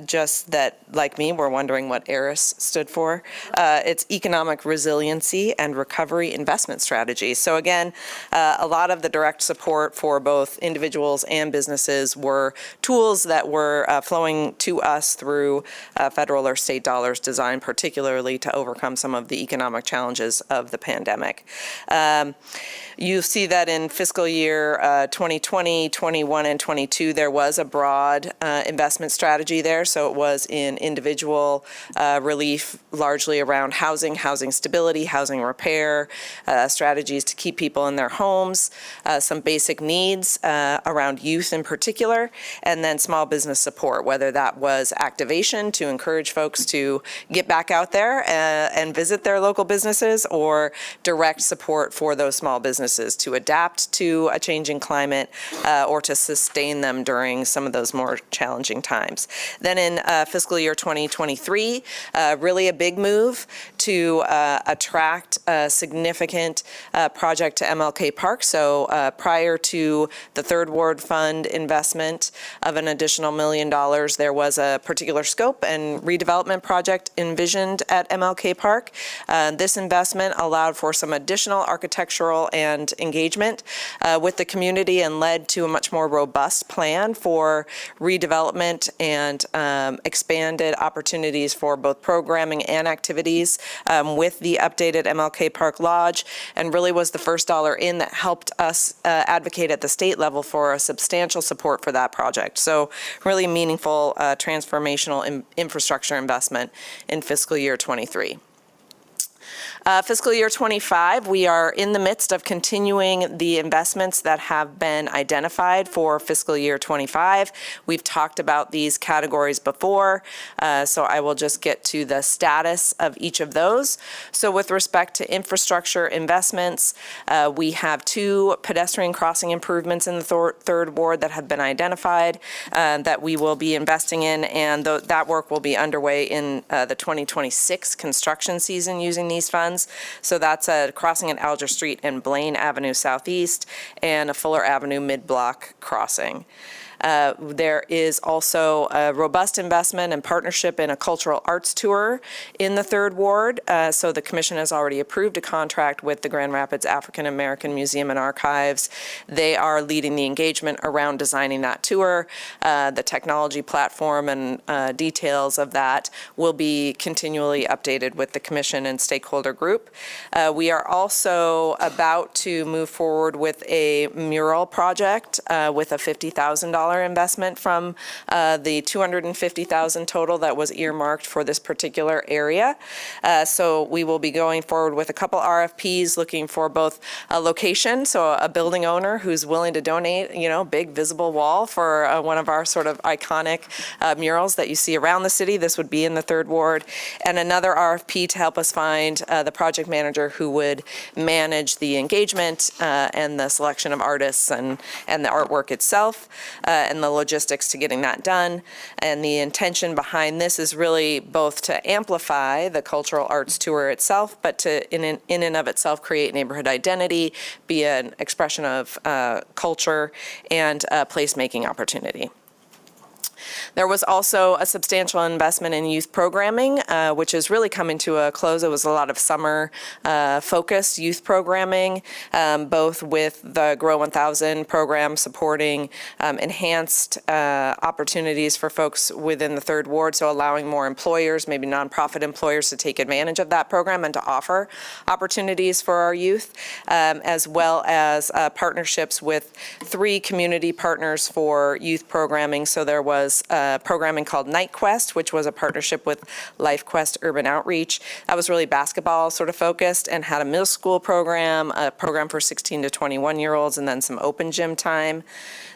just that, like me, were wondering what ERIS stood for, it's Economic Resiliency and Recovery Investment Strategy. So again, a lot of the direct support for both individuals and businesses were tools that were flowing to us through federal or state dollars designed particularly to overcome some of the economic challenges of the pandemic. You see that in fiscal year 2020, 21, and 22, there was a broad investment strategy there. So it was in individual relief, largely around housing stability, housing repair, strategies to keep people in their homes, some basic needs around youth in particular, and then small business support, whether that was activation to encourage folks to get back out there and visit their local businesses, or direct support for those small businesses to adapt to a changing climate or to sustain them during some of those more challenging times. Then in fiscal year 2023, really a big move to attract a significant project to MLK Park. So prior to the Third Ward Fund investment of an additional $1 million, there was a particular scope and redevelopment project envisioned at MLK Park. This investment allowed for some additional architectural and engagement with the community and led to a much more robust plan for redevelopment and expanded opportunities for both programming and activities with the updated MLK Park Lodge, and really was the first dollar in that helped us advocate at the state level for a substantial support for that project. So really meaningful transformational infrastructure investment in fiscal year 23. Fiscal year 25, we are in the midst of continuing the investments that have been identified for fiscal year 25. We've talked about these categories before, so I will just get to the status of each of those. So with respect to infrastructure investments, we have 2 pedestrian crossing improvements in the Third Ward that have been identified that we will be investing in, and that work will be underway in the 2026 construction season using these funds. So that's a crossing at Alger Street and Blaine Avenue Southeast and a Fuller Avenue mid-block crossing. There is also a robust investment and partnership in a cultural arts tour in the Third Ward. So the Commission has already approved a contract with the Grand Rapids African American Museum and Archives. They are leading the engagement around designing that tour. The technology platform and details of that will be continually updated with the Commission and stakeholder group. We are also about to move forward with a mural project with a $50,000 investment from the $250,000 total that was earmarked for this particular area. So we will be going forward with a couple RFPs looking for both a location, so a building owner who's willing to donate, big visible wall for one of our sort of iconic murals that you see around the city. This would be in the Third Ward. And another RFP to help us find the project manager who would manage the engagement and the selection of artists and the artwork itself and the logistics to getting that done. And the intention behind this is really both to amplify the cultural arts tour itself, but to, in and of itself, create neighborhood identity, be an expression of culture and placemaking opportunity. There was also a substantial investment in youth programming, which is really coming to a close. It was a lot of summer-focused youth programming, both with the Grow 1000 program supporting enhanced opportunities for folks within the Third Ward, so allowing more employers, maybe nonprofit employers, to take advantage of that program and to offer opportunities for our youth, as well as partnerships with 3 community partners for youth programming. So there was programming called Night Quest, which was a partnership with Life Quest Urban Outreach. That was really basketball sort of focused and had a middle school program, a program for 16 to 21-year-olds, and then some open gym time.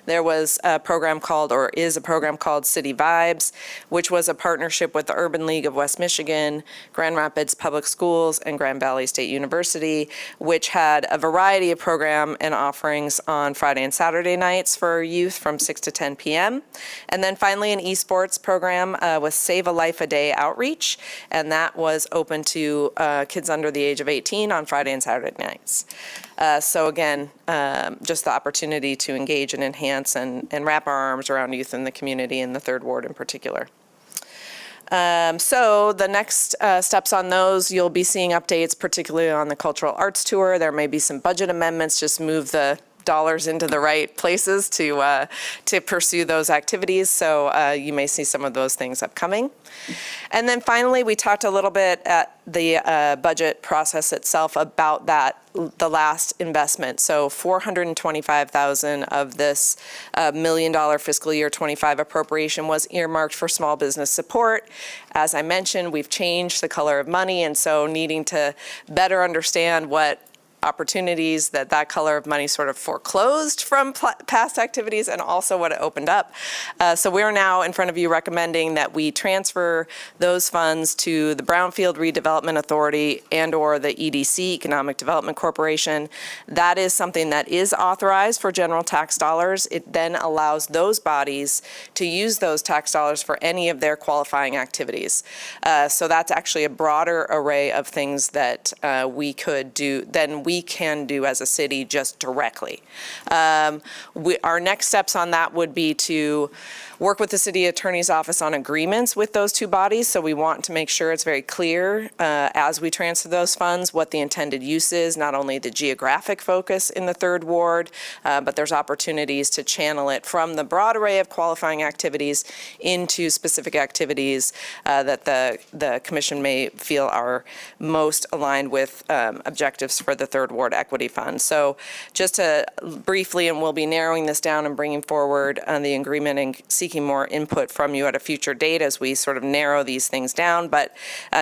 There was a program called, or is a program called City Vibes, which was a partnership with the Urban League of West Michigan, Grand Rapids Public Schools, and Grand Valley State University, which had a variety of program and offerings on Friday and Saturday nights for youth from 6 to 10 p.m. And then finally an esports program with Save a Life a Day outreach, and that was open to kids under the age of 18 on Friday and Saturday nights. So again, just the opportunity to engage and enhance and wrap our arms around youth in the community in the Third Ward in particular. So the next steps on those, you'll be seeing updates, particularly on the cultural arts tour. There may be some budget amendments, just move the dollars into the right places to pursue those activities. So you may see some of those things upcoming. And then finally, we talked a little bit at the budget process itself about the last investment. So $425,000 of this $1 million fiscal year 25 appropriation was earmarked for small business support. As I mentioned, we've changed the color of money, and so needing to better understand what opportunities that color of money sort of foreclosed from past activities and also what it opened up. So we're now in front of you recommending that we transfer those funds to the Brownfield Redevelopment Authority and or the EDC, Economic Development Corporation. That is something that is authorized for general tax dollars. It then allows those bodies to use those tax dollars for any of their qualifying activities. So that's actually a broader array of things that we could do than we can do as a city just directly. Our next steps on that would be to work with the city attorney's office on agreements with those two bodies. So we want to make sure it's very clear as we transfer those funds what the intended use is, not only the geographic focus in the Third Ward, but there's opportunities to channel it from the broad array of qualifying activities into specific activities that the commission may feel are most aligned with objectives for the Third Ward Equity Fund. So just to briefly, and we'll be narrowing this down and bringing forward the agreement and seeking more input from you at a future date as we sort of narrow these things down. But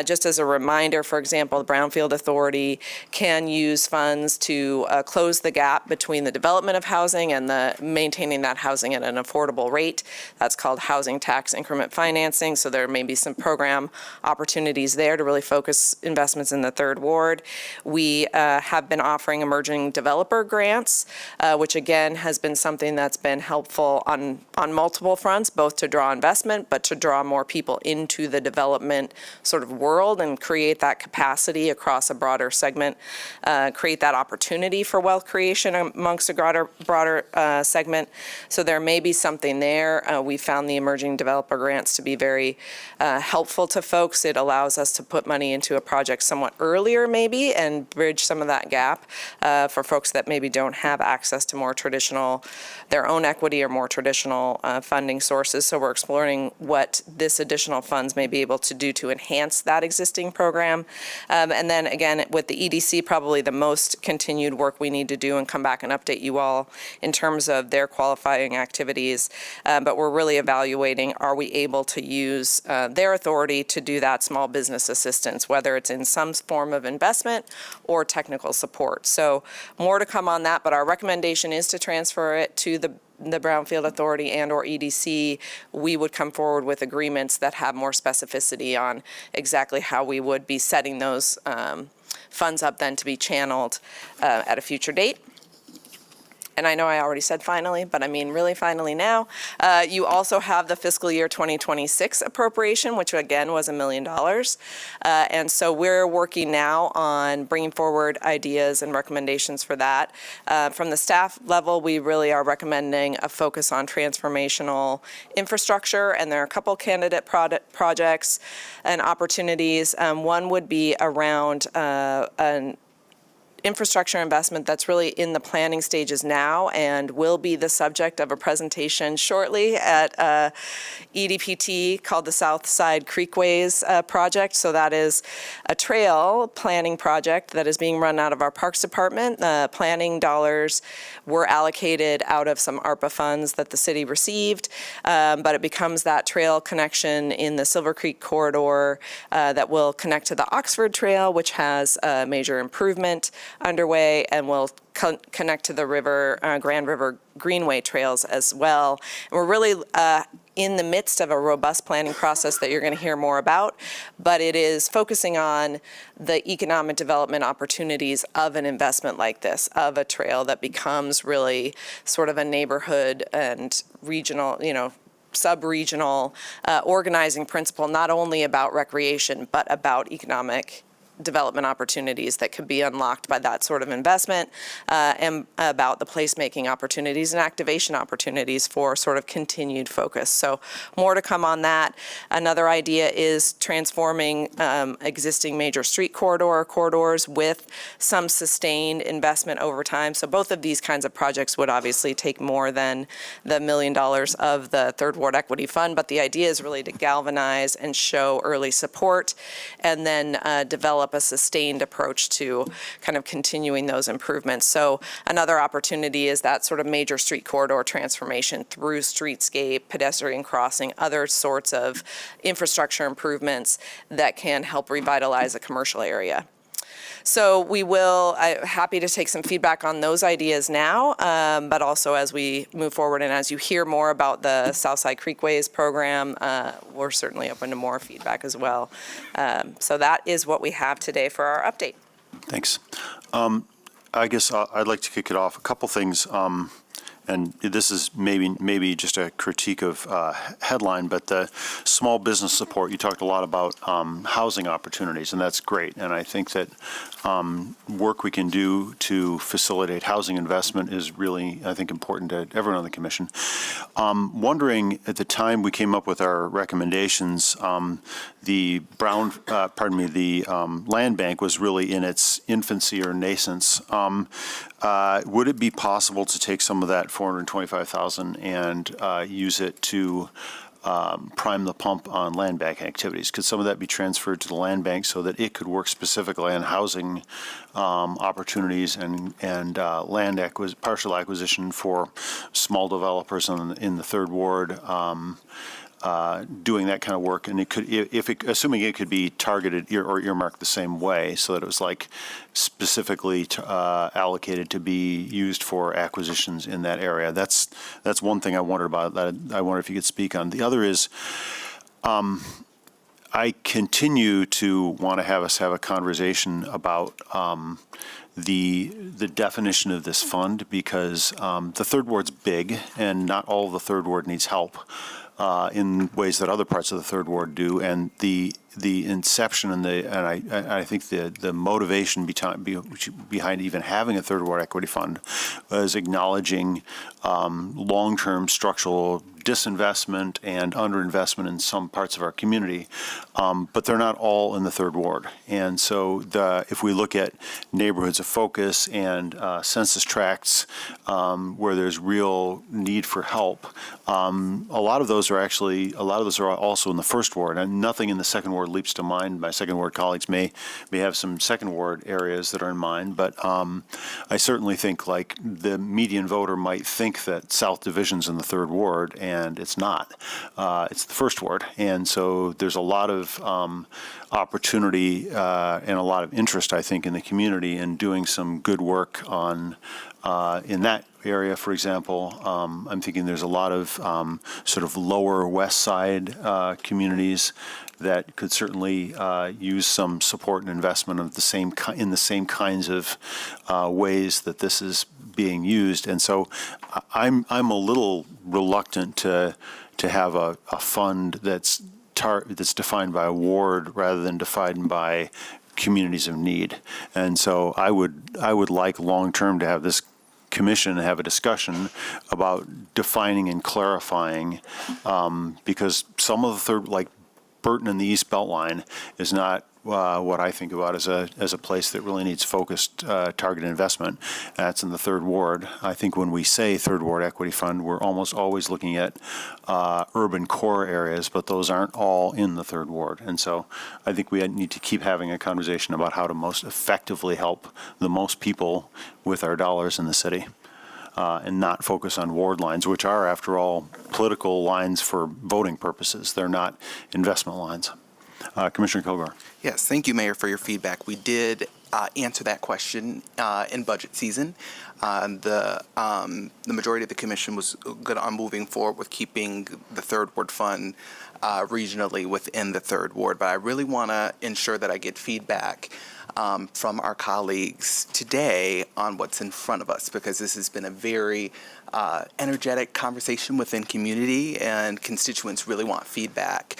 just as a reminder, for example, the Brownfield Authority can use funds to close the gap between the development of housing and the maintaining that housing at an affordable rate. That's called housing tax increment financing. So there may be some program opportunities there to really focus investments in the Third Ward. We have have been offering emerging developer grants, which again has been something that's been helpful on multiple fronts, both to draw investment, but to draw more people into the development sort of world and create that capacity across a broader segment, create that opportunity for wealth creation amongst a broader segment. So there may be something there. We found the emerging developer grants to be very helpful to folks. It allows us to put money into a project somewhat earlier maybe and bridge some of that gap for folks that maybe don't have access to more traditional, their own equity or more traditional funding sources. So we're exploring what this additional funds may be able to do to enhance that existing program. And then again, with the EDC, probably the most continued work we need to do, and come back and update you all in terms of their qualifying activities. But we're really evaluating, are we able to use their authority to do that small business assistance, whether it's in some form of investment or technical support. So more to come on that, but our recommendation is to transfer it to the Brownfield Authority and or EDC. We would come forward with agreements that have more specificity on exactly how we would be setting those funds up then to be channeled at a future date. And I know I already said finally, but I mean really finally now. You also have the fiscal year 2026 appropriation, which again was $1 million. And so we're working now on bringing forward ideas and recommendations for that. From the staff level, we really are recommending a focus on transformational infrastructure, and there are a couple candidate projects and opportunities. One would be around an infrastructure investment that's really in the planning stages now and will be the subject of a presentation shortly at EDPT called the South Side Creekways project. So that is a trail planning project that is being run out of our Parks Department. Planning dollars were allocated out of some ARPA funds that the city received, but it becomes that trail connection in the Silver Creek corridor that will connect to the Oxford Trail, which has a major improvement underway, and will connect to the river, Grand River Greenway trails as well. And we're really in the midst of a robust planning process that you're going to hear more about, but it is focusing on the economic development opportunities of an investment like this, of a trail that becomes really sort of a neighborhood and regional, sub-regional organizing principle, not only about recreation, but about economic development opportunities that could be unlocked by that sort of investment, and about the placemaking opportunities and activation opportunities for sort of continued focus. So more to come on that. Another idea is transforming existing major street corridors with some sustained investment over time. So both of these kinds of projects would obviously take more than the $1 million of the Third Ward Equity Fund, but the idea is really to galvanize and show early support and then develop a sustained approach to kind of continuing those improvements. So another opportunity is that sort of major street corridor transformation through streetscape, pedestrian crossing, other sorts of infrastructure improvements that can help revitalize a commercial area. So I'm happy to take some feedback on those ideas now, but also as we move forward and as you hear more about the Southside Creekways program, we're certainly open to more feedback as well. So that is what we have today for our update. Thanks. I guess I'd like to kick it off. A couple things. And this is maybe just a critique of headline, but the small business support, you talked a lot about housing opportunities, and that's great. And I think that work we can do to facilitate housing investment is really, I think, important to everyone on the commission. Wondering, at the time we came up with our recommendations, the land bank was really in its infancy or nascence. Would it be possible to take some of that $425,000 and use it to prime the pump on land bank activities? Could some of that be transferred to the land bank so that it could work specifically on housing opportunities and partial acquisition for small developers in the Third Ward? Doing that kind of work, and it could, assuming it could be targeted or earmarked the same way, so that it was like specifically allocated to be used for acquisitions in that area. That's one thing I wondered about. That I wonder if you could speak on. The other is, I continue to want to have us have a conversation about the definition of this fund, because the third ward's big, and not all of the third ward needs help in ways that other parts of the third ward do, and the inception and I think the motivation behind even having a third ward equity fund was acknowledging long-term structural disinvestment and underinvestment in some parts of our community, but they're not all in the third ward. And so if we look at neighborhoods of focus and census tracts where there's real need for help, a lot of those are also in the first ward, and nothing in the second ward leaps to mind. My second ward colleagues may have some second ward areas that are in mind, but I certainly think like the median voter might think that South Division's in the third ward, and it's not. It's the first ward, and so there's a lot of opportunity and a lot of interest, I think, in the community in doing some good work on in that area. For example, I'm thinking there's a lot of sort of lower west side communities that could certainly use some support and investment of in the same kinds of ways that this is being used. And so I'm a little reluctant to have a fund that's defined by a ward rather than defined by communities of need. And so I would like long-term to have this commission have a discussion about defining and clarifying, because some of the third, like Burton and the East Beltline, is not what I think about as a place that really needs focused, targeted investment. That's in the third ward. I think when we say third ward equity fund, we're almost always looking at urban core areas, but those aren't all in the third ward. And so I think we need to keep having a conversation about how to most effectively help the most people with our dollars in the city. And not focus on ward lines, which are, after all, political lines for voting purposes. They're not investment lines. Commissioner Kilgore. Yes, thank you, Mayor, for your feedback. We did answer that question in budget season. The majority of the commission was good on moving forward with keeping the third ward fund regionally within the third ward. But I really want to ensure that I get feedback from our colleagues today on what's in front of us, because this has been a very energetic conversation within community, and constituents really want feedback.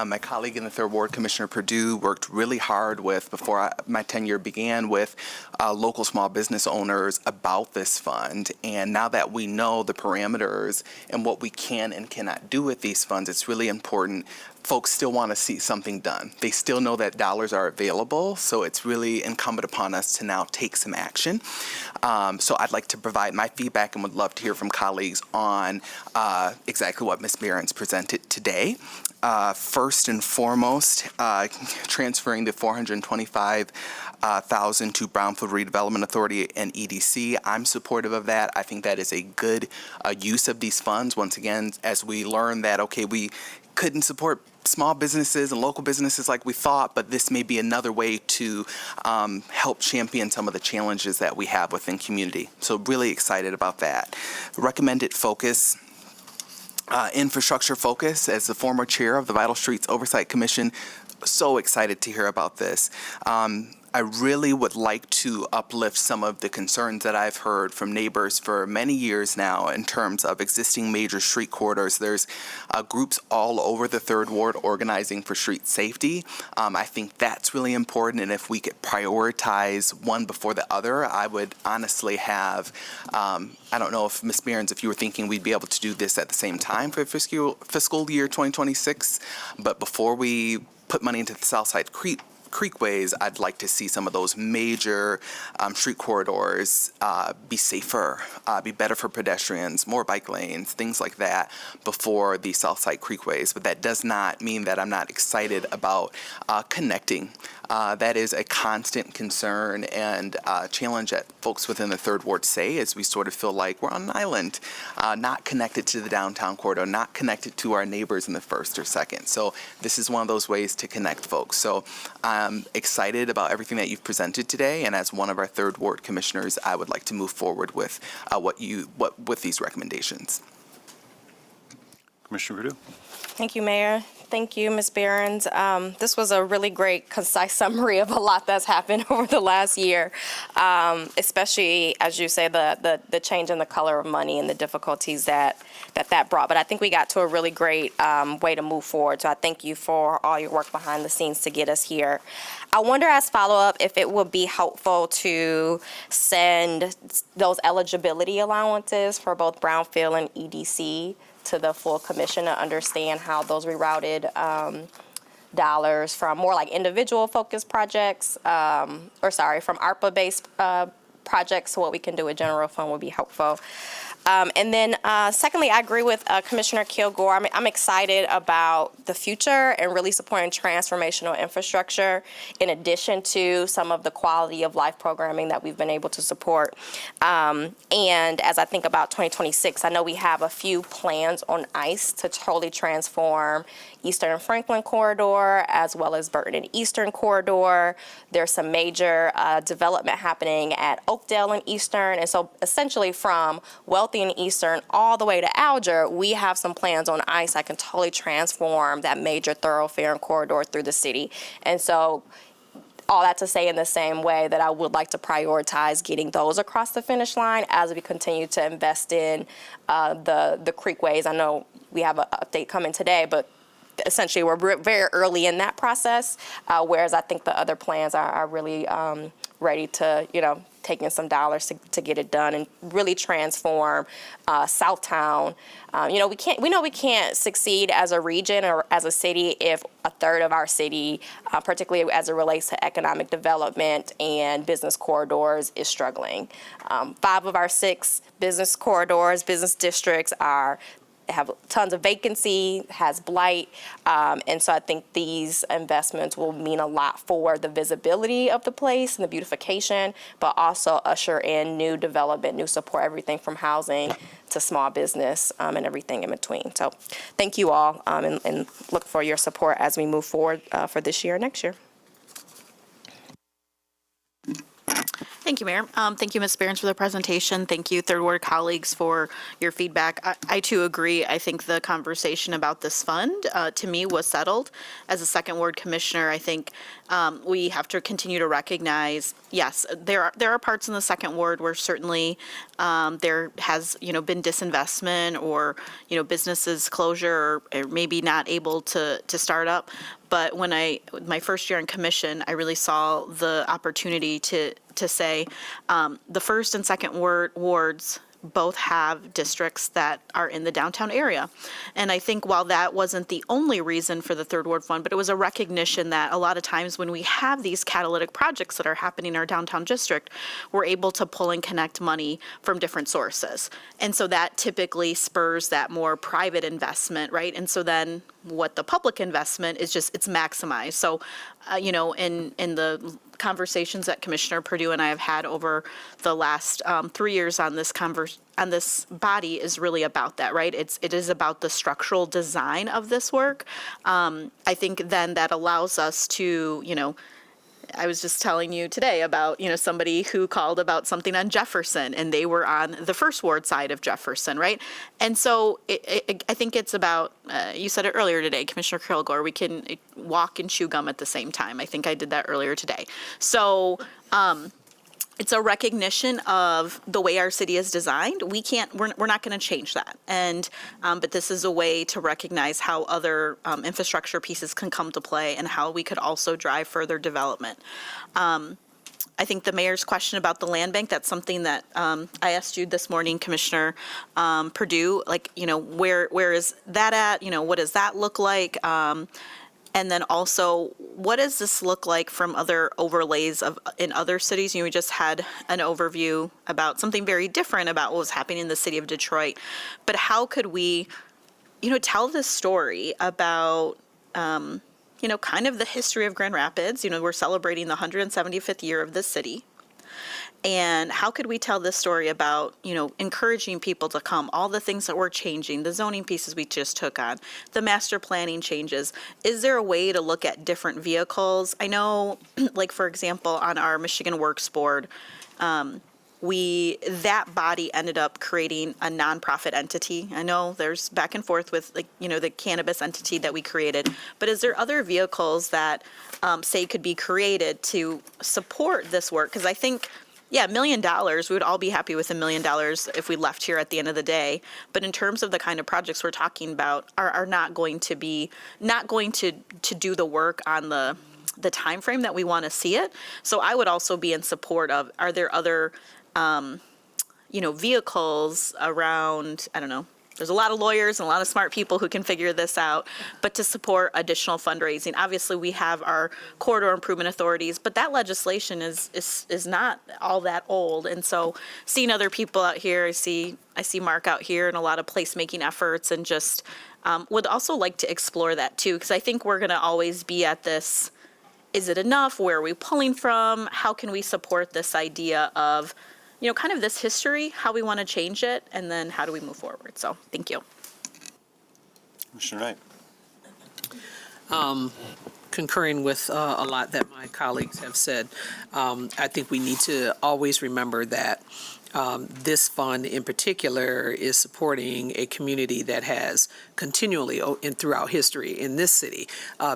My colleague in the third ward, Commissioner Perdue, worked really hard before my tenure began with local small business owners about this fund. And now that we know the parameters and what we can and cannot do with these funds, it's really important. Folks still want to see something done. They still know that dollars are available, so it's really incumbent upon us to now take some action. So I'd like to provide my feedback and would love to hear from colleagues on exactly what Ms. Behrens presented today. First and foremost, transferring the $425,000 to Brownfield Redevelopment Authority and EDC. I'm supportive of that. I think that is a good use of these funds. Once again, as we learn that, okay, we couldn't support small businesses and local businesses like we thought, but this may be another way to help champion some of the challenges that we have within community. So really excited about that. Recommended focus. Infrastructure focus. As the former chair of the Vital Streets Oversight Commission, so excited to hear about this. I really would like to uplift some of the concerns that I've heard from neighbors for many years now in terms of existing major street corridors. There's groups all over the third ward organizing for street safety. I think that's really important, and if we could prioritize one before the other, I would honestly have, I don't know if Ms. Behrens, if you were thinking we'd be able to do this at the same time for fiscal year 2026, but before we put money into the Southside Creekways, I'd like to see some of those major street corridors be safer, be better for pedestrians, more bike lanes, things like that before the Southside Creekways. But that does not mean that I'm not excited about connecting. That is a constant concern and challenge that folks within the third ward say, as we sort of feel like we're on an island, not connected to the downtown corridor, not connected to our neighbors in the first or second. So this is one of those ways to connect folks. So I'm excited about everything that you've presented today, and as one of our third ward commissioners, I would like to move forward with with these recommendations. Commissioner Perdue. Thank you, Mayor. Thank you, Ms. Behrens. This was a really great, concise summary of a lot that's happened over the last year, especially, as you say, the change in the color of money and the difficulties that brought. But I think we got to a really great way to move forward. So I thank you for all your work behind the scenes to get us here. I wonder, as follow-up, if it would be helpful to send those eligibility allowances for both Brownfield and EDC to the full commission to understand how those rerouted dollars from more like individual focused projects, from ARPA-based projects, so what we can do with general fund would be helpful. And then secondly, I agree with Commissioner Kilgore. I'm excited about the future and really supporting transformational infrastructure in addition to some of the quality of life programming that we've been able to support. And as I think about 2026, I know we have a few plans on ice to totally transform Eastern and Franklin Corridor, as well as Burton and Eastern Corridor. There's some major development happening at Oakdale and Eastern. And so essentially from Wealthy and Eastern all the way to Alger, we have some plans on ice that can totally transform that major thoroughfare and corridor through the city. And so all that to say in the same way that I would like to prioritize getting those across the finish line as we continue to invest in the creekways. I know we have an update coming today, but essentially we're very early in that process, whereas I think the other plans are really ready to, take in some dollars to get it done and really transform Southtown. We know we can't succeed as a region or as a city if a third of our city, particularly as it relates to economic development and business corridors, is struggling. 5 of our 6 business corridors, business districts have tons of vacancy, has blight, and so I think these investments will mean a lot for the visibility of the place and the beautification, but also usher in new development, new support, everything from housing to small business and everything in between. So thank you all and look for your support as we move forward for this year and next year. Thank you, Mayor. Thank you, Ms. Behrens, for the presentation. Thank you, Third Ward colleagues, for your feedback. I too agree. I think the conversation about this fund, to me, was settled. As a Second Ward Commissioner, I think we have to continue to recognize, yes, there are parts in the Second Ward where certainly there has, been disinvestment or, businesses closure or maybe not able to start up. But when my first year in commission, I really saw the opportunity to say the first and second wards both have districts that are in the downtown area. And I think while that wasn't the only reason for the Third Ward Fund, but it was a recognition that a lot of times when we have these catalytic projects that are happening in our downtown district, we're able to pull and connect money from different sources. And so that typically spurs that more private investment, right? And so then what the public investment is just, it's maximized. So, in the conversations that Commissioner Perdue and I have had over the last 3 years on this body is really about that, right? It is about the structural design of this work. I think then that allows us to, I was just telling you today about, somebody who called about something on Jefferson, and they were on the First Ward side of Jefferson, right? And so I think it's about, you said it earlier today, Commissioner Kilgore, we can walk and chew gum at the same time. I think I did that earlier today. So it's a recognition of the way our city is designed. We're not going to change that. And, but this is a way to recognize how other infrastructure pieces can come to play and how we could also drive further development. I think the mayor's question about the land bank, that's something that I asked you this morning, Commissioner Perdue, where is that at? What does that look like? And then also, what does this look like from other overlays in other cities? We just had an overview about something very different about what was happening in the city of Detroit. But how could we, tell this story about, kind of the history of Grand Rapids? We're celebrating the 175th year of the city. And how could we tell this story about, encouraging people to come, all the things that we're changing, the zoning pieces we just took on, the master planning changes? Is there a way to look at different vehicles? I know, like, for example, on our Michigan Works Board, that body ended up creating a nonprofit entity. I know there's back and forth with the cannabis entity that we created, but is there other vehicles that say could be created to support this work? Because I think, $1 million, we would all be happy with $1 million if we left here at the end of the day. But in terms of the kind of projects we're talking about are not going to do the work on the time frame that we want to see it. So I would also be in support of, are there other vehicles around, I don't know, there's a lot of lawyers and a lot of smart people who can figure this out, but to support additional fundraising. Obviously, we have our corridor improvement authorities, but that legislation is not all that old. And so seeing other people out here, I see Mark out here and a lot of placemaking efforts, and just would also like to explore that too, because I think we're going to always be at this, is it enough? Where are we pulling from? How can we support this idea of kind of this history, how we want to change it, and then how do we move forward? So, thank you. Commissioner Knight. Concurring with a lot that my colleagues have said, I think we need to always remember that this fund in particular is supporting a community that has continually and throughout history in this city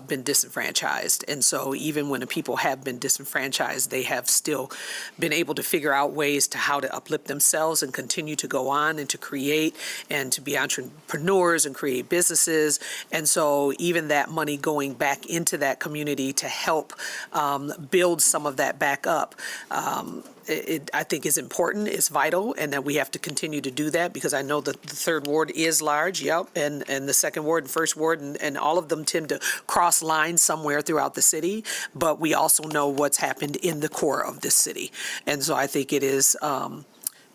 been disenfranchised. And so even when the people have been disenfranchised, they have still been able to figure out ways to how to uplift themselves and continue to go on and to create and to be entrepreneurs and create businesses. And so even that money going back into that community to help build some of that back up, I think is important, is vital, and that we have to continue to do that, because I know that the third ward is large, and the second ward and first ward, and all of them tend to cross lines somewhere throughout the city, but we also know what's happened in the core of this city. And so I think it is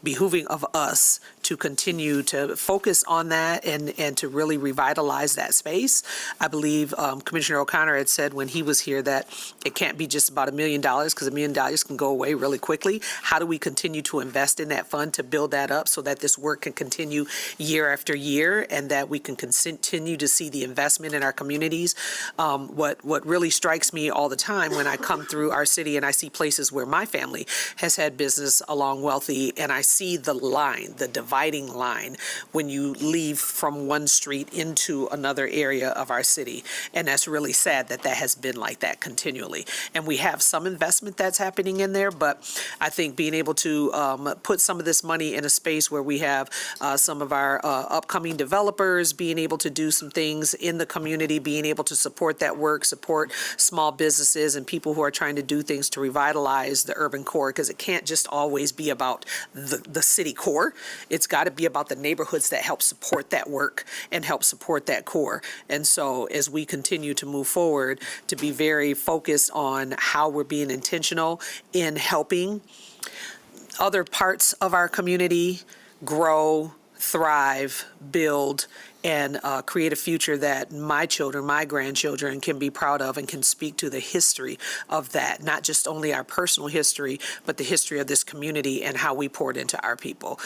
behooving of us to continue to focus on that and to really revitalize that space. I believe Commissioner O'Connor had said when he was here that it can't be just about $1 million, because $1 million can go away really quickly. How do we continue to invest in that fund to build that up so that this work can continue year after year, and that we can continue to see the investment in our communities? What really strikes me all the time when I come through our city and I see places where my family has had business along Wealthy, and I see the line, the dividing line, when you leave from one street into another area of our city. And that's really sad that that has been like that continually. And we have some investment that's happening in there, but I think being able to put some of this money in a space where we have some of our upcoming developers being able to do some things in the community, being able to support that work, support small businesses and people who are trying to do things to revitalize the urban core, because it can't just always be about the city core. It's got to be about the neighborhoods that help support that work and help support that core. And so as we continue to move forward, to be very focused on how we're being intentional in helping other parts of our community grow, thrive, build, and create a future that my children, my grandchildren can be proud of and can speak to the history of that, not just only our personal history, but the history of this community and how we poured into our people.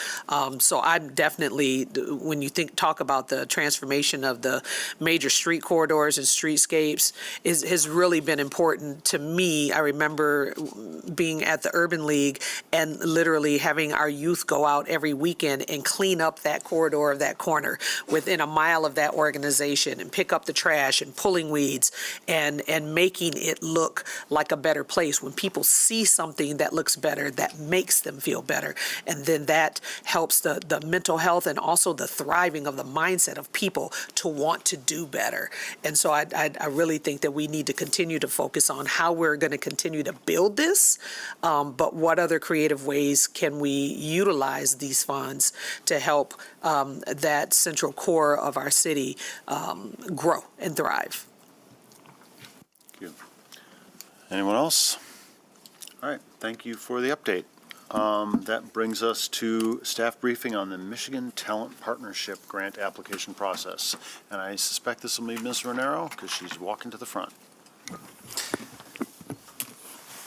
So I'm definitely, when you talk about the transformation of the major street corridors and streetscapes, has really been important to me. I remember being at the Urban League and literally having our youth go out every weekend and clean up that corridor of that corner within a mile of that organization, and pick up the trash and pulling weeds and making it look like a better place. When people see something that looks better, that makes them feel better. And then that helps the mental health and also the thriving of the mindset of people to want to do better. And so I really think that we need to continue to focus on how we're going to continue to build this, but what other creative ways can we utilize these funds to help that central core of our city grow and thrive. Thank you. Anyone else? All right, thank you for the update. That brings us to staff briefing on the Michigan Talent Partnership Grant application process. And I suspect this will be Ms. Renero, because she's walking to the front.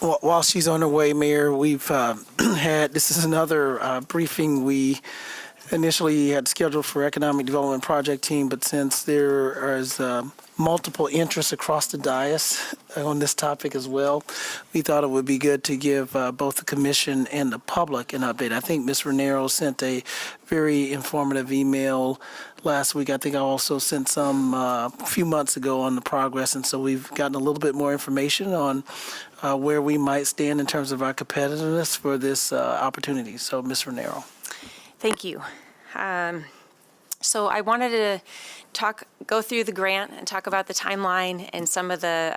Well, while she's on her way, Mayor, we've had, this is another briefing we initially had scheduled for Economic Development Project Team, but since there is multiple interests across the dais on this topic as well, we thought it would be good to give both the commission and the public an update. I think Ms. Raniero sent a very informative email last week. I think I also sent some a few months ago on the progress, and so we've gotten a little bit more information on where we might stand in terms of our competitiveness for this opportunity. So, Ms. Raniero. Thank you. So I wanted to go through the grant and talk about the timeline and some of the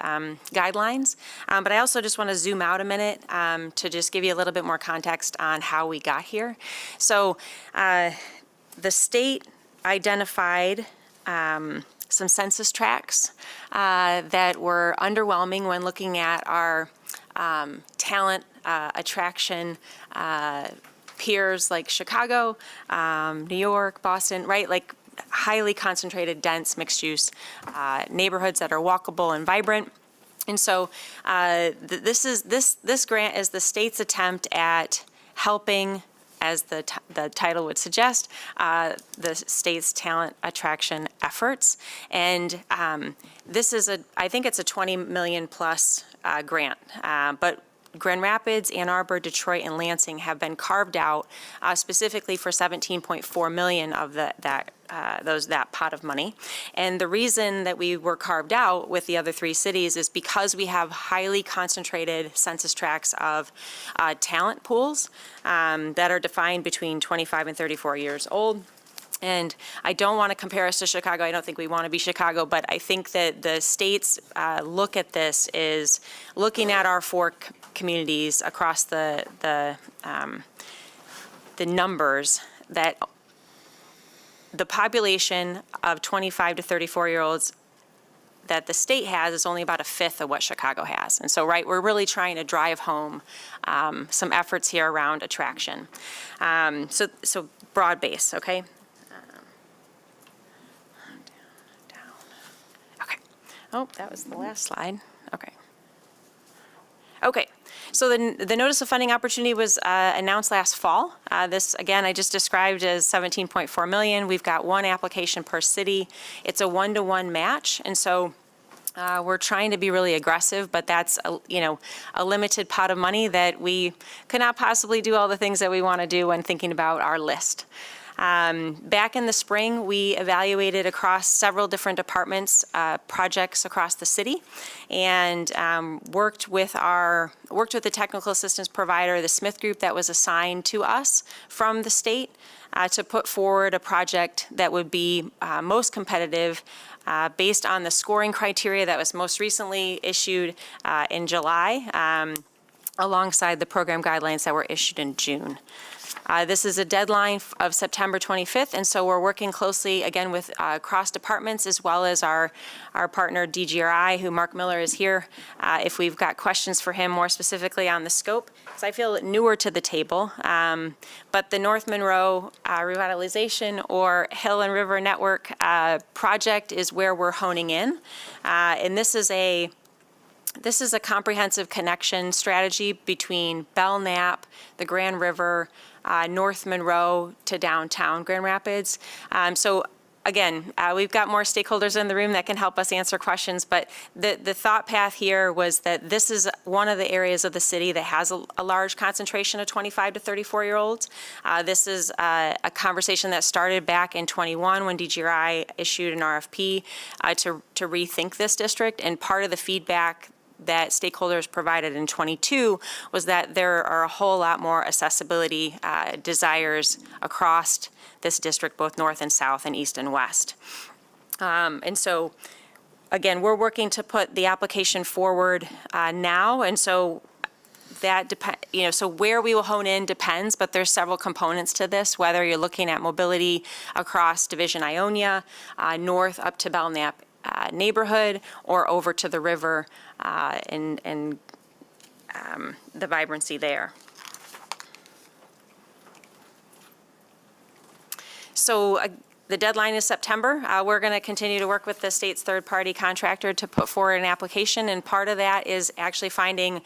guidelines. But I also just want to zoom out a minute to just give you a little bit more context on how we got here. So the state identified some census tracts that were underwhelming when looking at our talent attraction peers like Chicago, New York, Boston, right? Like highly concentrated, dense, mixed-use neighborhoods that are walkable and vibrant. And so this grant is the state's attempt at helping, as the title would suggest, the state's talent attraction efforts. And this is I think it's a 20 million plus grant, but Grand Rapids, Ann Arbor, Detroit, and Lansing have been carved out specifically for $17.4 million of that pot of money. And the reason that we were carved out with the other three cities is because we have highly concentrated census tracts of talent pools that are defined between 25 and 34 years old. And I don't want to compare us to Chicago. I don't think we want to be Chicago, but I think that the state's look at this is looking at our four communities across the numbers, that the population of 25 to 34-year-olds that the state has is only about a fifth of what Chicago has. And so, right, we're really trying to drive home some efforts here around attraction. So broad base, okay? Oh, that was the last slide. Okay, so the notice of funding opportunity was announced last fall. This, again, I just described as $17.4 million. We've got one application per city. It's a 1-to-1 match, and so we're trying to be really aggressive, but that's a limited pot of money that we could not possibly do all the things that we want to do when thinking about our list. Back in the spring, we evaluated across several different departments, projects across the city, and worked with the technical assistance provider, the Smith Group, that was assigned to us from the state to put forward a project that would be most competitive based on the scoring criteria that was most recently issued in July, alongside the program guidelines that were issued in June. This is a deadline of September 25th, and so we're working closely, again, with cross departments as well as our partner DGRI, who Mark Miller is here, if we've got questions for him more specifically on the scope, because I feel newer to the table. But the North Monroe Revitalization or Hill and River Network project is where we're honing in. And this is a comprehensive connection strategy between Belknap, the Grand River, North Monroe to downtown Grand Rapids. So again, we've got more stakeholders in the room that can help us answer questions, but the thought path here was that this is one of the areas of the city that has a large concentration of 25 to 34-year-olds. This is a conversation that started back in 21 when DGRI issued an RFP to rethink this district, and part of the feedback that stakeholders provided in 22 was that there are a whole lot more accessibility desires across this district, both north and south and east and west. And so, again, we're working to put the application forward now, and so that so where we will hone in depends, but there's several components to this, whether you're looking at mobility across Division Ionia, north up to Belknap neighborhood, or over to the river and the vibrancy there. So the deadline is September. We're going to continue to work with the state's third-party contractor to put forward an application, and part of that is actually finding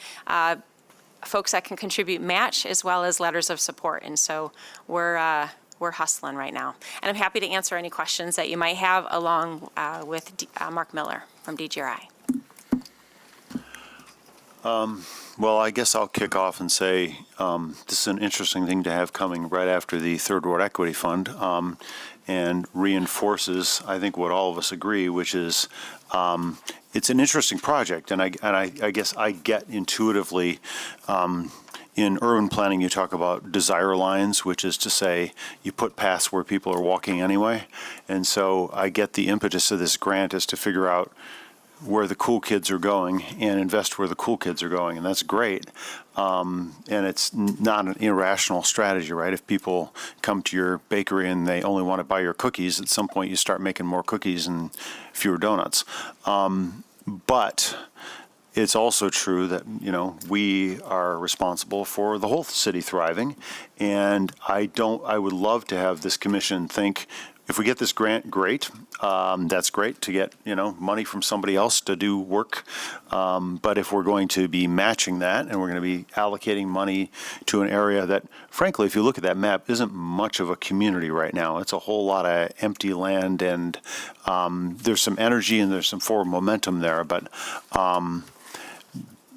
folks that can contribute match as well as letters of support. And so we're we're hustling right now. And I'm happy to answer any questions that you might have along with Mark Miller from DGRI. Well, I guess I'll kick off and say this is an interesting thing to have coming right after the Third Ward Equity Fund, and reinforces, I think, what all of us agree, which is it's an interesting project, and I guess I get intuitively. In urban planning, you talk about desire lines, which is to say you put paths where people are walking anyway. And so I get the impetus of this grant is to figure out where the cool kids are going and invest where the cool kids are going. And that's great. And it's not an irrational strategy, right? If people come to your bakery and they only want to buy your cookies, at some point you start making more cookies and fewer donuts. But it's also true that, you know, we are responsible for the whole city thriving. And I would love to have this commission think, if we get this grant, great. That's great to get, you know, money from somebody else to do work. But if we're going to be matching that and we're going to be allocating money to an area that, frankly, if you look at that map, isn't much of a community right now. It's a whole lot of empty land, and there's some energy and there's some forward momentum there. But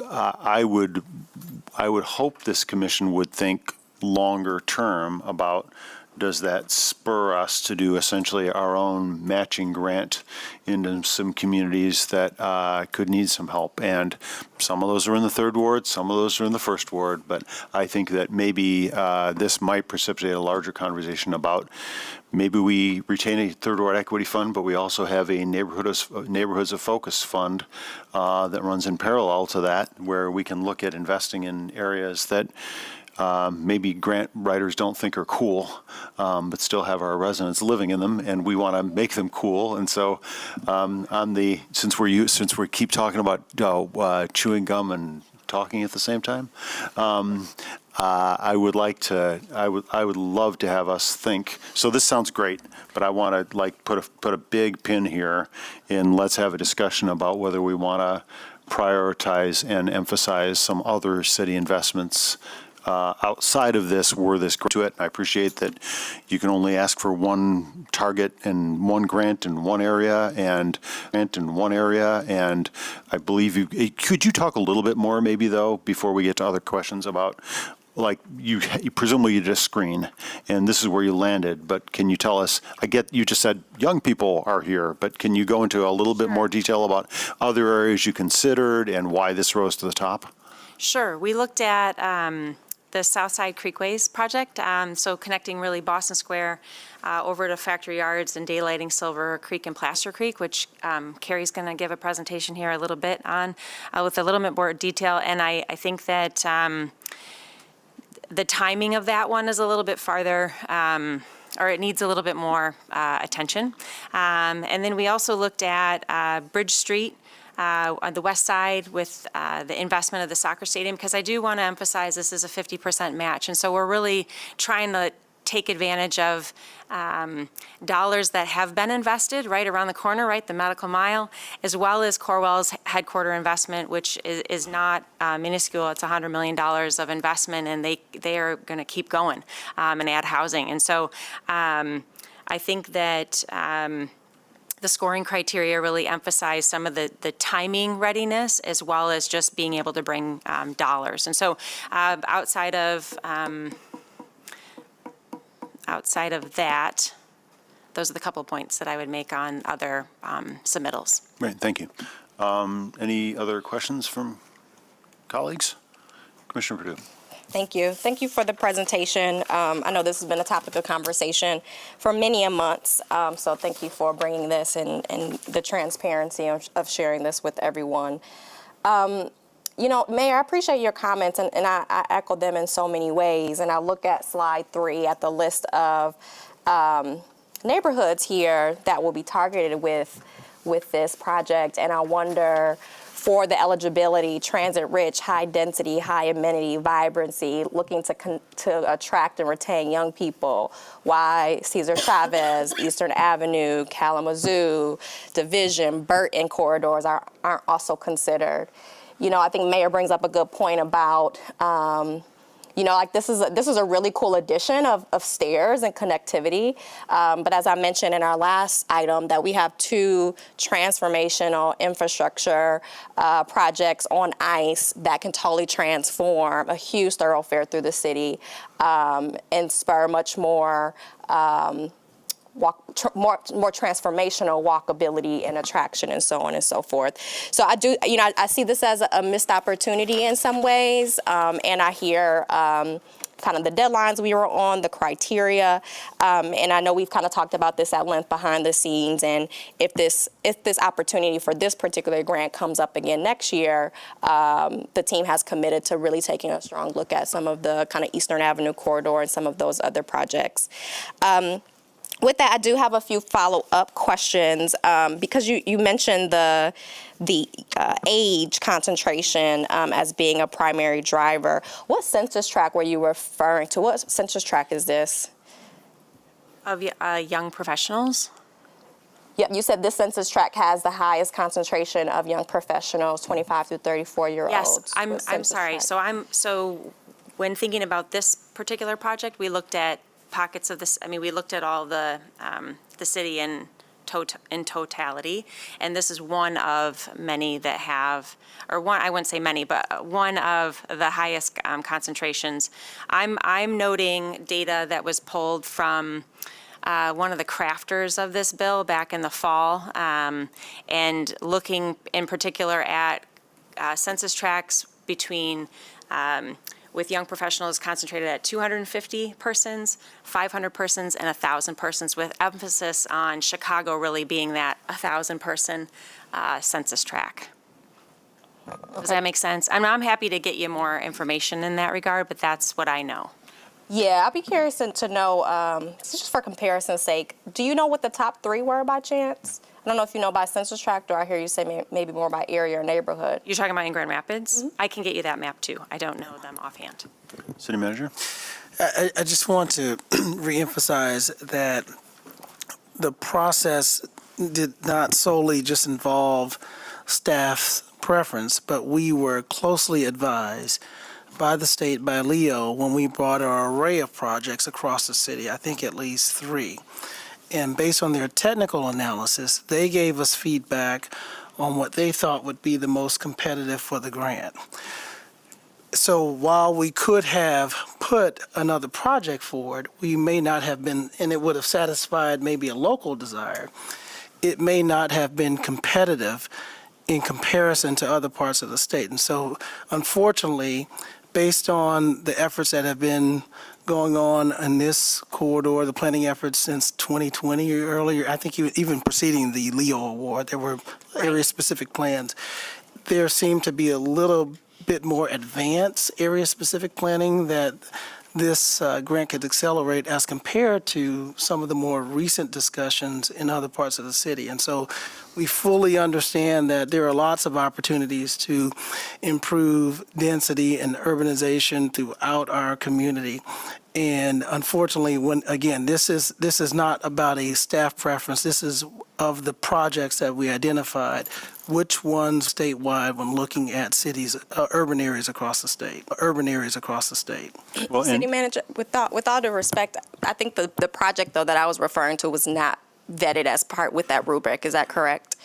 I would hope this commission would think longer term about, does that spur us to do essentially our own matching grant into some communities that could need some help? And some of those are in the Third Ward, some of those are in the First Ward, but I think that maybe this might precipitate a larger conversation about maybe we retain a Third Ward Equity Fund, but we also have a Neighborhoods of Focus Fund that runs in parallel to that, where we can look at investing in areas that maybe grant writers don't think are cool, but still have our residents living in them, and we want to make them cool. And so, since we keep talking about chewing gum and talking at the same time, I would love to have us think. So this sounds great, but I want to put a big pin here, and let's have a discussion about whether we want to prioritize and emphasize some other city investments outside of this, were this to it. I appreciate that you can only ask for one target and one grant in one area, and I believe you. Could you talk a little bit more, maybe though, before we get to other questions about, like, you presumably you just screen, and this is where you landed, but can you tell us, I get you just said young people are here, but can you go into a little bit more detail about other areas you considered and why this rose to the top? Sure. We looked at the Southside Creekways project, so connecting really Boston Square over to Factory Yards and daylighting Silver Creek and Plaster Creek, which Carrie's going to give a presentation here a little bit on with a little bit more detail. And I think that the timing of that one is a little bit farther, or it needs a little bit more attention. And then we also looked at Bridge Street on the west side with the investment of the soccer stadium, because I do want to emphasize this is a 50% match. And so we're really trying to take advantage of dollars that have been invested right around the corner, right, the medical mile, as well as Corwell's headquarter investment, which is not minuscule. It's $100 million of investment, and they are going to keep going and add housing. And so I think that the scoring criteria really emphasize some of the timing readiness, as well as just being able to bring dollars. And so outside of that, those are the couple points that I would make on other submittals. Great, thank you. Any other questions from colleagues? Commissioner Perdue. Thank you. Thank you for the presentation. I know this has been a topic of conversation for many a months, so thank you for bringing this and the transparency of sharing this with everyone. You know, Mayor, I appreciate your comments, and I echo them in so many ways. And I look at slide 3 at the list of neighborhoods here that will be targeted with this project, and I wonder, for the eligibility, transit-rich, high-density, high-amenity, vibrancy, looking to attract and retain young people, why Cesar Chavez, Eastern Avenue, Kalamazoo, Division, Burton corridors aren't also considered. You know, I think Mayor brings up a good point about like this is a really cool addition of stairs and connectivity. But as I mentioned in our last item, that we have 2 transformational infrastructure projects on ice that can totally transform a huge thoroughfare through the city and spur much more more transformational walkability and attraction and so on and so forth. So I do, I see this as a missed opportunity in some ways, and I hear kind of the deadlines we were on, the criteria, and I know we've kind of talked about this at length behind the scenes, and if this opportunity for this particular grant comes up again next year, the team has committed to really taking a strong look at some of the kind of Eastern Avenue corridor and some of those other projects. With that, I do have a few follow-up questions because you mentioned the age concentration as being a primary driver. What census tract were you referring to? What census tract is this? Of young professionals? Yep, you said this census tract has the highest concentration of young professionals, 25 through 34-year-olds. Yes, I'm sorry. So when thinking about this particular project, we looked at pockets of this. I mean, we looked at all the city in totality, and this is one of many that have, or one, I wouldn't say many, but one of the highest concentrations. I'm noting data that was pulled from one of the crafters of this bill back in the fall, and looking in particular at census tracts between with young professionals concentrated at 250 persons, 500 persons, and 1,000 persons, with emphasis on Chicago really being that 1,000-person census tract. Does that make sense? I'm happy to get you more information in that regard, but that's what I know. Yeah, I'd be curious to know, just for comparison's sake, do you know what the top 3 were by chance? I don't know if you know by census tract, or I hear you say maybe more by area or neighborhood. You're talking about in Grand Rapids? Mm-hmm. I can get you that map too. I don't know them offhand. City Manager? I just want to reemphasize that the process did not solely just involve staff's preference, but we were closely advised by the state, by Leo, when we brought our array of projects across the city, I think at least 3. And based on their technical analysis, they gave us feedback on what they thought would be the most competitive for the grant. So while we could have put another project forward, we may not have been, and it would have satisfied maybe a local desire, it may not have been competitive in comparison to other parts of the state. And so unfortunately, based on the efforts that have been going on in this corridor, the planning efforts since 2020 or earlier, I think even preceding the Leo Award, there were area-specific plans. There seemed to be a little bit more advanced area-specific planning that this grant could accelerate as compared to some of the more recent discussions in other parts of the city. And so we fully understand that there are lots of opportunities to improve density and urbanization throughout our community. And unfortunately, this is not about a staff preference. This is of the projects that we identified, which ones statewide when looking at cities, urban areas across the state. Well, City Manager, with all due respect, I think the project though that I was referring to was not vetted as part with that rubric. Is that correct?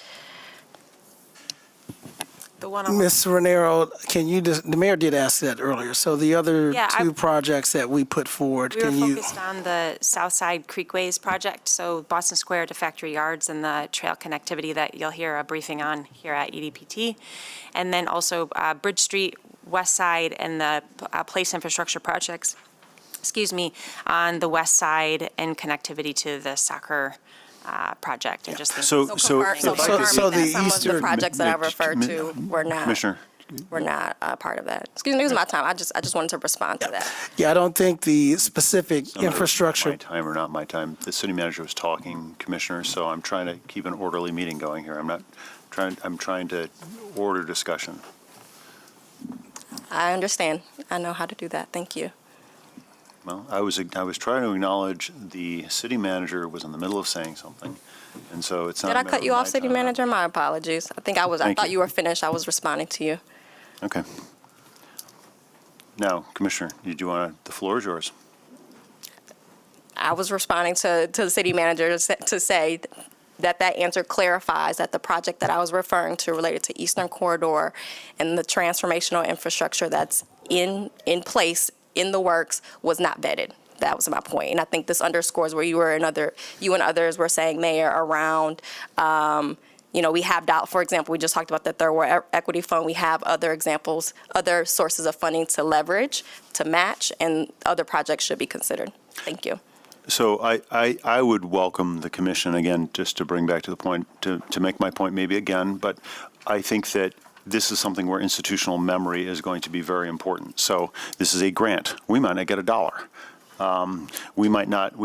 The one Ms. Renero, the mayor did ask that earlier. So the other 2 projects that we put forward, we were focused on the Southside Creekways project, so Boston Square to Factory Yards and the trail connectivity that you'll hear a briefing on here at EDPT. And then also Bridge Street, West Side, and the place infrastructure projects, on the west side and connectivity to the soccer project. And just so the some Eastern, of the projects that I referred to were not. Commissioner. We're not part of that. Excuse me, it was my time. I just wanted to respond to that. Yeah, I don't think the specific infrastructure. My time or not my time. The city manager was talking, Commissioner, so I'm trying to keep an orderly meeting going here. I'm trying to order discussion. I understand. I know how to do that. Thank you. Well, I was trying to acknowledge the city manager was in the middle of saying something, and so it's not. Did I cut you off, City Manager? My apologies. I thought you were finished. I was responding to you. Okay. Now, Commissioner, the floor is yours. I was responding to the city manager to say that answer clarifies that the project that I was referring to related to Eastern Corridor and the transformational infrastructure that's in place, in the works, was not vetted. That was my point. And I think this underscores where you and others were saying, Mayor, around, we have, for example, we just talked about the Third World Equity Fund. We have other examples, other sources of funding to leverage, to match, and other projects should be considered. Thank you. So I would welcome the commission, again, just to bring back to the point, to make my point maybe again, but I think that this is something where institutional memory is going to be very important. So this is a grant. We might not get $1. We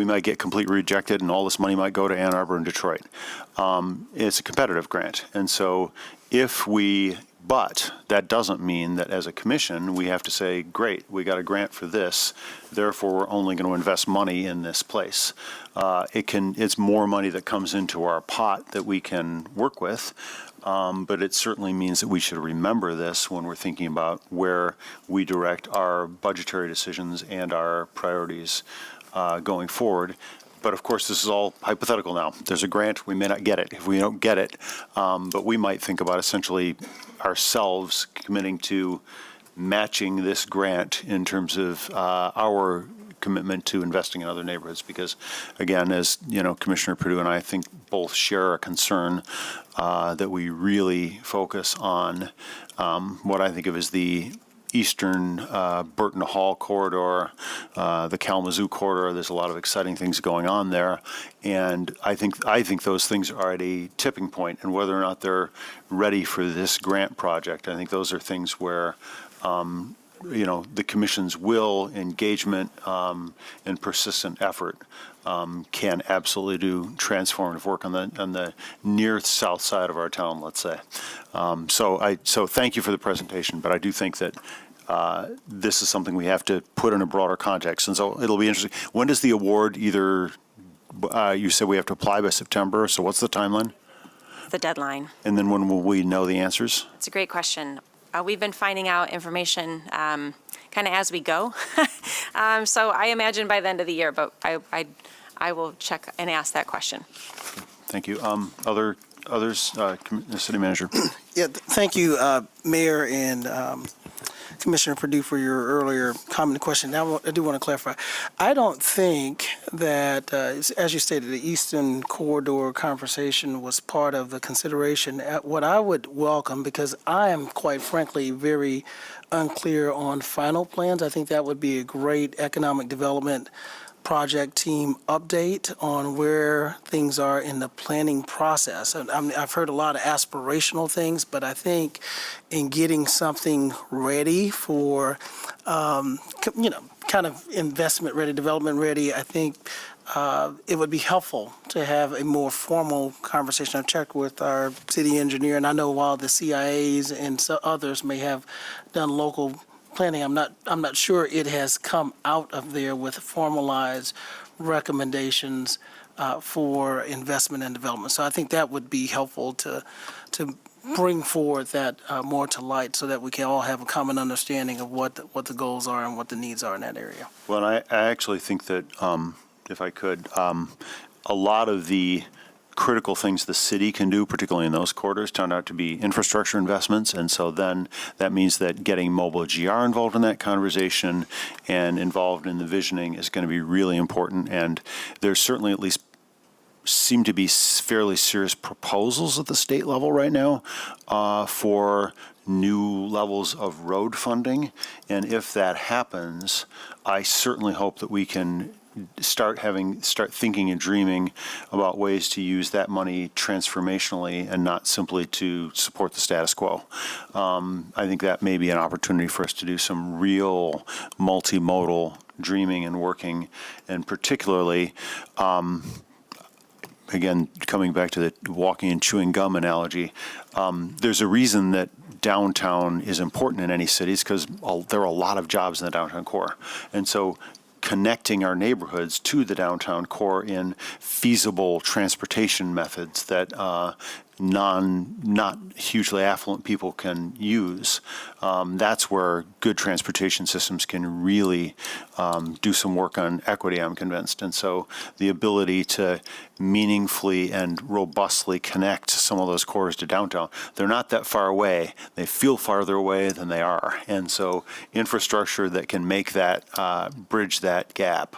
might get completely rejected and all this money might go to Ann Arbor and Detroit. It's a competitive grant. And so but that doesn't mean that as a commission, we have to say, great, we got a grant for this, therefore we're only going to invest money in this place. It's more money that comes into our pot that we can work with, but it certainly means that we should remember this when we're thinking about where we direct our budgetary decisions and our priorities going forward. But of course, this is all hypothetical now. There's a grant, we may not get it. If we don't get it, but we might think about essentially ourselves committing to matching this grant in terms of our commitment to investing in other neighborhoods. Because again, as Commissioner Perdue and I think both share a concern that we really focus on what I think of as the Eastern Burton Hall corridor, the Kalamazoo corridor. There's a lot of exciting things going on there, and I think those things are at a tipping point. And whether or not they're ready for this grant project, I think those are things where the Commission's will, engagement, and persistent effort can absolutely do transformative work on the near south side of our town, let's say. So thank you for the presentation, but I do think that this is something we have to put in a broader context. And so it'll be interesting. When does the award you said we have to apply by September, so what's the timeline? The deadline. And then when will we know the answers? It's a great question. We've been finding out information kind of as we go. So I imagine by the end of the year, but I will check and ask that question. Thank you. Others, City Manager. Yeah, thank you, Mayor and Commissioner Perdue, for your earlier comment and question. Now, I do want to clarify. I don't think that, as you stated, the Eastern Corridor conversation was part of the consideration. What I would welcome, because I am quite frankly very unclear on final plans, I think that would be a great economic development project team update on where things are in the planning process. I've heard a lot of aspirational things, but I think in getting something ready for, kind of investment ready, development ready, I think it would be helpful to have a more formal conversation. I've checked with our city engineer, and I know while the CIAs and others may have done local planning, I'm not sure it has come out of there with formalized recommendations for investment and development. So I think that would be helpful to bring forward that more to light, so that we can all have a common understanding of what the goals are and what the needs are in that area. Well, I actually think that, if I could, a lot of the critical things the city can do, particularly in those corridors, turn out to be infrastructure investments. And so then that means that getting mobile GR involved in that conversation and involved in the visioning is going to be really important. And there's certainly at least seem to be fairly serious proposals at the state level right now for new levels of road funding. And if that happens, I certainly hope that we can start thinking and dreaming about ways to use that money transformationally and not simply to support the status quo. I think that may be an opportunity for us to do some real multimodal dreaming and working, and particularly, again, coming back to the walking and chewing gum analogy, there's a reason that downtown is important in any cities, because there are a lot of jobs in the downtown core. And so connecting our neighborhoods to the downtown core in feasible transportation methods that not hugely affluent people can use, that's where good transportation systems can really do some work on equity, I'm convinced. And so the ability to meaningfully and robustly connect some of those cores to downtown, they're not that far away. They feel farther away than they are. And so infrastructure that can make that, bridge that gap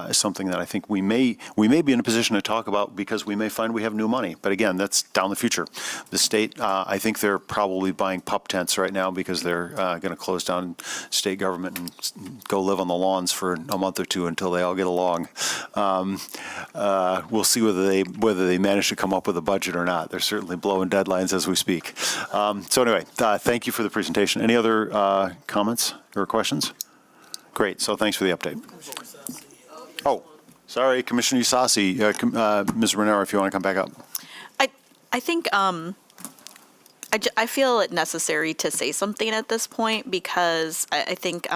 is something that I think we may be in a position to talk about, because we may find we have new money. But again, that's down the future. The state, I think they're probably buying pup tents right now because they're going to close down state government and go live on the lawns for a month or two until they all get along. We'll see whether they manage to come up with a budget or not. They're certainly blowing deadlines as we speak. So anyway, thank you for the presentation. Any other comments or questions? Great. So thanks for the update. Oh, sorry, Commissioner Usasi. Ms. Renero, if you want to come back up. I think I feel it necessary to say something at this point, because I think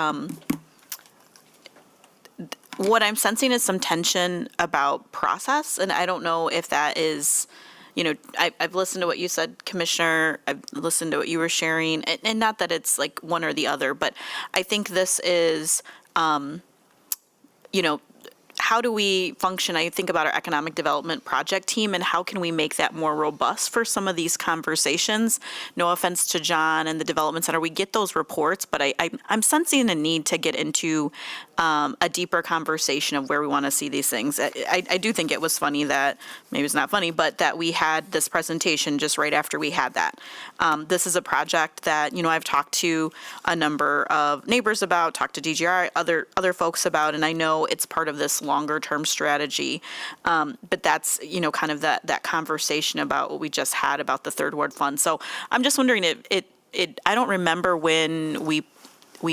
what I'm sensing is some tension about process, and I don't know if that is, I've listened to what you said, Commissioner. I've listened to what you were sharing, and not that it's like one or the other, but I think this is, how do we function? I think about our economic development project team, and how can we make that more robust for some of these conversations? No offense to John and the Development Center, we get those reports, but I'm sensing a need to get into a deeper conversation of where we want to see these things. I do think it was funny that, maybe it's not funny, but that we had this presentation just right after we had that. This is a project that, I've talked to a number of neighbors about, talked to DGR, other folks about, and I know it's part of this longer-term strategy. But that's, kind of that conversation about what we just had about the Third Ward Fund. So I'm just wondering, I don't remember when we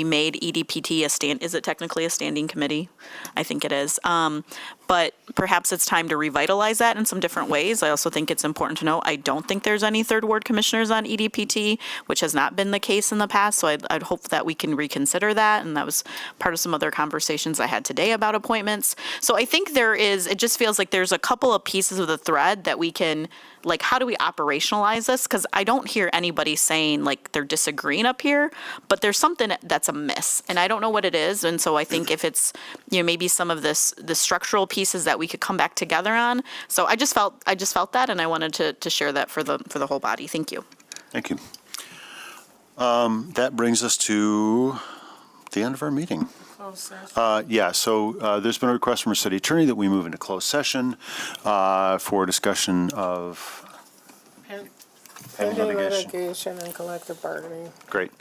made EDPT is it technically a standing committee? I think it is. But perhaps it's time to revitalize that in some different ways. I also think it's important to know, I don't think there's any Third Ward commissioners on EDPT, which has not been the case in the past. So I'd hope that we can reconsider that. And that was part of some other conversations I had today about appointments. So I think it just feels like there's a couple of pieces of the thread that we can, like, how do we operationalize this? Because I don't hear anybody saying, like, they're disagreeing up here, but there's something that's amiss. And I don't know what it is. And so I think if it's, maybe some of the structural pieces that we could come back together on. So I just felt that, and I wanted to share that for the whole body. Thank you. Thank you. That brings us to the end of our meeting. So there's been a request from our city attorney that we move into closed session for discussion of pending litigation and collective bargaining. Great.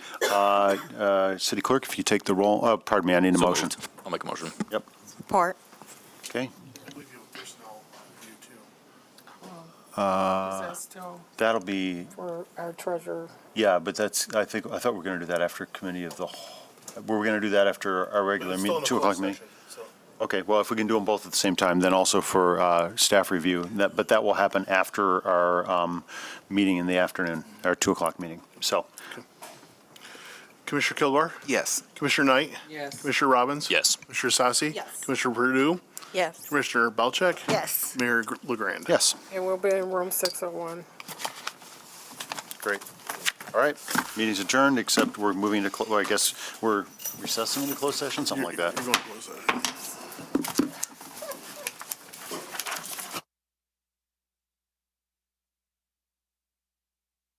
City Clerk, if you take the roll. Pardon me, I need a motion. Moved. I'll make a motion. Yep. Support. Okay. I believe you have a personnel review too. Is that still That'll be, for our treasurer? yeah, but I thought we were going to do that after committee of the whole. Were we going to do that after our regular It's still meeting, in a 2 o'clock closed meeting? session, so. Okay, well, if we can do them both at the same time, then also for staff review, but that will happen after our meeting in the afternoon, our 2 o'clock meeting, so. Commissioner Kilgore? Yes. Commissioner Knight? Yes. Commissioner Robbins? Yes. Commissioner Sassi? Yes. Commissioner Perdue? Yes. Commissioner Belcheck? Yes. Mayor LaGrand? Yes. And we'll be in room 601. Great. All right, meeting's adjourned, except we're moving to, I guess we're recessing into closed session, something like that. You're going to close session.